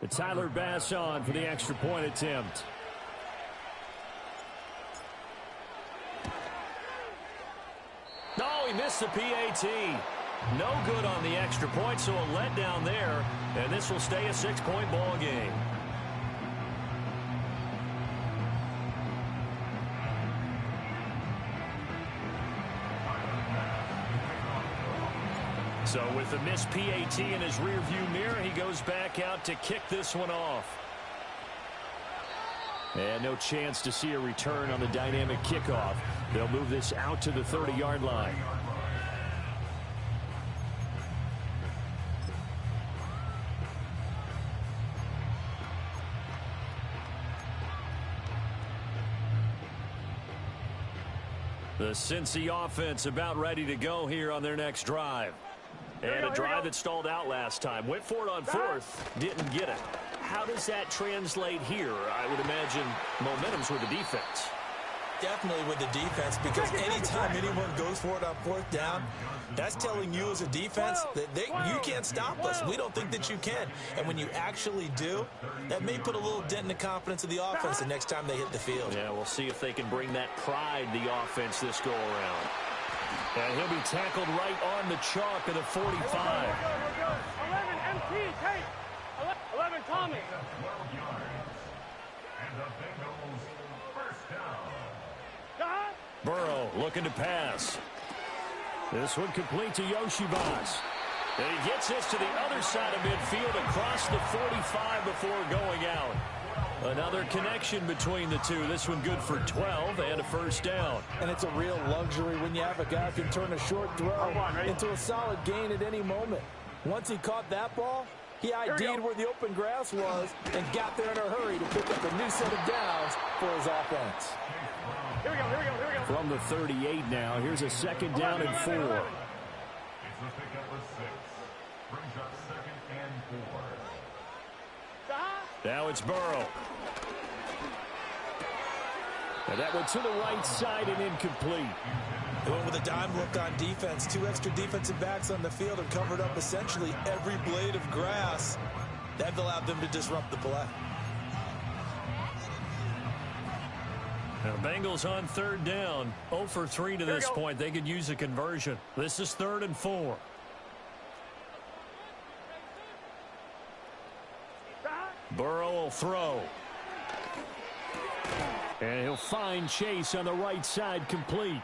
Tyler Bass on for the extra point attempt. No, he missed the PAT. No good on the extra point, so a letdown there. And this will stay a 6-point ball game. So with the missed PAT in his rearview mirror, he goes back out to kick this one off. And no chance to see a return on the dynamic kickoff. They'll move this out to the 30-yard line. The Cincy offense about ready to go here on their next drive. And a drive that stalled out last time. Went for it on fourth, didn't get it. How does that translate here? I would imagine momentum's with the defense. Definitely with the defense, because anytime anyone goes for it on fourth down, that's telling you as a defense that you can't stop us. We don't think that you can. And when you actually do, that may put a little dent in the confidence of the offense the next time they hit the field. Yeah, we'll see if they can bring that pride, the offense, this go-around. And he'll be tackled right on the chalk of the 45. We're good. 11 MT, take. 11 Tommy. And the Bengals first down. Burrow looking to pass. This one complete to Yoshibas. And he gets this to the other side of midfield across the 45 before going out. Another connection between the two. This one good for 12 and a first down. And it's a real luxury when you have a guy who can turn a short throw into a solid gain at any moment. Once he caught that ball, he ID'd where the open grass was and got there in a hurry to pick up a new set of downs for his offense. Here we go. From the 38 now, here's a second down and 4. It's a pickup of 6. Brings up 2nd and 4. Now it's Burrow. And that went to the right side and incomplete. They went with a dime look on defense. 2 extra defensive backs on the field and covered up essentially every blade of grass. That allowed them to disrupt the play. Now, Bengals on third down. 0 for 3 to this point. They could use a conversion. This is 3rd and 4. Burrow will throw. And he'll find Chase on the right side complete.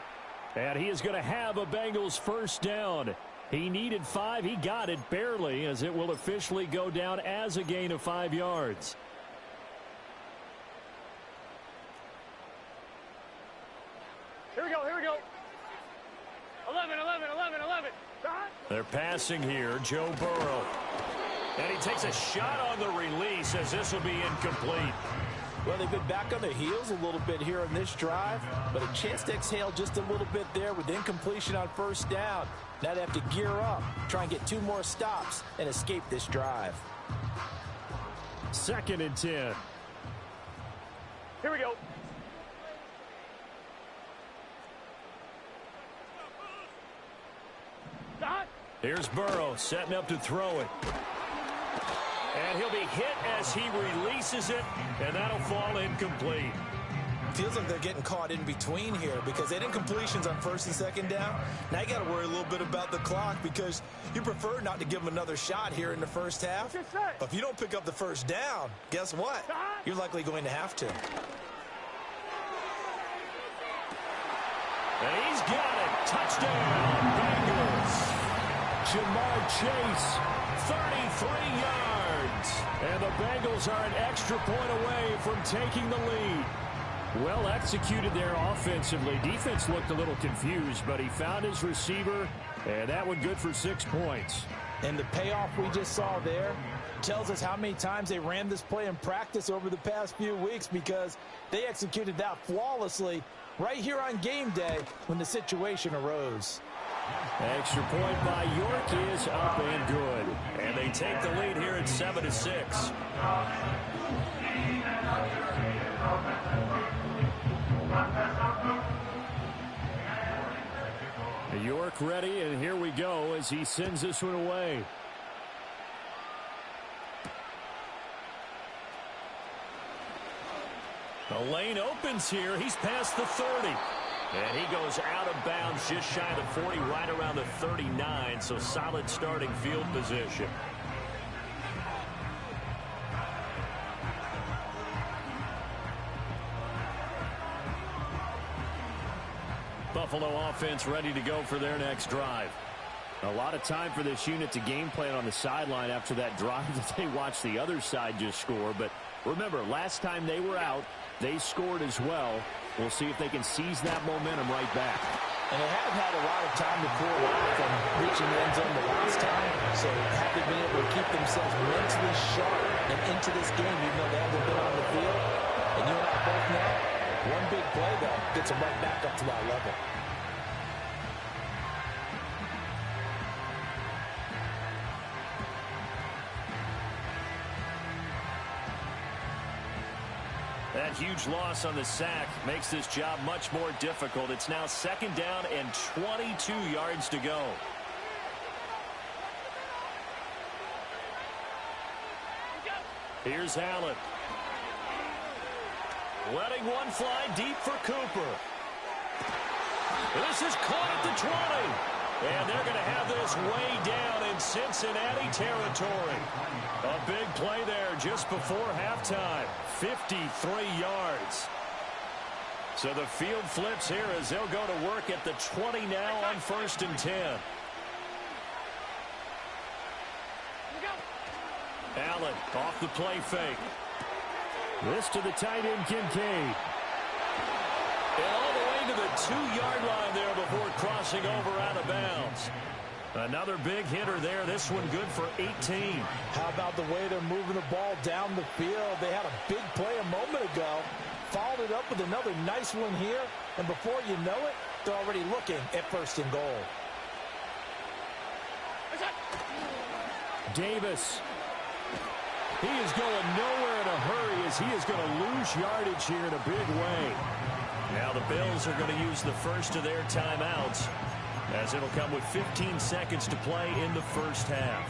And he is going to have a Bengals first down. He needed 5. He got it barely, as it will officially go down as a gain of 5 yards. Here we go. 11. They're passing here, Joe Burrow. And he takes a shot on the release, as this will be incomplete. Well, they've been back on their heels a little bit here on this drive, but a chance to exhale just a little bit there with incompletion on first down. Now they have to gear up, try and get 2 more stops, and escape this drive. 2nd and 10. Here we go. Here's Burrow setting up to throw it. And he'll be hit as he releases it, and that'll fall incomplete. Feels like they're getting caught in between here because they had incompletions on 1st and 2nd down. Now you got to worry a little bit about the clock because you prefer not to give them another shot here in the first half. But if you don't pick up the first down, guess what? You're likely going to have to. And he's got it. Touchdown, Bengals. Jamar Chase, 33 yards. And the Bengals are an extra point away from taking the lead. Well executed there offensively. Defense looked a little confused, but he found his receiver, and that one good for 6 points. And the payoff we just saw there, tells us how many times they ran this play in practice over the past few weeks, because they executed that flawlessly right here on game day when the situation arose. Extra point by York is up and good. And they take the lead here at 7-6. York ready, and here we go as he sends this one away. The lane opens here. He's past the 30. And he goes out of bounds just shy of the 40, right around the 39. So solid starting field position. Buffalo offense ready to go for their next drive. A lot of time for this unit to game plan on the sideline after that drive that they watched the other side just score. But remember, last time they were out, they scored as well. We'll see if they can seize that momentum right back. And they haven't had a lot of time to cool off from reaching the end zone the last time. So have they been able to keep themselves mentally sharp and into this game, even though they haven't been on the field? And you and I both know, one big play, though, gets them right back up to that level. That huge loss on the sack makes this job much more difficult. It's now 2nd down and 22 yards to go. Here's Allen. Letting one fly deep for Cooper. This is caught at the 20. And they're going to have this way down in Cincinnati territory. A big play there just before halftime. 53 yards. So the field flips here as they'll go to work at the 20 now on 1st and 10. Allen off the play fake. This to the tight end, Kincaid. And all the way to the 2-yard line there before crossing over out of bounds. Another big hitter there. This one good for 18. How about the way they're moving the ball down the field? They had a big play a moment ago. Followed it up with another nice one here. And before you know it, they're already looking at 1st and goal. Davis. He is going nowhere in a hurry as he is going to lose yardage here in a big way. Now the Bills are going to use the first of their timeouts, as it'll come with 15 seconds to play in the first half.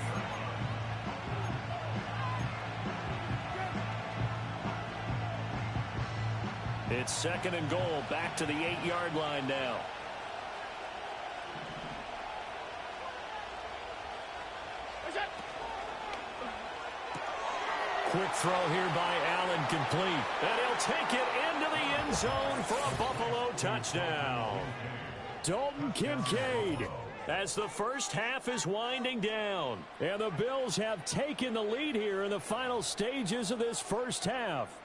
It's 2nd and goal, back to the 8-yard line now. Quick throw here by Allen, complete. And he'll take it into the end zone for a Buffalo touchdown. Dalton Kincaid, as the first half is winding down. And the Bills have taken the lead here in the final stages of this first half.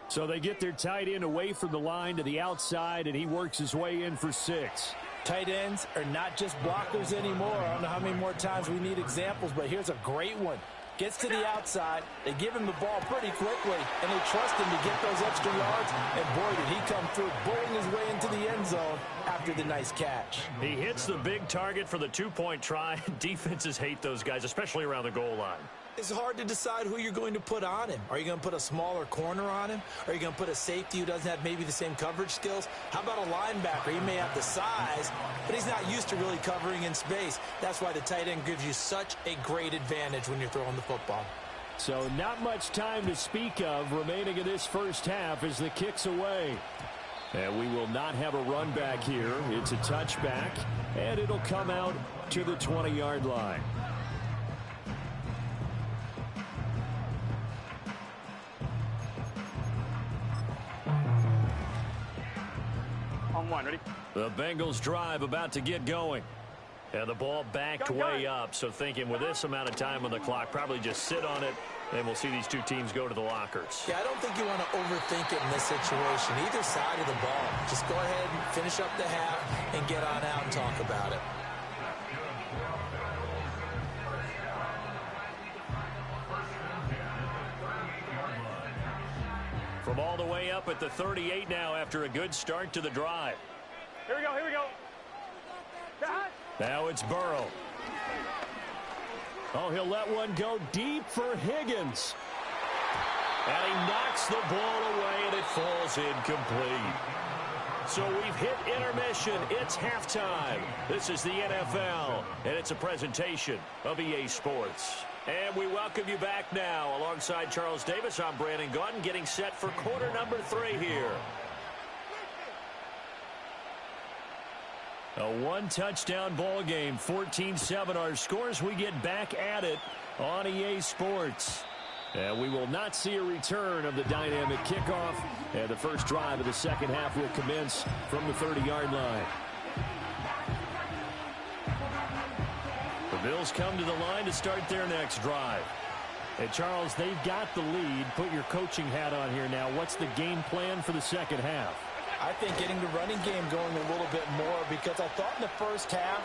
So they get their tight end away from the line to the outside, and he works his way in for 6. Tight ends are not just blockers anymore. I don't know how many more times we need examples, but here's a great one. Gets to the outside, they give him the ball pretty quickly, and they trust him to get those extra yards, and boy, did he come through, bowling his way into the end zone after the nice catch. He hits the big target for the 2-point try. Defenses hate those guys, especially around the goal line. It's hard to decide who you're going to put on him. Are you going to put a smaller corner on him? Are you going to put a safety who doesn't have maybe the same coverage skills? How about a linebacker? He may have the size, but he's not used to really covering in space. That's why the tight end gives you such a great advantage when you're throwing the football. So not much time to speak of remaining in this first half as the kick's away. And we will not have a run back here. It's a touchback, and it'll come out to the 20-yard line. On 1, ready? The Bengals drive about to get going. And the ball backed way up, so thinking with this amount of time on the clock, probably just sit on it, and we'll see these two teams go to the lockers. Yeah, I don't think you want to overthink it in this situation, either side of the ball. Just go ahead and finish up the half and get on out and talk about it. All the way up at the 38 now after a good start to the drive. Here we go, here we go. Now it's Burrow. Oh, he'll let one go deep for Higgins. And he knocks the ball away, and it falls incomplete. So we've hit intermission. It's halftime. This is the NFL, and it's a presentation of EA Sports. And we welcome you back now. Alongside Charles Davis, I'm Brandon Gaudin, getting set for quarter number 3 here. A one-touchdown ball game, 14-7 our scores. We get back at it on EA Sports. And we will not see a return of the dynamic kickoff. And the first drive of the second half will commence from the 30-yard line. The Bills come to the line to start their next drive. And Charles, they've got the lead. Put your coaching hat on here now. What's the game plan for the second half? I think getting the running game going a little bit more, because I thought in the first half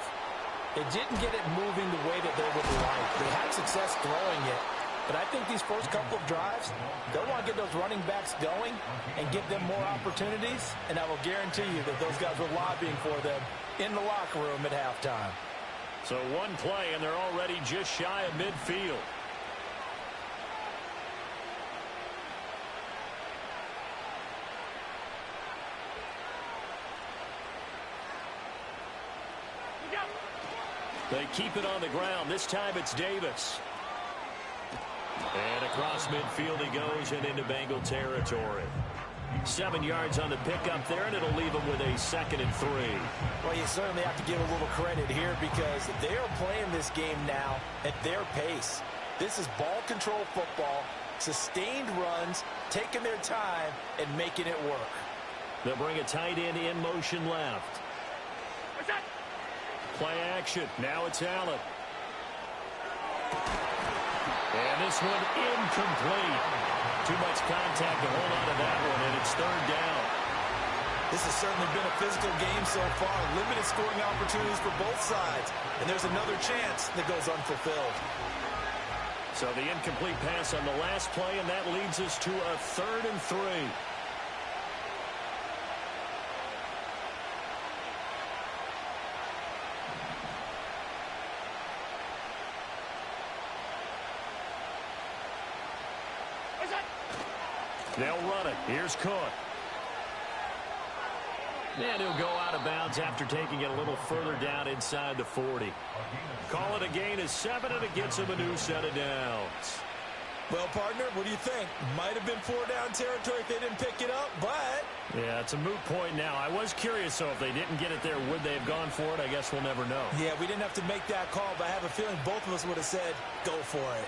they didn't get it moving the way that they would like. They had success throwing it. But I think these first couple of drives, they'll want to get those running backs going and give them more opportunities. And I will guarantee you that those guys were lobbying for them in the locker room at halftime. So one play, and they're already just shy of midfield. They keep it on the ground. This time it's Davis. And across midfield he goes and into Bengal territory. 7 yards on the pickup there, and it'll leave him with a 2nd and 3. Well, you certainly have to give a little credit here, because they are playing this game now at their pace. This is ball control football, sustained runs, taking their time, and making it work. They'll bring a tight end in motion left. Play action. Now it's Allen. And this one incomplete. Too much contact to hold on to that one, and it's 3rd down. This has certainly been a physical game so far. Limited scoring opportunities for both sides. And there's another chance that goes unfulfilled. So the incomplete pass on the last play, and that leads us to a 3rd and 3. They'll run it. Here's Cook. And he'll go out of bounds after taking it a little further down inside the 40. Call it a gain of 7, and it gets him a new set of downs. Well, partner, what do you think? Might have been 4-down territory if they didn't pick it up, but... Yeah, it's a moot point now. I was curious, so if they didn't get it there, would they have gone for it? I guess we'll never know. Yeah, we didn't have to make that call, but I have a feeling both of us would have said, go for it.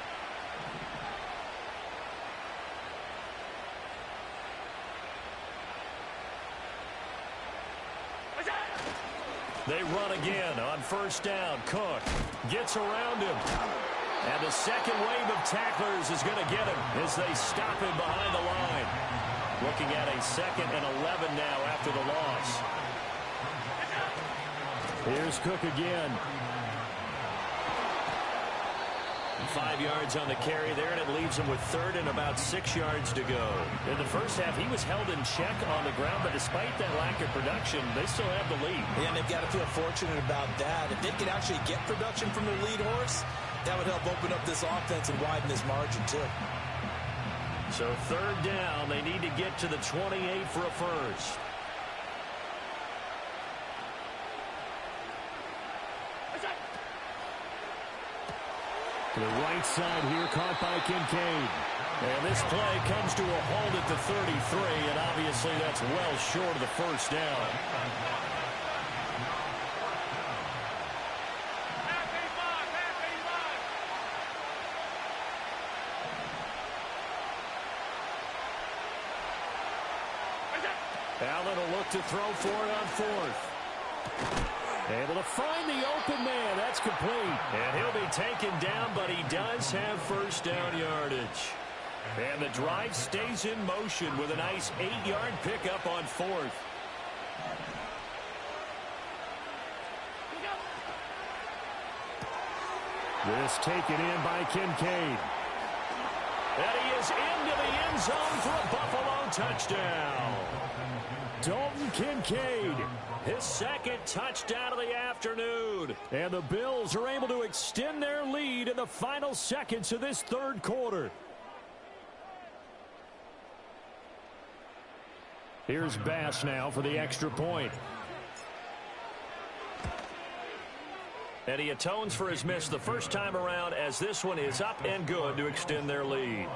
They run again on 1st down. Cook gets around him. And the second wave of tacklers is going to get him as they stop him behind the line. Looking at a 2nd and 11 now after the loss. Here's Cook again. 5 yards on the carry there, and it leaves him with 3rd and about 6 yards to go. In the first half, he was held in check on the ground, but despite that lack of production, they still have the lead. Yeah, and they've got to feel fortunate about that. If they could actually get production from their lead horse, that would help open up this offense and widen this margin, too. So 3rd down, they need to get to the 28 for a first. To the right side here, caught by Kincaid. And this play comes to a halt at the 33, and obviously that's well short of the first down. Allen will look to throw for it on 4th. Able to find the open man. That's complete. And he'll be taken down, but he does have 1st down yardage. And the drive stays in motion with a nice 8-yard pickup on 4th. This taken in by Kincaid. And he is into the end zone for a Buffalo touchdown. Dalton Kincaid, his second touchdown of the afternoon. And the Bills are able to extend their lead in the final seconds of this third quarter. Here's Bass now for the extra point. And he atones for his miss the first time around, as this one is up and good to extend their lead.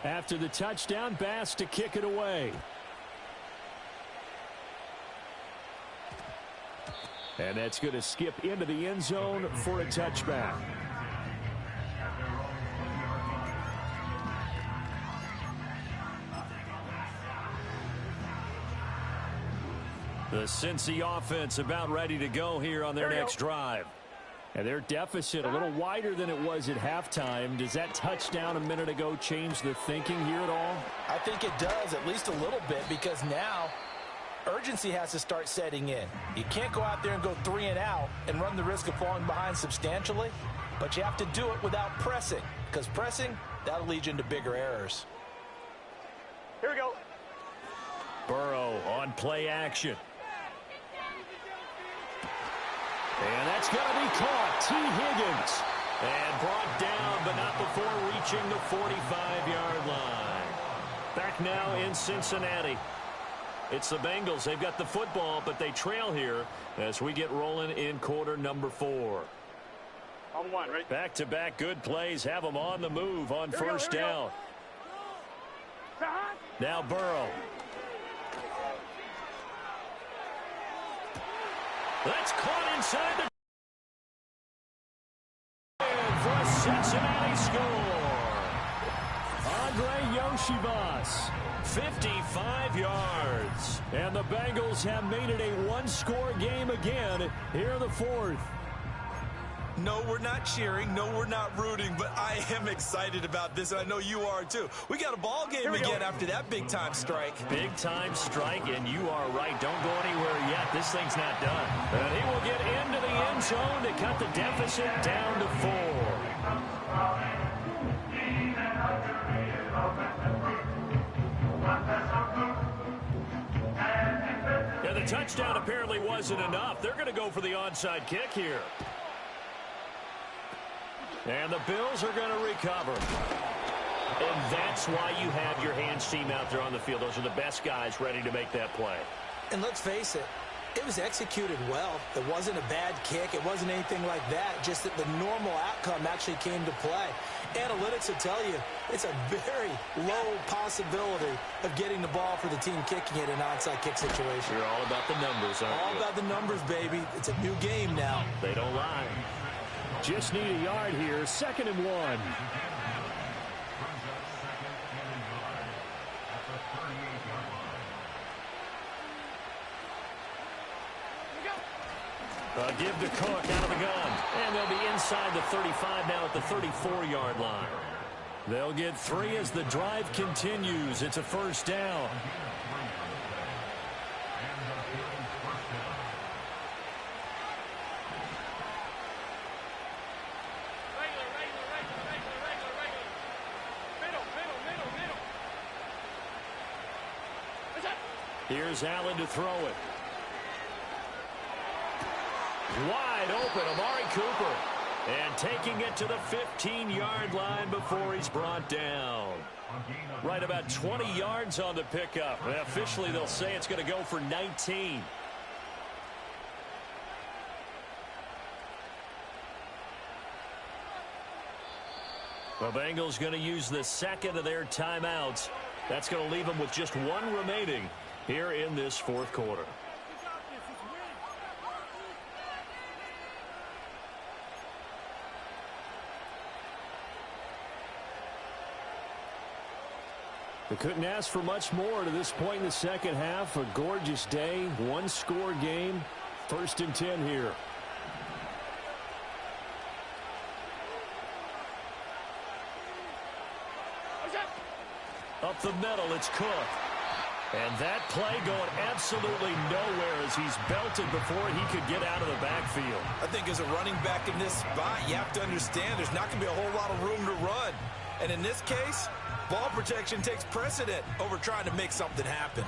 After the touchdown, Bass to kick it away. And that's going to skip into the end zone for a touchback. The Cincy offense about ready to go here on their next drive. And their deficit a little wider than it was at halftime. Does that touchdown a minute ago change the thinking here at all? I think it does, at least a little bit, because now urgency has to start setting in. You can't go out there and go 3 and out and run the risk of falling behind substantially, but you have to do it without pressing, because pressing, that'll lead you into bigger errors. Here we go. Burrow on play action. And that's going to be caught. T. Higgins. And brought down, but not before reaching the 45-yard line. Back now in Cincinnati. It's the Bengals. They've got the football, but they trail here as we get rolling in quarter number 4. On one, right? Back-to-back good plays have them on the move on first down. Now Burrow. That's caught inside the for a Cincinnati score. Andre Yoshibas, 55 yards. And the Bengals have made it a one-score game again here in the fourth. No, we're not cheering. No, we're not rooting, but I am excited about this, and I know you are too. We got a ball game again after that big-time strike. Big-time strike, and you are right. Don't go anywhere yet. This thing's not done. And he will get into the end zone to cut the deficit down to 4. And the touchdown apparently wasn't enough. They're going to go for the onside kick here. And the Bills are going to recover. And that's why you have your hands team out there on the field. Those are the best guys ready to make that play. And let's face it, it was executed well. It wasn't a bad kick. It wasn't anything like that. Just that the normal outcome actually came to play. Analytics will tell you it's a very low possibility of getting the ball for the team kicking it in an onside kick situation. You're all about the numbers, aren't you? All about the numbers, baby. It's a new game now. They don't lie. Just need a yard here. 2nd and 1. Give to Cook out of the gun. And they'll be inside the 35 now at the 34-yard line. They'll get 3 as the drive continues. It's a first down. Here's Allen to throw it. Wide open, Amari Cooper. And taking it to the 15-yard line before he's brought down. Right about 20 yards on the pickup. Well, officially, they'll say it's going to go for 19. The Bengals going to use the second of their timeouts. That's going to leave them with just 1 remaining here in this fourth quarter. They couldn't ask for much more to this point in the second half. A gorgeous day, 1-score game. 1st and 10 here. Up the middle, it's Cook. And that play going absolutely nowhere as he's belted before he could get out of the backfield. I think as a running back in this spot, you have to understand there's not going to be a whole lot of room to run. And in this case, ball protection takes precedent over trying to make something happen.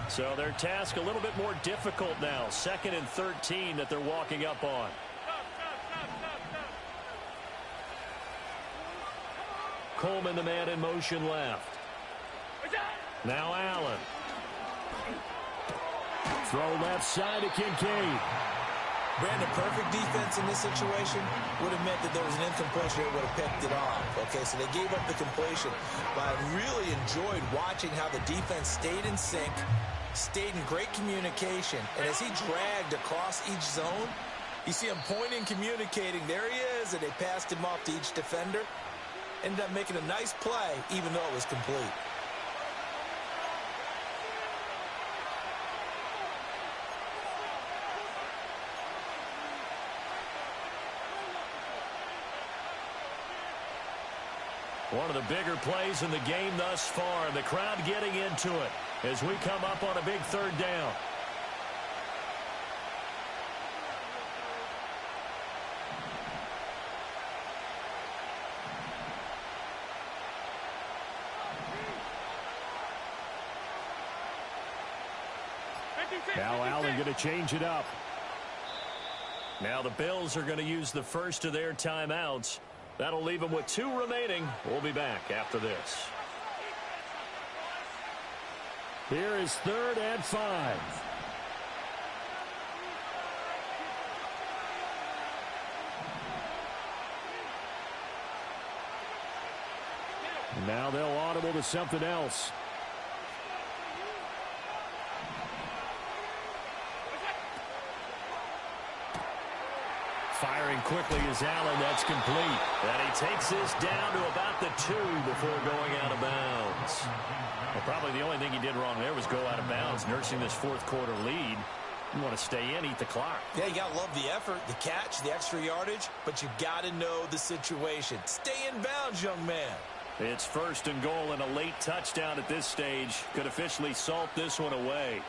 So their task a little bit more difficult now. 2nd and 13 that they're walking up on. Coleman, the man in motion left. Now Allen. Throw left side to Kincaid. Brandon, perfect defense in this situation would have meant that there was an incompletion that would have picked it off. Okay, so they gave up the completion. But I really enjoyed watching how the defense stayed in sync, stayed in great communication. And as he dragged across each zone, you see him pointing, communicating. There he is, and they passed him off to each defender. Ended up making a nice play, even though it was complete. One of the bigger plays in the game thus far, and the crowd getting into it as we come up on a big 3rd down. Now Allen going to change it up. Now the Bills are going to use the first of their timeouts. That'll leave them with 2 remaining. We'll be back after this. Here is 3rd and 5. Now they'll audible to something else. Firing quickly is Allen. That's complete. And he takes this down to about the 2 before going out of bounds. Well, probably the only thing he did wrong there was go out of bounds, nursing this 4th quarter lead. You want to stay in, eat the clock. Yeah, you got to love the effort, the catch, the extra yardage, but you got to know the situation. Stay in bounds, young man. It's 1st and goal and a late touchdown at this stage. Could officially salt this one away.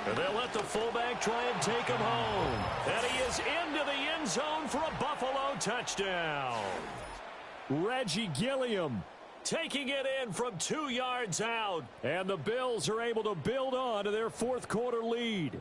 And they'll let the fullback try and take him home. And he is into the end zone for a Buffalo touchdown. Reggie Gilliam taking it in from 2 yards out. And the Bills are able to build on to their 4th quarter lead.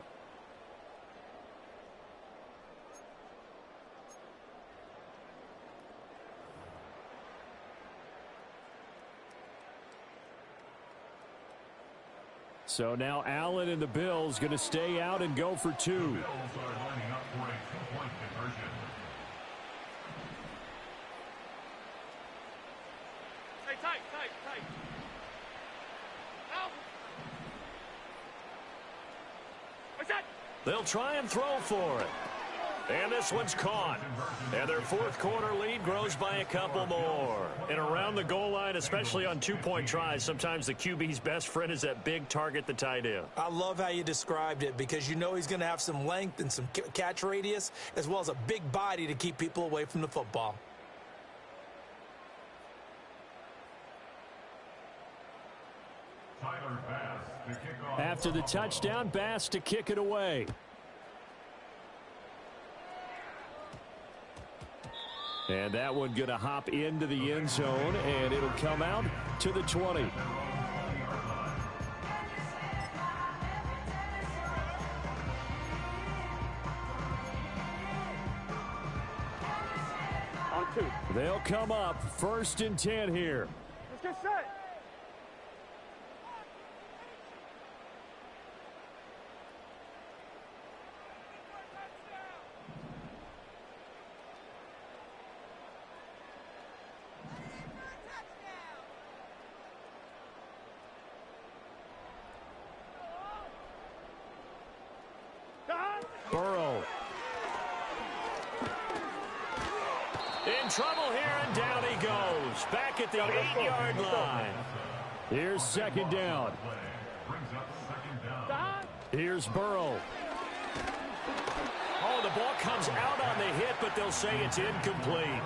So now Allen and the Bills going to stay out and go for 2. Bills are lining up for a 2-point conversion. Stay tight, tight. Out. What's that? They'll try and throw for it. And this one's caught. And their 4th quarter lead grows by a couple more. And around the goal line, especially on 2-point tries, sometimes the QB's best friend is that big target, the tight end. I love how you described it because you know he's going to have some length and some catch radius as well as a big body to keep people away from the football. Tyler Bass to kick off. After the touchdown, Bass to kick it away. And that one going to hop into the end zone, and it'll come out to the 20. On 2. They'll come up 1st and 10 here. Let's get set. Burrow. In trouble here, and down he goes. Back at the 8-yard line. Here's 2nd down. Brings up second down. Here's Burrow. Oh, the ball comes out on the hit, but they'll say it's incomplete.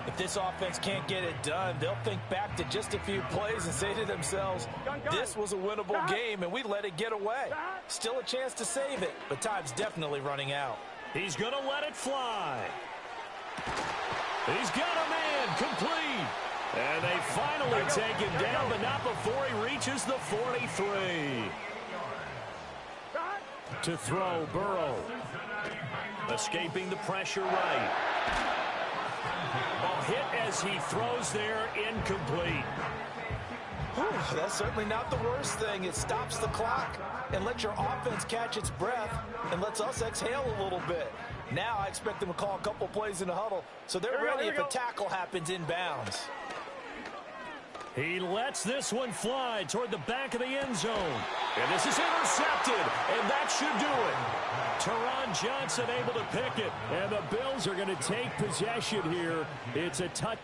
If this offense can't get it done, they'll think back to just a few plays and say to themselves, this was a winnable game and we let it get away. Still a chance to save it, but time's definitely running out. He's going to let it fly. He's got a man complete. And they finally take him down, but not before he reaches the 43. To throw, Burrow. Escaping the pressure right. Ball hit as he throws there, incomplete. Whew, that's certainly not the worst thing. It stops the clock and lets your offense catch its breath and lets us exhale a little bit. Now I expect them to call a couple plays in the huddle so they're ready if a tackle happens inbounds. He lets this one fly toward the back of the end zone. And this is intercepted, and that should do it. Teron Johnson able to pick it, and the Bills are going to take possession here. It's a touch.